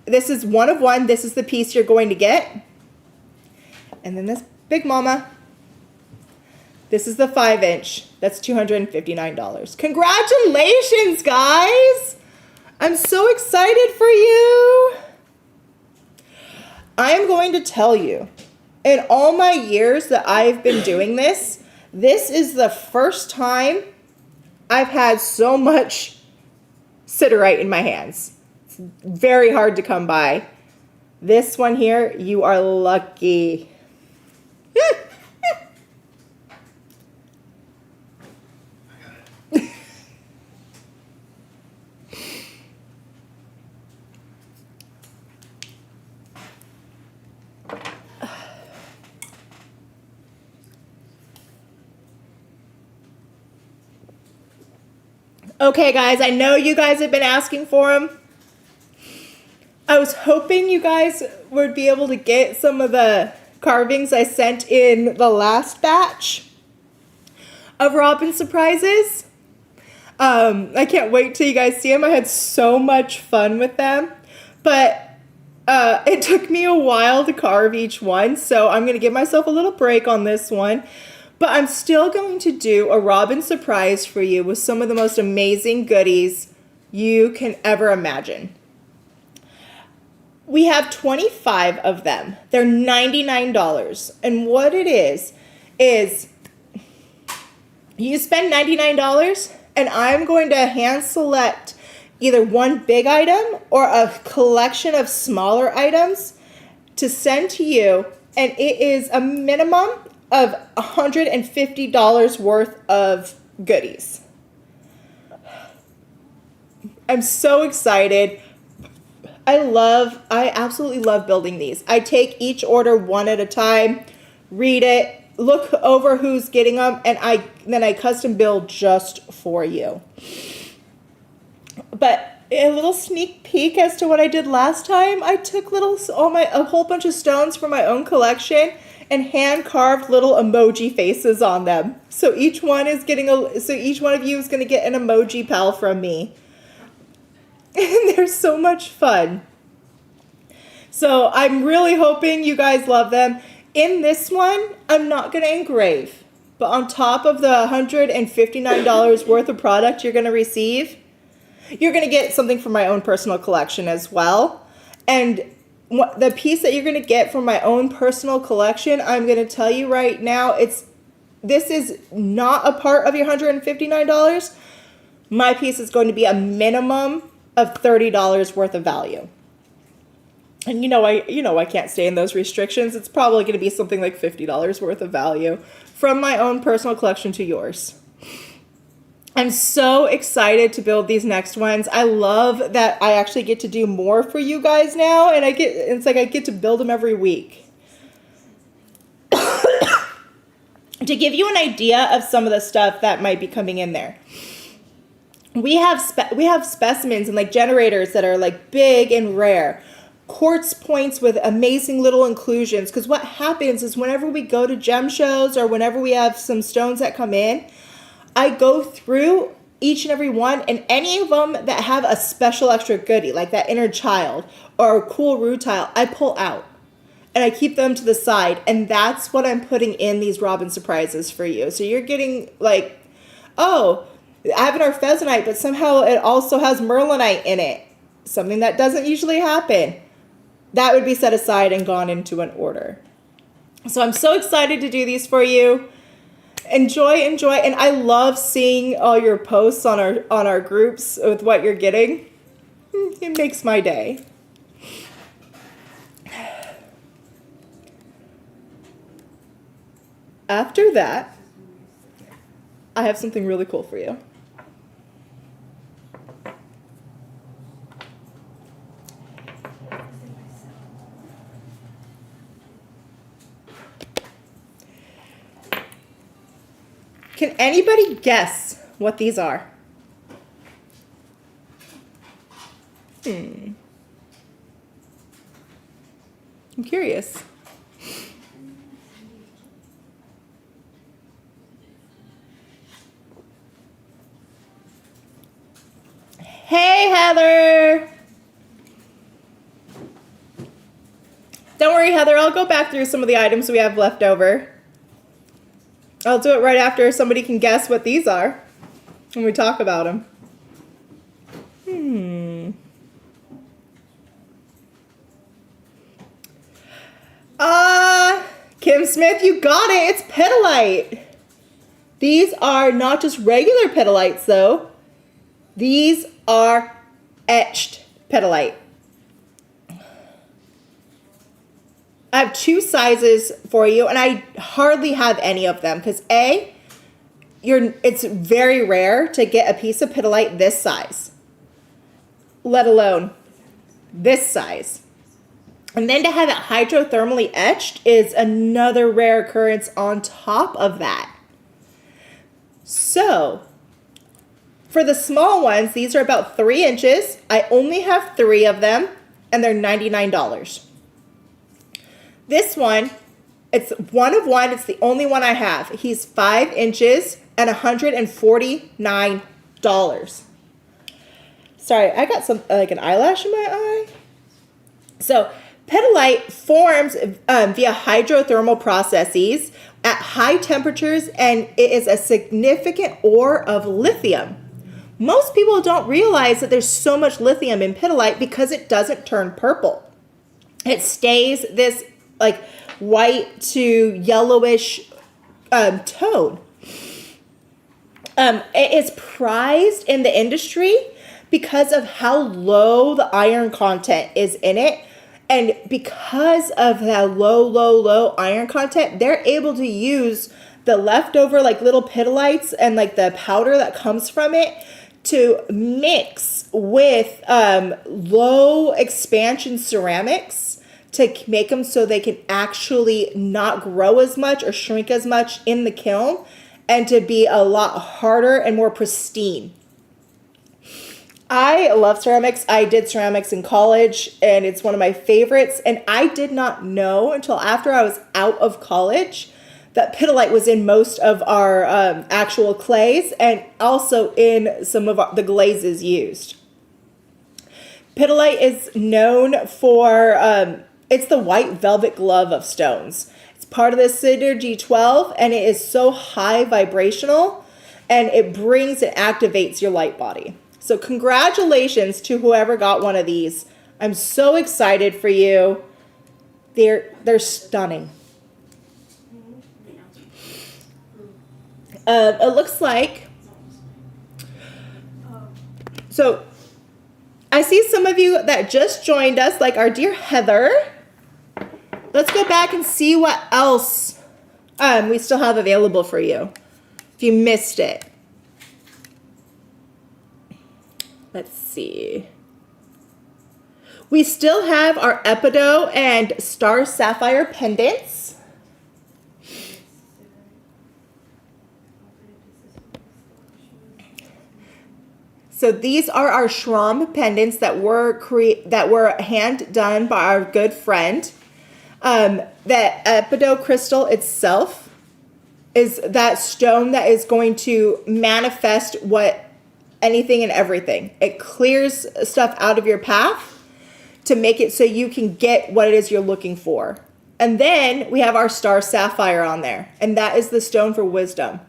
this is 1-of-1. This is the piece you're going to get. And then this big mama, this is the 5 inch. That's $259. Congratulations, guys. I'm so excited for you. I am going to tell you, in all my years that I've been doing this, this is the first time I've had so much siderite in my hands. It's very hard to come by. This one here, you are lucky. Okay, guys, I know you guys have been asking for them. I was hoping you guys would be able to get some of the carvings I sent in the last batch of Robin surprises. I can't wait till you guys see them. I had so much fun with them, but it took me a while to carve each one, so I'm going to give myself a little break on this one. But I'm still going to do a Robin surprise for you with some of the most amazing goodies you can ever imagine. We have 25 of them. They're $99. And what it is you spend $99 and I'm going to hand select either one big item or a collection of smaller items to send to you. And it is a minimum of $150 worth of goodies. I'm so excited. I absolutely love building these. I take each order one at a time, read it, look over who's getting them, and then I custom build just for you. But a little sneak peek as to what I did last time, I took a whole bunch of stones from my own collection and hand carved little emoji faces on them. So each one of you is going to get an emoji pal from me. And they're so much fun. So I'm really hoping you guys love them. In this one, I'm not going to engrave. But on top of the $159 worth of product you're going to receive, you're going to get something from my own personal collection as well. And the piece that you're going to get from my own personal collection, I'm going to tell you right now, this is not a part of your $159. My piece is going to be a minimum of $30 worth of value. And I can't stay in those restrictions. It's probably going to be something like $50 worth of value from my own personal collection to yours. I'm so excited to build these next ones. I love that I actually get to do more for you guys now, and I get to build them every week. To give you an idea of some of the stuff that might be coming in there. We have specimens and like generators that are like big and rare. Quartz points with amazing little inclusions, because what happens is whenever we go to gem shows or whenever we have some stones that come in, I go through each and every one, and any of them that have a special extra goodie, like that inner child or a cool rutile, I pull out and I keep them to the side. And that's what I'm putting in these Robin surprises for you. So you're getting like, oh, I have an Arphesinite, but somehow it also has merlinite in it. Something that doesn't usually happen. That would be set aside and gone into an order. So I'm so excited to do these for you. Enjoy, and I love seeing all your posts on our groups with what you're getting. It makes my day. After that, I have something really cool for you. Can anybody guess what these are? I'm curious. Hey, Heather. Don't worry, Heather. I'll go back through some of the items we have left over. I'll do it right after somebody can guess what these are when we talk about them. Kim Smith, you got it. It's petalite. These are not just regular petalites, though. These are etched petalite. I have two sizes for you, and I hardly have any of them because it's very rare to get a piece of petalite this size, let alone this size. And then to have it hydrothermally etched is another rare occurrence on top of that. So for the small ones, these are about 3 inches. I only have 3 of them, and they're $99. This one, it's one of one. It's the only one I have. He's 5 inches and $149. Sorry, I got like an eyelash in my eye. So petalite forms via hydrothermal processes at high temperatures, and it is a significant ore of lithium. Most people don't realize that there's so much lithium in petalite because it doesn't turn purple. It stays this like white to yellowish tone. It is prized in the industry because of how low the iron content is in it. And because of that low iron content, they're able to use the leftover like little petalites and like the powder that comes from it to mix with low expansion ceramics to make them so they can actually not grow as much or shrink as much in the kiln, and to be a lot harder and more pristine. I love ceramics. I did ceramics in college, and it's one of my favorites. And I did not know until after I was out of college that Epidote was in most of our actual clays and also in some of the glazes used. Epidote is known for, it's the white velvet glove of stones. It's part of the Synergy 12, and it is so high vibrational, and it brings and activates your light body. So congratulations to whoever got one of these. I'm so excited for you. They're stunning. It looks like, so I see some of you that just joined us, like our dear Heather. Let's go back and see what else we still have available for you if you missed it. Let's see. We still have our Epidote and Star Sapphire pendants. So these are our Shram pendants that were hand done by our good friend. The Epidote crystal itself is that stone that is going to manifest anything and everything. It clears stuff out of your path to make it so you can get what it is you're looking for. And then we have our Star Sapphire on there, and that is the stone for wisdom.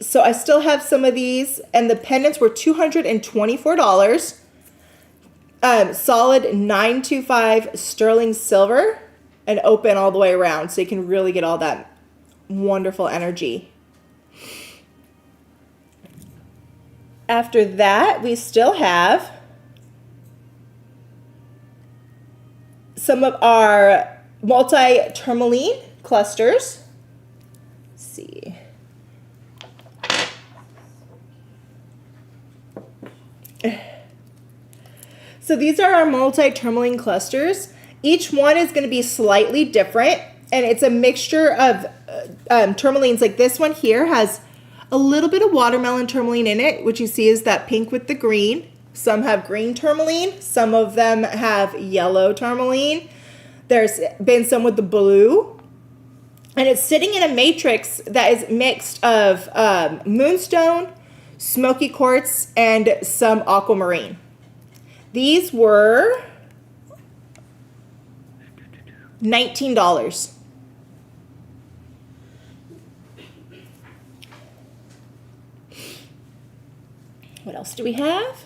So I still have some of these, and the pendants were $224. Solid 925 sterling silver and open all the way around, so you can really get all that wonderful energy. After that, we still have some of our multi-tourmaline clusters. Let's see. So these are our multi-tourmaline clusters. Each one is going to be slightly different, and it's a mixture of tourmalines. Like this one here has a little bit of watermelon tourmaline in it, which you see is that pink with the green. Some have green tourmaline. Some of them have yellow tourmaline. There's been some with the blue. And it's sitting in a matrix that is mixed of moonstone, smoky quartz, and some aquamarine. These were $19. What else do we have?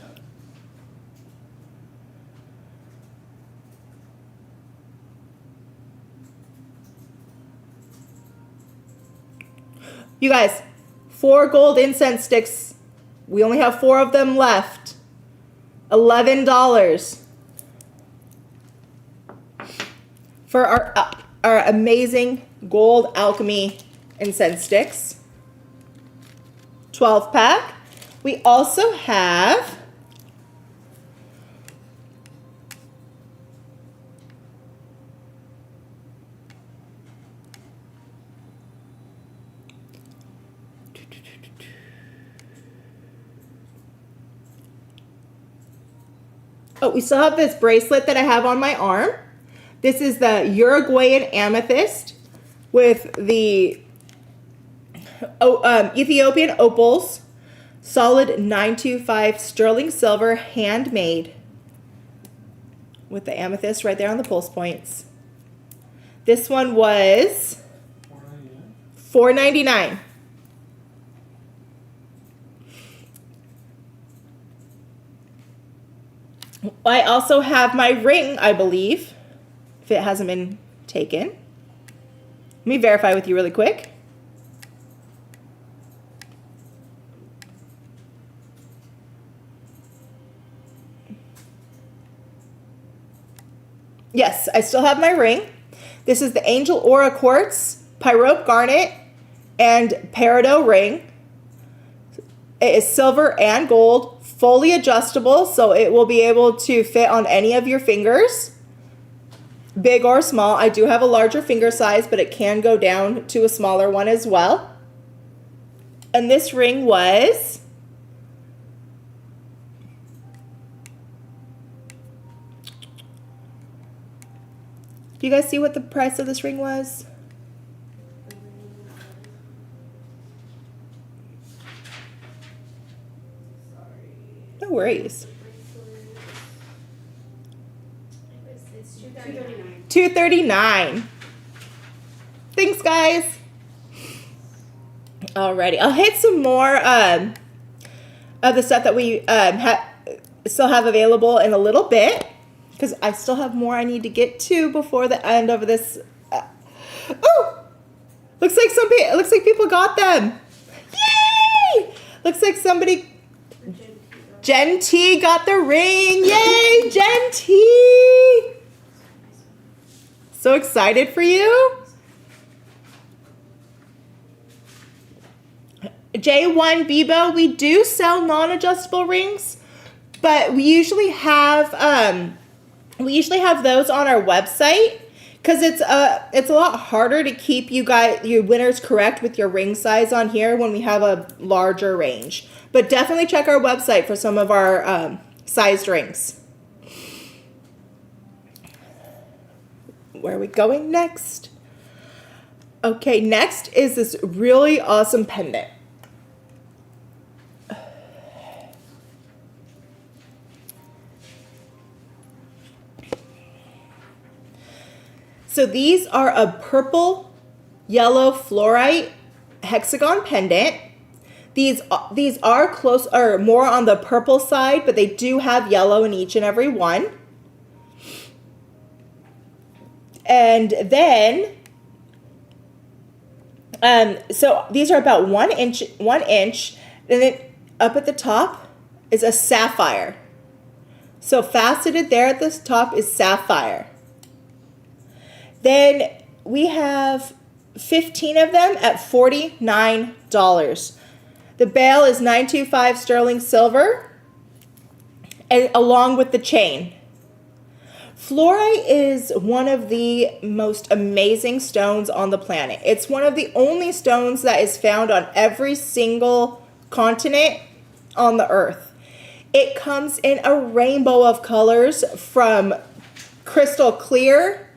You guys, 4 gold incense sticks. We only have 4 of them left. $11 for our amazing gold alchemy incense sticks. 12 pack. We also have we still have this bracelet that I have on my arm. This is the Uruguayan amethyst with the Ethiopian opals, solid 925 sterling silver, handmade, with the amethyst right there on the pulse points. This one was $4.99. I also have my ring, I believe, if it hasn't been taken. Let me verify with you really quick. Yes, I still have my ring. This is the Angel Aura Quartz, Pyrope Garnet, and Peridot ring. It is silver and gold, fully adjustable, so it will be able to fit on any of your fingers, big or small. I do have a larger finger size, but it can go down to a smaller one as well. And this ring was Do you guys see what the price of this ring was? No worries. It's $239. $239. Thanks, guys. Alrighty, I'll hit some more of the stuff that we still have available in a little bit, because I still have more I need to get to before the end of this. Oh, looks like people got them. Yay! Looks like somebody. Jen T got the ring. Yay, Jen T! So excited for you. J1 Bebo, we do sell non-adjustable rings, but we usually have those on our website because it's a lot harder to keep your winners correct with your ring size on here when we have a larger range. But definitely check our website for some of our sized rings. Where are we going next? Okay, next is this really awesome pendant. So these are a purple yellow fluorite hexagon pendant. These are close or more on the purple side, but they do have yellow in each and every one. And then, so these are about 1 inch, and then up at the top is a sapphire. So faceted there at the top is sapphire. Then we have 15 of them at $49. The bail is $925 sterling silver, and along with the chain. Fluorite is one of the most amazing stones on the planet. It's one of the only stones that is found on every single continent on the earth. It comes in a rainbow of colors, from crystal clear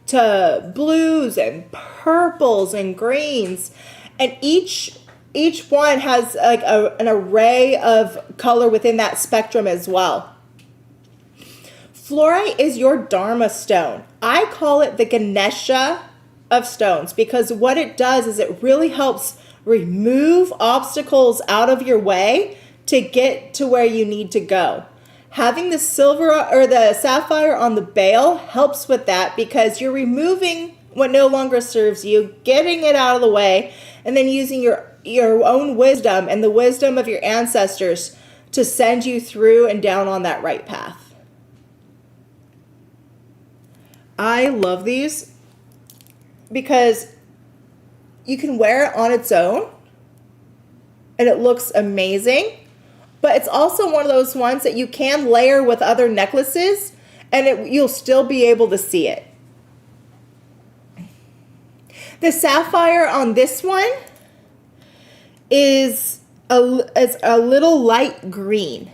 to blues and purples and greens, and each one has like an array of color within that spectrum as well. Fluorite is your Dharma stone. I call it the Ganesha of stones because what it does is it really helps remove obstacles out of your way to get to where you need to go. Having the silver or the sapphire on the bail helps with that because you're removing what no longer serves you, getting it out of the way, and then using your own wisdom and the wisdom of your ancestors to send you through and down on that right path. I love these because you can wear it on its own and it looks amazing. But it's also one of those ones that you can layer with other necklaces and you'll still be able to see it. The sapphire on this one is a little light green.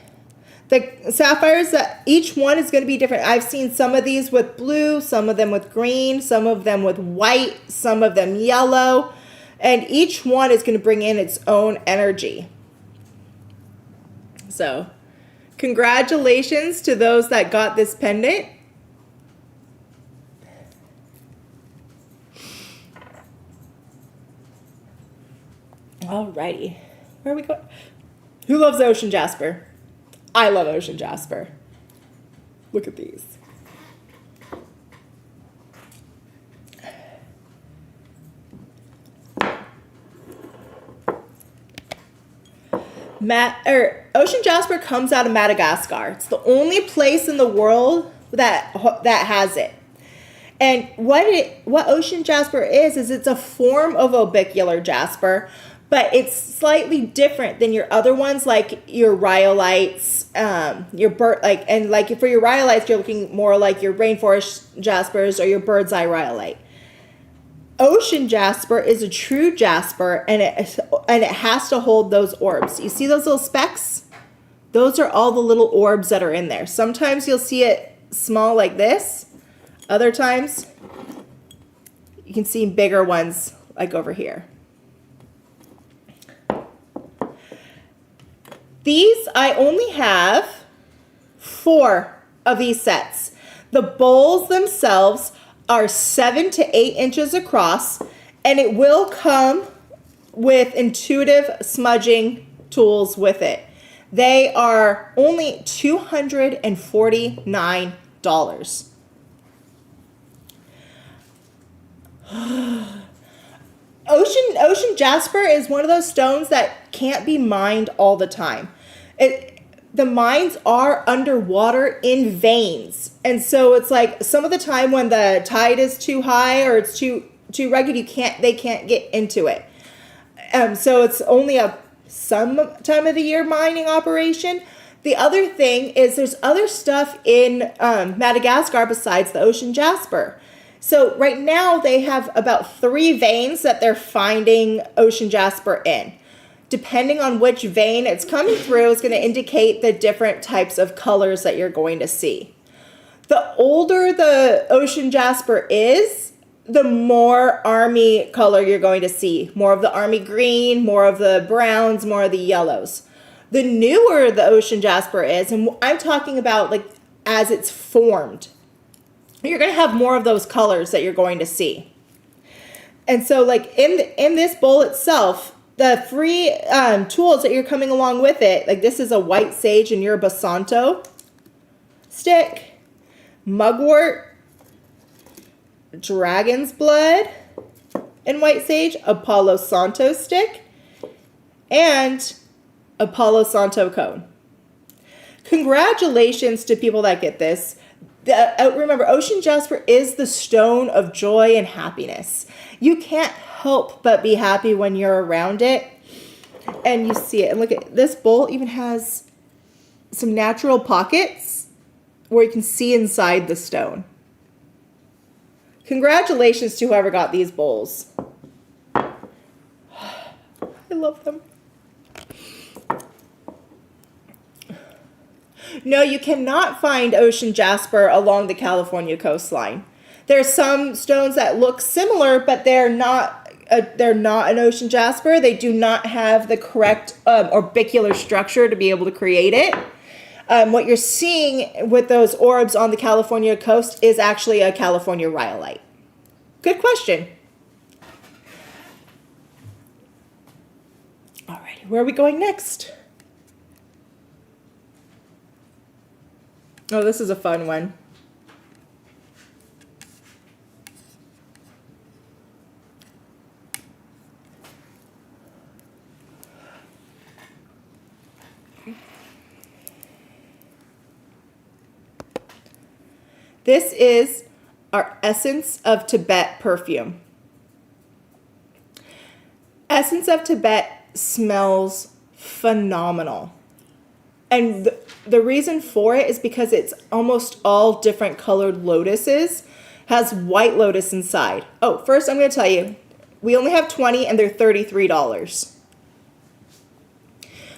The sapphires, that each one is going to be different. I've seen some of these with blue, some of them with green, some of them with white, some of them yellow. And each one is going to bring in its own energy. So, congratulations to those that got this pendant. Alrighty. Where are we going? Who loves ocean jasper? I love ocean jasper. Look at these. Ocean jasper comes out of Madagascar. It's the only place in the world that has it. And what ocean jasper is it's a form of orbicular jasper, but it's slightly different than your other ones, like your rhyolites, for your rhyolites, you're looking more like your rainforest jaspers or your bird's eye rhyolite. Ocean jasper is a true jasper, and it has to hold those orbs. You see those little specks? Those are all the little orbs that are in there. Sometimes you'll see it small like this. Other times You can see bigger ones like over here. These, I only have 4 of these sets. The bowls themselves are 7 to 8 inches across, and it will come with intuitive smudging tools with it. They are only $249. Ocean jasper is one of those stones that can't be mined all the time. The mines are underwater in veins, and so it's like some of the time when the tide is too high or it's too rugged, they can't get into it. So it's only some time of the year mining operation. The other thing is there's other stuff in Madagascar besides the ocean jasper. So right now they have about 3 veins that they're finding ocean jasper in. Depending on which vein it's coming through is going to indicate the different types of colors that you're going to see. The older the ocean jasper is, the more army color you're going to see. More of the army green, more of the browns, more of the yellows. The newer the ocean jasper is, and I'm talking about like as it's formed, you're going to have more of those colors that you're going to see. And so like in this bowl itself, the free tools that you're coming along with it, like this is a white sage and your basanto stick, mugwort, dragon's blood and white sage, a Palo Santo stick, and a Palo Santo cone. Congratulations to people that get this. Remember, ocean jasper is the stone of joy and happiness. You can't help but be happy when you're around it and you see it. And look at this bowl, even has some natural pockets where you can see inside the stone. Congratulations to whoever got these bowls. I love them. No, you cannot find ocean jasper along the California coastline. There's some stones that look similar, but they're not an ocean jasper. They do not have the correct orbicular structure to be able to create it. What you're seeing with those orbs on the California coast is actually a California rhyolite. Good question. All right, where are we going next? Oh, this is a fun one. This is our Essence of Tibet perfume. Essence of Tibet smells phenomenal. And the reason for it is because it's almost all different colored lotuses. Has white lotus inside. Oh, first I'm going to tell you, we only have 20 and they're $33.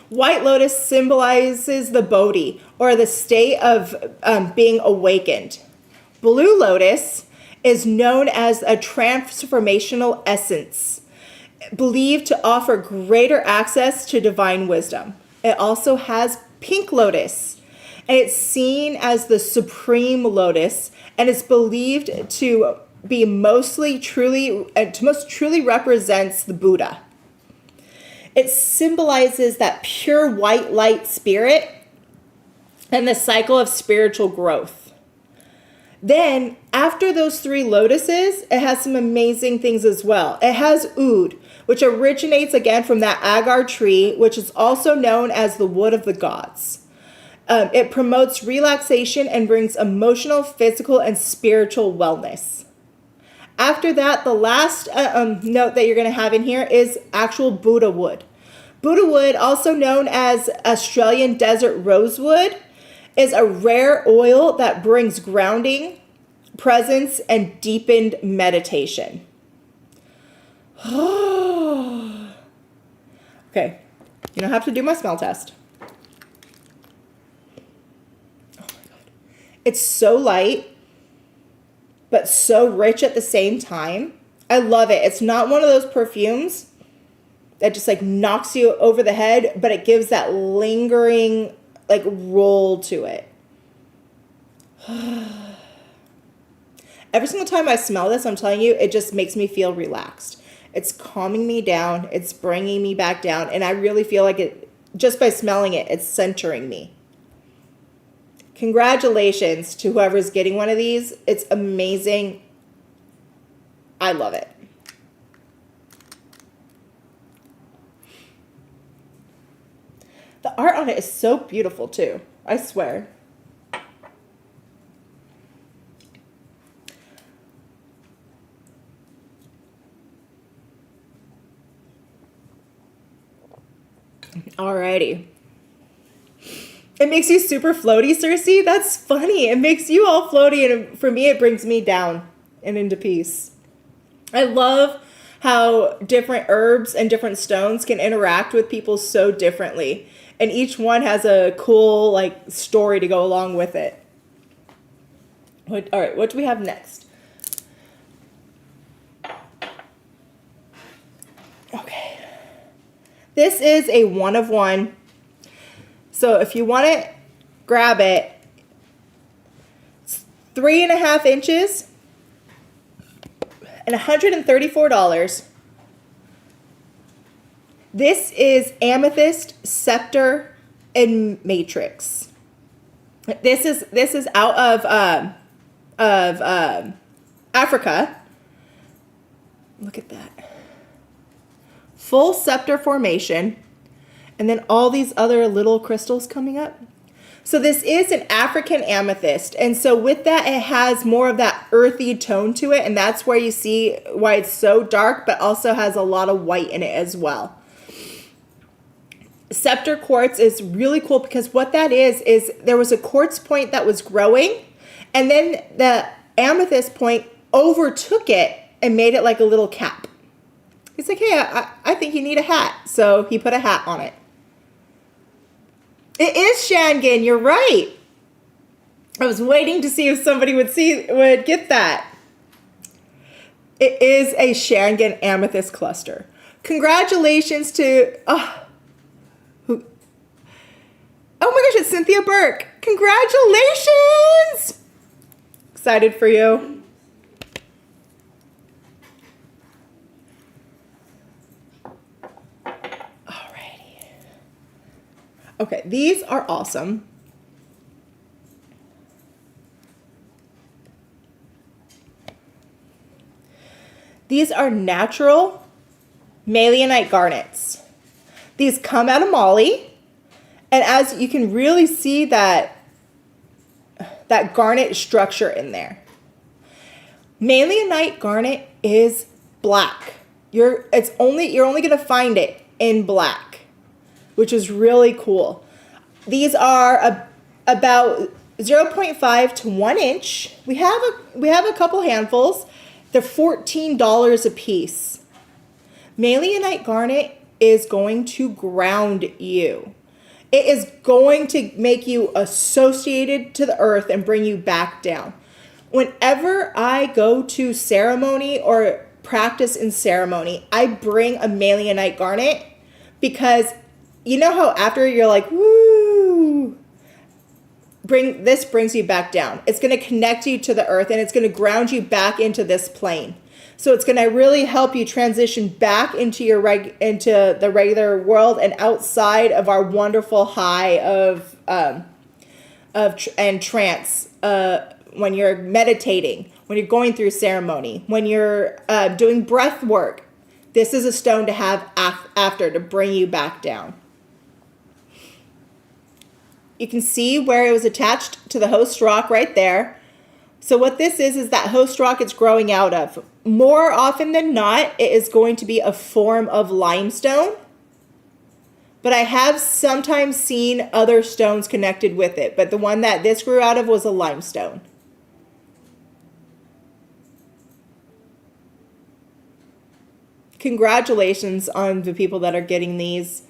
White lotus symbolizes the Bodhi, or the state of being awakened. Blue lotus is known as a transformational essence, believed to offer greater access to divine wisdom. It also has pink lotus, and it's seen as the supreme lotus, and is believed to be most truly represents the Buddha. It symbolizes that pure white light spirit and the cycle of spiritual growth. Then, after those 3 lotuses, it has some amazing things as well. It has oud, which originates again from that agar tree, which is also known as the wood of the gods. It promotes relaxation and brings emotional, physical, and spiritual wellness. After that, the last note that you're going to have in here is actual Buddha wood. Buddha wood, also known as Australian desert rosewood, is a rare oil that brings grounding, presence, and deepened meditation. Okay, you don't have to do my smell test. Oh my God. It's so light, but so rich at the same time. I love it. It's not one of those perfumes that just like knocks you over the head, but it gives that lingering like roll to it. Every single time I smell this, I'm telling you, it just makes me feel relaxed. It's calming me down. It's bringing me back down. And I really feel like it, just by smelling it, it's centering me. Congratulations to whoever's getting one of these. It's amazing. I love it. The art on it is so beautiful too. I swear. Alrighty. It makes you super floaty, Cersei? That's funny. It makes you all floaty, and for me, it brings me down and into peace. I love how different herbs and different stones can interact with people so differently. And each one has a cool, like, story to go along with it. All right, what do we have next? Okay. This is a 1 of 1. So if you want it, grab it. It's 3.5 inches and $134. This is amethyst, scepter, and matrix. This is out of Africa. Look at that. Full scepter formation. And then all these other little crystals coming up. So this is an African amethyst. And so with that, it has more of that earthy tone to it. And that's where you see why it's so dark, but also has a lot of white in it as well. Scepter quartz is really cool because what that is there was a quartz point that was growing. And then the amethyst point overtook it and made it like a little cap. He's like, hey, I think you need a hat. So he put a hat on it. It is Shangan, you're right. I was waiting to see if somebody would get that. It is a Shangan amethyst cluster. Congratulations to, oh my gosh, it's Cynthia Burke. Congratulations! Excited for you. Okay, these are awesome. These are natural malleolite garnets. These come out of Mali, and as you can really see that garnet structure in there. Malleolite garnet is black. You're only going to find it in black, which is really cool. These are about 0.5 to 1 inch. We have a couple handfuls. They're $14 a piece. Malleolite garnet is going to ground you. It is going to make you associated to the earth and bring you back down. Whenever I go to ceremony or practice in ceremony, I bring a malleolite garnet because you know how after you're like, woo, this brings you back down. It's going to connect you to the earth and it's going to ground you back into this plane. So it's going to really help you transition back into into the regular world and outside of our wonderful high of trance when you're meditating, when you're going through ceremony, when you're doing breath work. This is a stone to have after to bring you back down. You can see where it was attached to the host rock right there. So what this is that host rock it's growing out of. More often than not, it is going to be a form of limestone. But I have sometimes seen other stones connected with it. But the one that this grew out of was a limestone. Congratulations on the people that are getting these.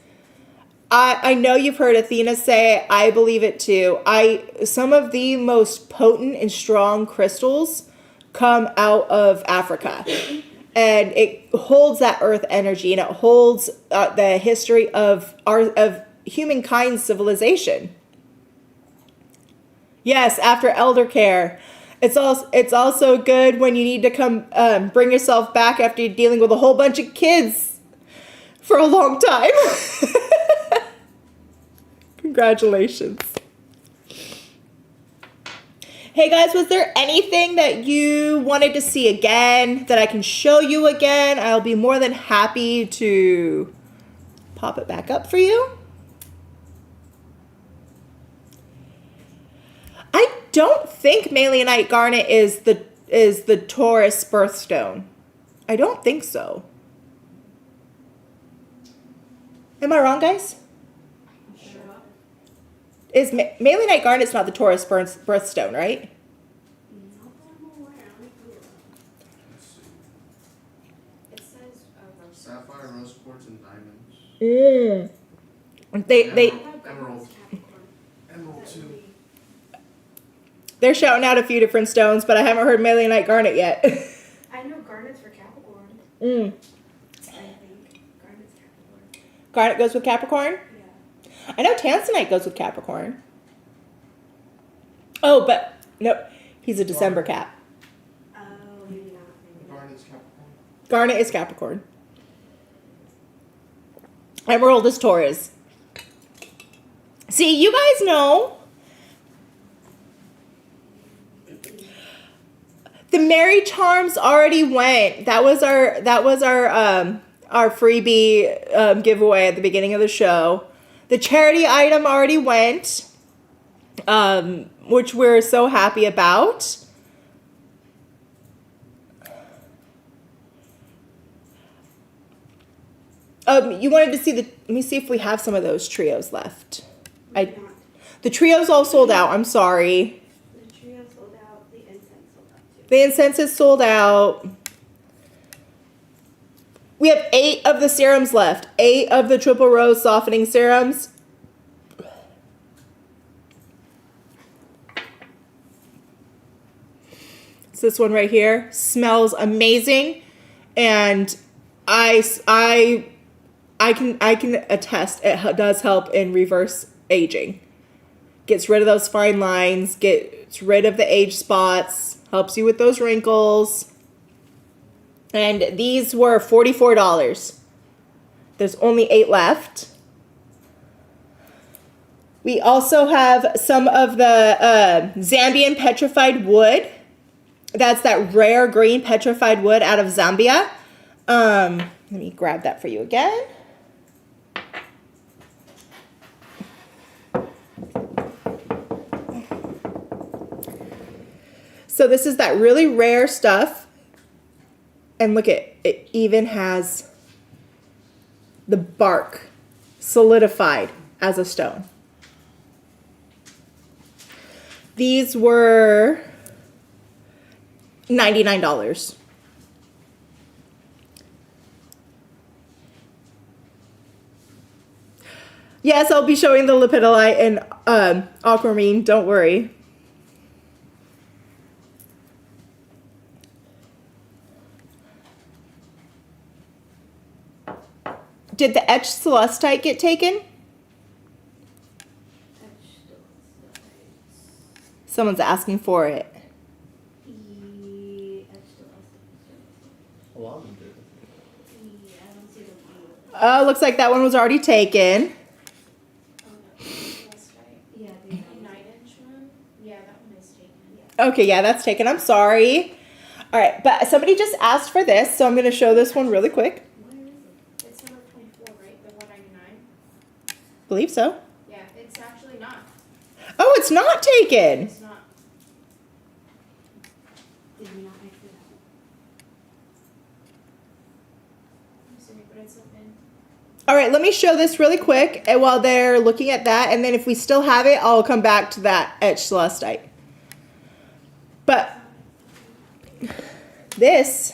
I know you've heard Athena say, I believe it too. Some of the most potent and strong crystals come out of Africa. And it holds that earth energy, and it holds the history of humankind's civilization. Yes, after elder care. It's also good when you need to come bring yourself back after you're dealing with a whole bunch of kids for a long time. Congratulations. Hey guys, was there anything that you wanted to see again that I can show you again? I'll be more than happy to pop it back up for you. I don't think Malleolite Garnet is the Taurus birthstone. I don't think so. Am I wrong, guys? Sure. Is Malleolite Garnet's not the Taurus birthstone, right? It says rose. Sapphire, rose quartz, and diamonds. They Emerald. Emerald too. they're shouting out a few different stones, but I haven't heard Malleolite Garnet yet. I know Garnet's for Capricorn. I think Garnet's Capricorn. Garnet goes with Capricorn? Yeah. I know Tanzanite goes with Capricorn. Oh, but no, he's a December cap. Oh, maybe not. Garnet's Capricorn. Garnet is Capricorn. Emerald is Taurus. See, you guys know. The Mary Charms already went. That was our freebie giveaway at the beginning of the show. The charity item already went, which we're so happy about. You wanted to see let me see if we have some of those trios left. The trios all sold out. I'm sorry. The trio sold out. The incense sold out too. The incense is sold out. We have 8 of the serums left. 8 of the triple rose softening serums. It's this one right here. Smells amazing, and I can attest it does help in reverse aging. Gets rid of those fine lines, gets rid of the age spots, helps you with those wrinkles. And these were $44. There's only 8 left. We also have some of the Zambian petrified wood. That's that rare green petrified wood out of Zambia. Let me grab that for you again. So this is that really rare stuff. And look at it, even has the bark solidified as a stone. These were $99. Yes, I'll be showing the lepidolite and aquamarine, don't worry. Did the etched celestite get taken? Someone's asking for it. A lot of them did. I don't see the one. Oh, looks like that one was already taken. Yeah, the 9-inch one. Yeah, that one is taken. Yeah. Okay, yeah, that's taken. I'm sorry. All right, but somebody just asked for this, so I'm going to show this one really quick. Where is it? It's number 24, right? The 199. Believe so. Yeah, it's actually not. Oh, it's not taken. It's not. Did we not make it out? I'm sorry, but it's open. All right, let me show this really quick and while they're looking at that, and then if we still have it, I'll come back to that etched celestite. But this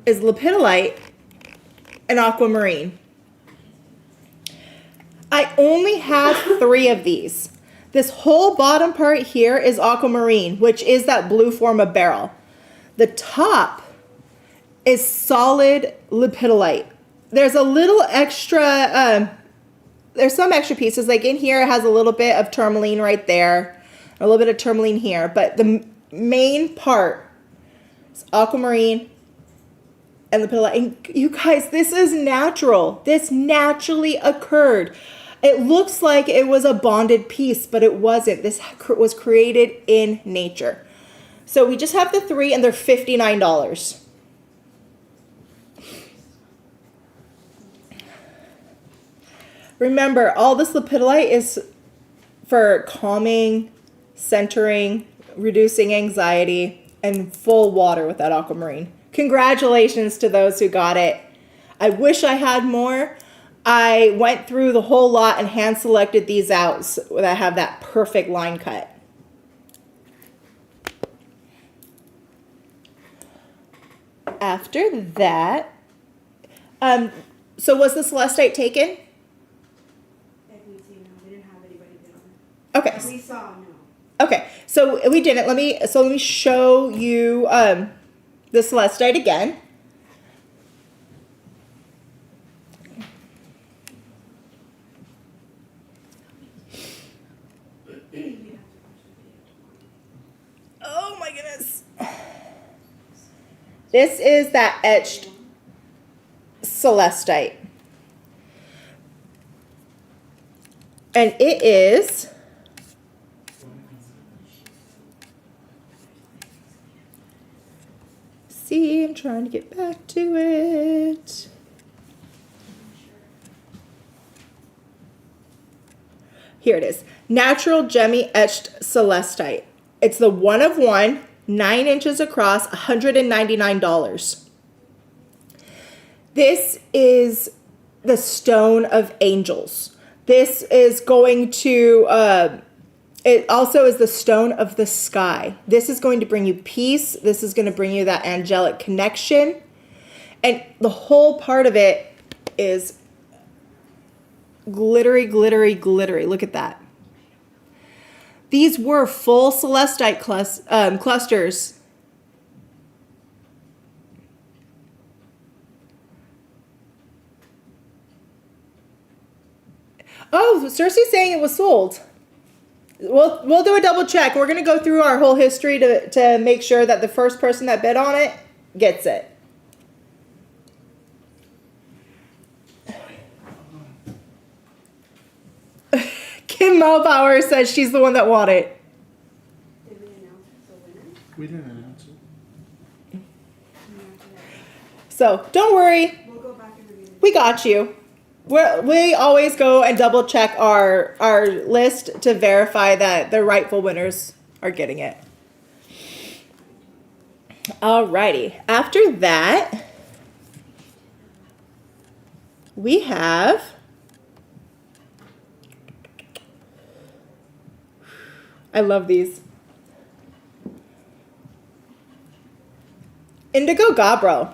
is lepidolite and aquamarine. I only have 3 of these. This whole bottom part here is aquamarine, which is that blue form of beryl. The top is solid lepidolite. There's a little extra, there's some extra pieces. Like in here, it has a little bit of tourmaline right there, a little bit of tourmaline here, but the main part is aquamarine and lepidolite. And you guys, this is natural. This naturally occurred. It looks like it was a bonded piece, but it wasn't. This was created in nature. So we just have the 3 and they're $59. Remember, all this lepidolite is for calming, centering, reducing anxiety, and full water with that aquamarine. Congratulations to those who got it. I wish I had more. I went through the whole lot and hand selected these out so that have that perfect line cut. After that, so was the celestite taken? That we see, no, we didn't have anybody bid on it. Okay. That we saw, no. Okay, so we didn't. Let me show you the celestite again. Oh my goodness. This is that etched celestite. And it is see, I'm trying to get back to it. Here it is. Natural Gemmy Etched Celestite. It's the 1 of 1, 9 inches across, $199. This is the stone of angels. This is going to, it also is the stone of the sky. This is going to bring you peace. This is going to bring you that angelic connection. And the whole part of it is glittery, glittery, glittery. Look at that. These were full celestite clusters. Oh, Cersei's saying it was sold. We'll do a double check. We're going to go through our whole history to make sure that the first person that bid on it gets it. Kim Melbauer says she's the one that won it. Did we announce the winner? We didn't announce it. So don't worry. We'll go back and review. We got you. We always go and double check our list to verify that the rightful winners are getting it. Alrighty. After that, we have I love these. Indigo Gabbro.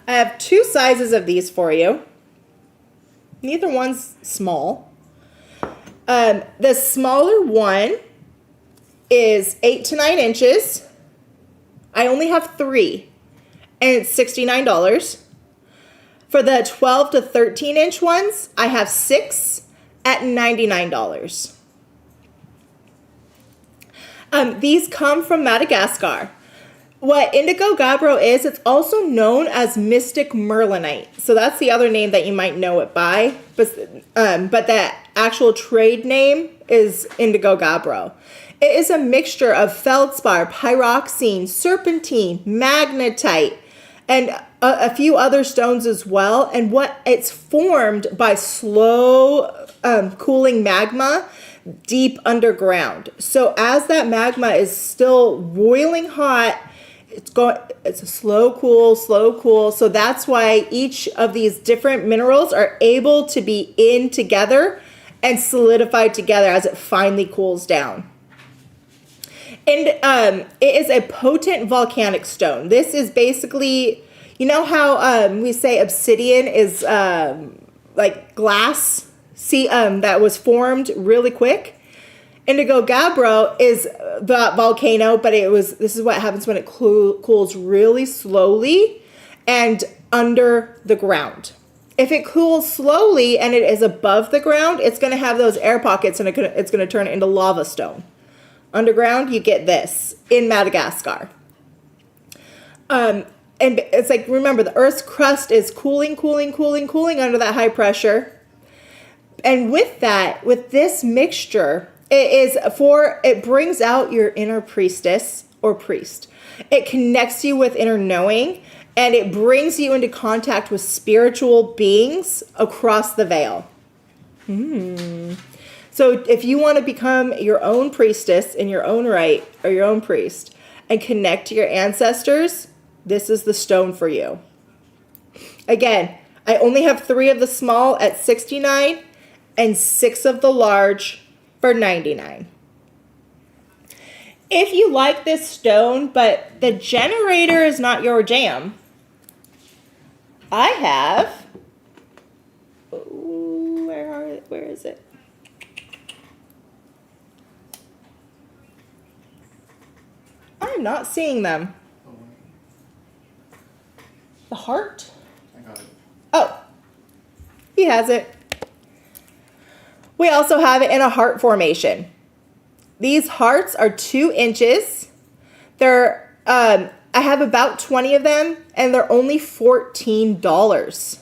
I have 2 sizes of these for you. Neither one's small. The smaller one is 8 to 9 inches. I only have 3, and it's $69. For the 12 to 13 inch ones, I have 6 at $99. These come from Madagascar. What Indigo Gabbro is, it's also known as Mystic Merlinite. So that's the other name that you might know it by. But the actual trade name is Indigo Gabbro. It is a mixture of feldspar, pyroxene, serpentine, magnetite, and a few other stones as well. And it's formed by slow cooling magma deep underground. So as that magma is still boiling hot, it's a slow cool. So that's why each of these different minerals are able to be in together and solidified together as it finally cools down. And it is a potent volcanic stone. This is basically You know how we say obsidian is like glass that was formed really quick? Indigo gabbro is the volcano, but this is what happens when it cools really slowly and under the ground. If it cools slowly and it is above the ground, it's going to have those air pockets and it's going to turn it into lava stone. Underground, you get this in Madagascar. And it's like, remember, the Earth's crust is cooling under that high pressure. And with that, with this mixture, it brings out your inner priestess or priest. It connects you with inner knowing, and it brings you into contact with spiritual beings across the veil. So if you want to become your own priestess in your own right, or your own priest, and connect to your ancestors, this is the stone for you. Again, I only have 3 of the small at $69 and 6 of the large for $99. If you like this stone, but the generator is not your jam, I have, where is it? I'm not seeing them. Oh, wait. The heart? I got it. Oh, he has it. We also have it in a heart formation. These hearts are 2 inches. They're, I have about 20 of them, and they're only $14.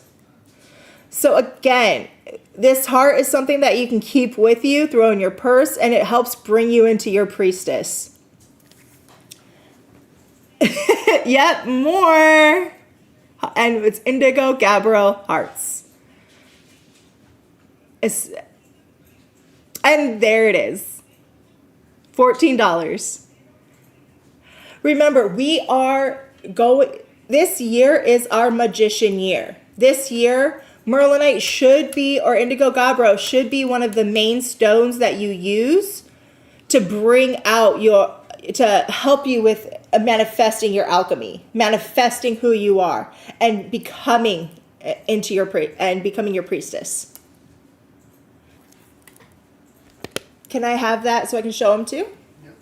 So again, this heart is something that you can keep with you, throw in your purse, and it helps bring you into your priestess. Yep, more. And it's indigo gabbro hearts. And there it is. $14. Remember, this year is our magician year. This year, merlinite should be, or indigo gabbro should be, one of the main stones that you use to bring out to help you with manifesting your alchemy, manifesting who you are, and becoming your priestess. Can I have that so I can show them too? Yep.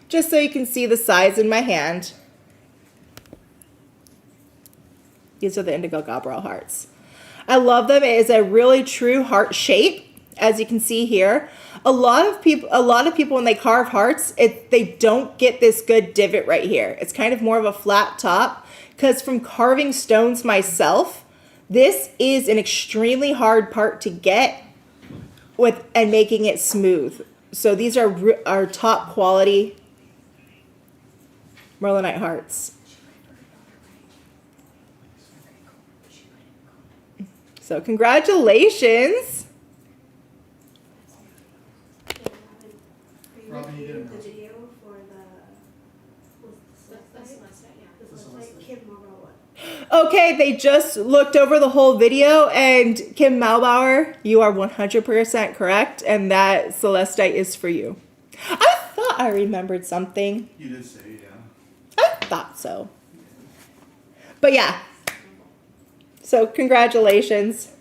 Just so you can see the size in my hand. These are the indigo gabbro hearts. I love them. It is a really true heart shape, as you can see here. A lot of people when they carve hearts, they don't get this good divot right here. It's kind of more of a flat top, because from carving stones myself, this is an extremely hard part to get and making it smooth. So these are top quality merlinite hearts. So congratulations. Robin, you didn't the know. video for the celestite, Kim Morrow. Okay, they just looked over the whole video, and Kim Malbauer, you are 100% correct, and that celestite is for you. I thought I remembered something. You did say, yeah. I thought so. But yeah. So congratulations.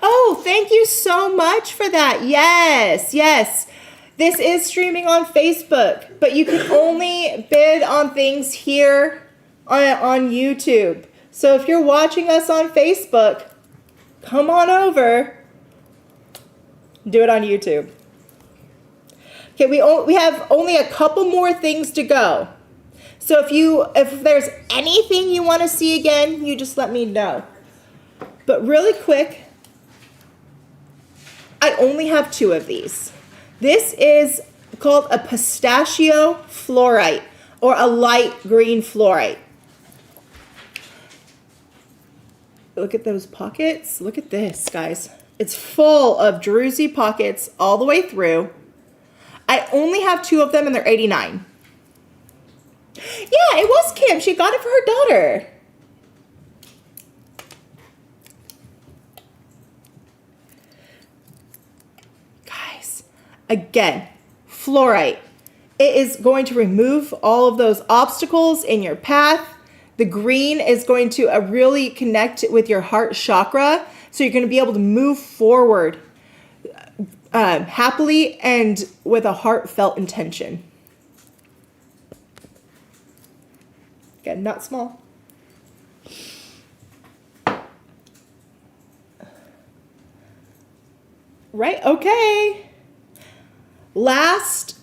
Oh, thank you so much for that. Yes, yes. This is streaming on Facebook, but you can only bid on things here on YouTube. So if you're watching us on Facebook, come on over. Do it on YouTube. Okay, we have only a couple more things to go. So if there's anything you want to see again, you just let me know. But really quick, I only have 2 of these. This is called a pistachio fluorite, or a light green fluorite. Look at those pockets. Look at this, guys. It's full of druzy pockets all the way through. I only have 2 of them, and they're $89. Yeah, it was Kim. She got it for her daughter. Again, fluorite. It is going to remove all of those obstacles in your path. The green is going to really connect with your heart chakra. So you're going to be able to move forward happily and with a heartfelt intention. Again, not small. Right, okay. Last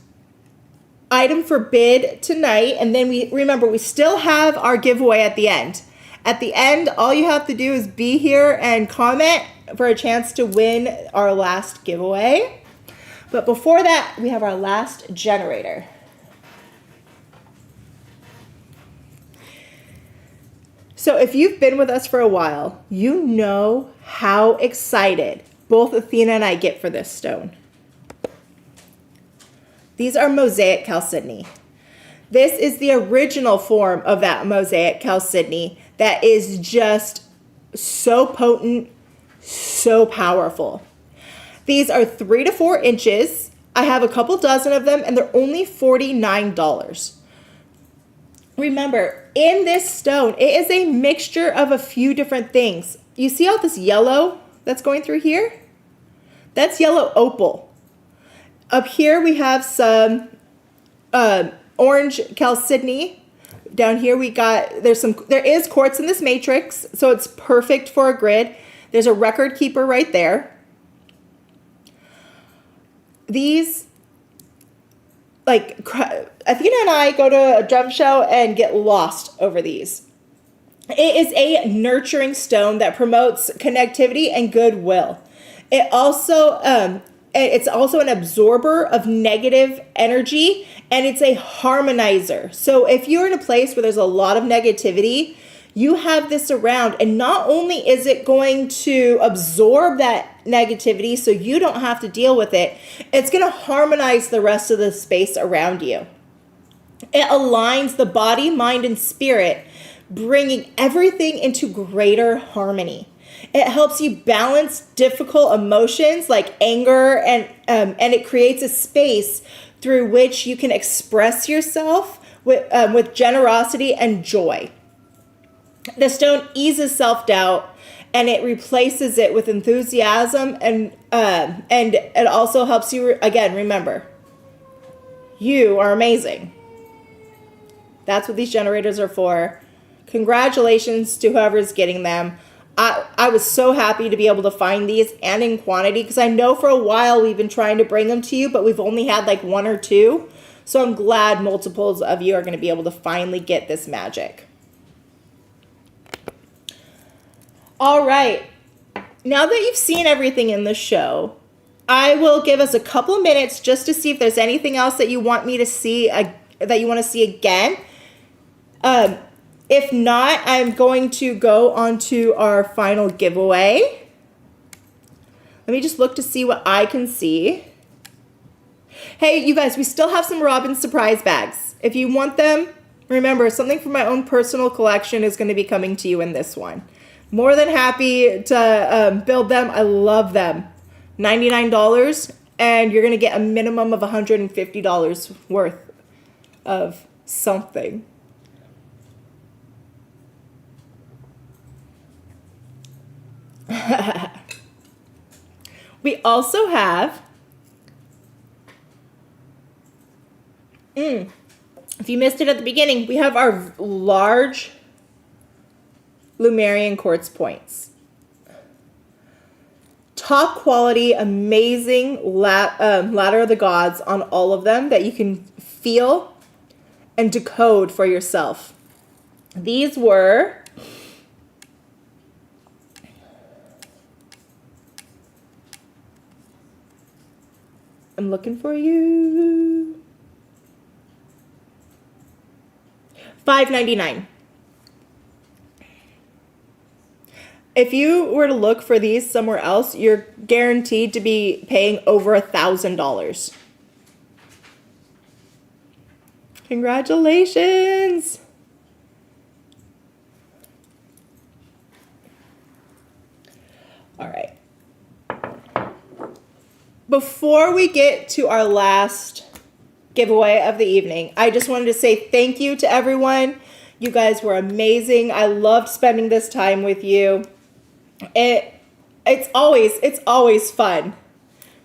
item for bid tonight, and then we still have our giveaway at the end. At the end, all you have to do is be here and comment for a chance to win our last giveaway. But before that, we have our last generator. So if you've been with us for a while, you know how excited both Athena and I get for this stone. These are mosaic chalcedony. This is the original form of that mosaic chalcedony that is just so potent, so powerful. These are 3 to 4 inches. I have a couple dozen of them and they're only $49. Remember, in this stone, it is a mixture of a few different things. You see all this yellow that's going through here? That's yellow opal. Up here we have some orange chalcedony. Down here there is quartz in this matrix, so it's perfect for a grid. There's a record keeper right there. These, Athena and I go to a drum show and get lost over these. It is a nurturing stone that promotes connectivity and goodwill. It's also an absorber of negative energy, and it's a harmonizer. So if you're in a place where there's a lot of negativity, you have this around, and not only is it going to absorb that negativity so you don't have to deal with it, it's going to harmonize the rest of the space around you. It aligns the body, mind, and spirit, bringing everything into greater harmony. It helps you balance difficult emotions like anger, and it creates a space through which you can express yourself with generosity and joy. The stone eases self-doubt, and it replaces it with enthusiasm, and it also helps you, again, remember, you are amazing. That's what these generators are for. Congratulations to whoever's getting them. I was so happy to be able to find these and in quantity, because I know for a while we've been trying to bring them to you, but we've only had like 1 or 2. So I'm glad multiples of you are going to be able to finally get this magic. All right. Now that you've seen everything in the show, I will give us a couple of minutes just to see if there's anything else that you want me to see, that you want to see again. If not, I'm going to go on to our final giveaway. Let me just look to see what I can see. Hey, you guys, we still have some Robin surprise bags. If you want them, remember, something from my own personal collection is going to be coming to you in this one. More than happy to build them. I love them. $99, and you're going to get a minimum of $150 worth of something. We also have, if you missed it at the beginning, we have our large Lemurian quartz points. Top quality, amazing ladder of the gods on all of them that you can feel and decode for yourself. These were I'm looking for you. $5.99. If you were to look for these somewhere else, you're guaranteed to be paying over $1,000. Congratulations. All right. before we get to our last giveaway of the evening, I just wanted to say thank you to everyone. You guys were amazing. I loved spending this time with you. It's always fun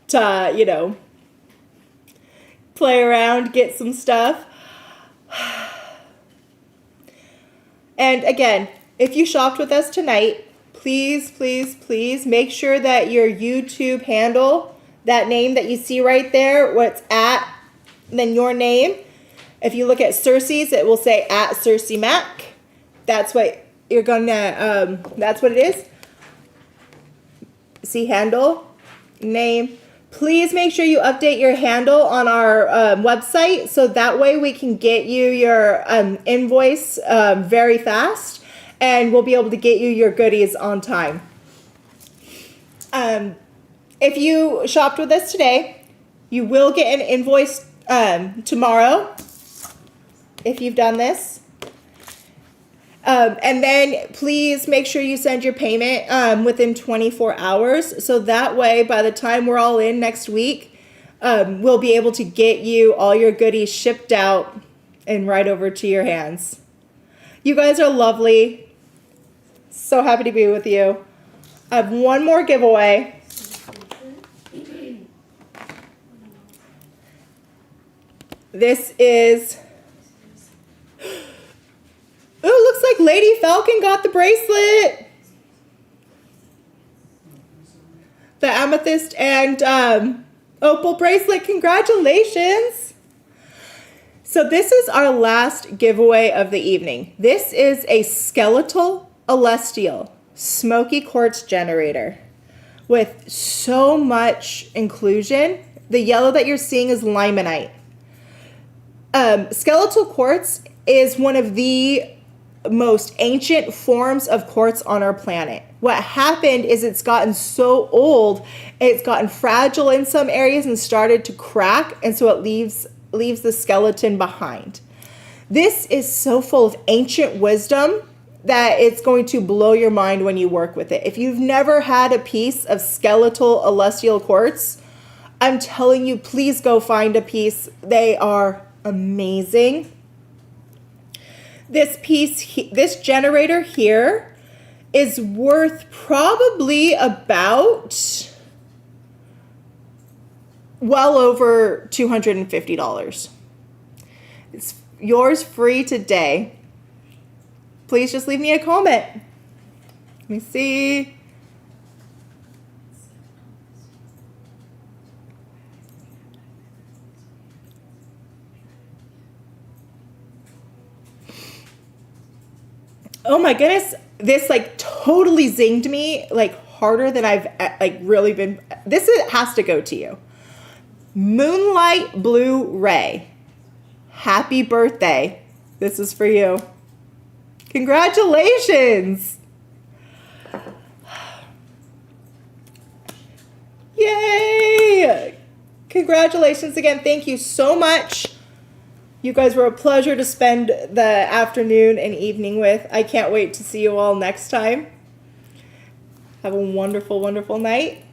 to, you know, play around, get some stuff. And again, if you shopped with us tonight, please, please, please make sure that your YouTube handle, that name that you see right there, what's at, then your name. If you look at Cersei's, it will say at Cersei Mac. That's what you're gonna, that's what it is. See handle, name. Please make sure you update your handle on our website so that way we can get you your invoice very fast and we'll be able to get you your goodies on time. If you shopped with us today, you will get an invoice tomorrow if you've done this. And then please make sure you send your payment within 24 hours. So that way, by the time we're all in next week, we'll be able to get you all your goodies shipped out and right over to your hands. You guys are lovely. So happy to be with you. I have one more giveaway. This is... Oh, looks like Lady Falcon got the bracelet. The amethyst and opal bracelet. Congratulations. So this is our last giveaway of the evening. This is a skeletal celestial smoky quartz generator with so much inclusion. The yellow that you're seeing is limonite. Skeletal quartz is one of the most ancient forms of quartz on our planet. What happened is it's gotten so old, it's gotten fragile in some areas and started to crack, and so it leaves the skeleton behind. This is so full of ancient wisdom that it's going to blow your mind when you work with it. If you've never had a piece of skeletal celestial quartz, I'm telling you, please go find a piece. They are amazing. This piece, this generator here is worth probably about well over $250. It's yours free today. Please just leave me a comment. Let me see. Oh my goodness, this like totally zinged me like harder than I've like really been. Has to go to you. Moonlight Blue Ray. Happy birthday. This is for you. Congratulations. Yay. Congratulations again. Thank you so much. You guys were a pleasure to spend the afternoon and evening with. I can't wait to see you all next time. Have a wonderful, wonderful night.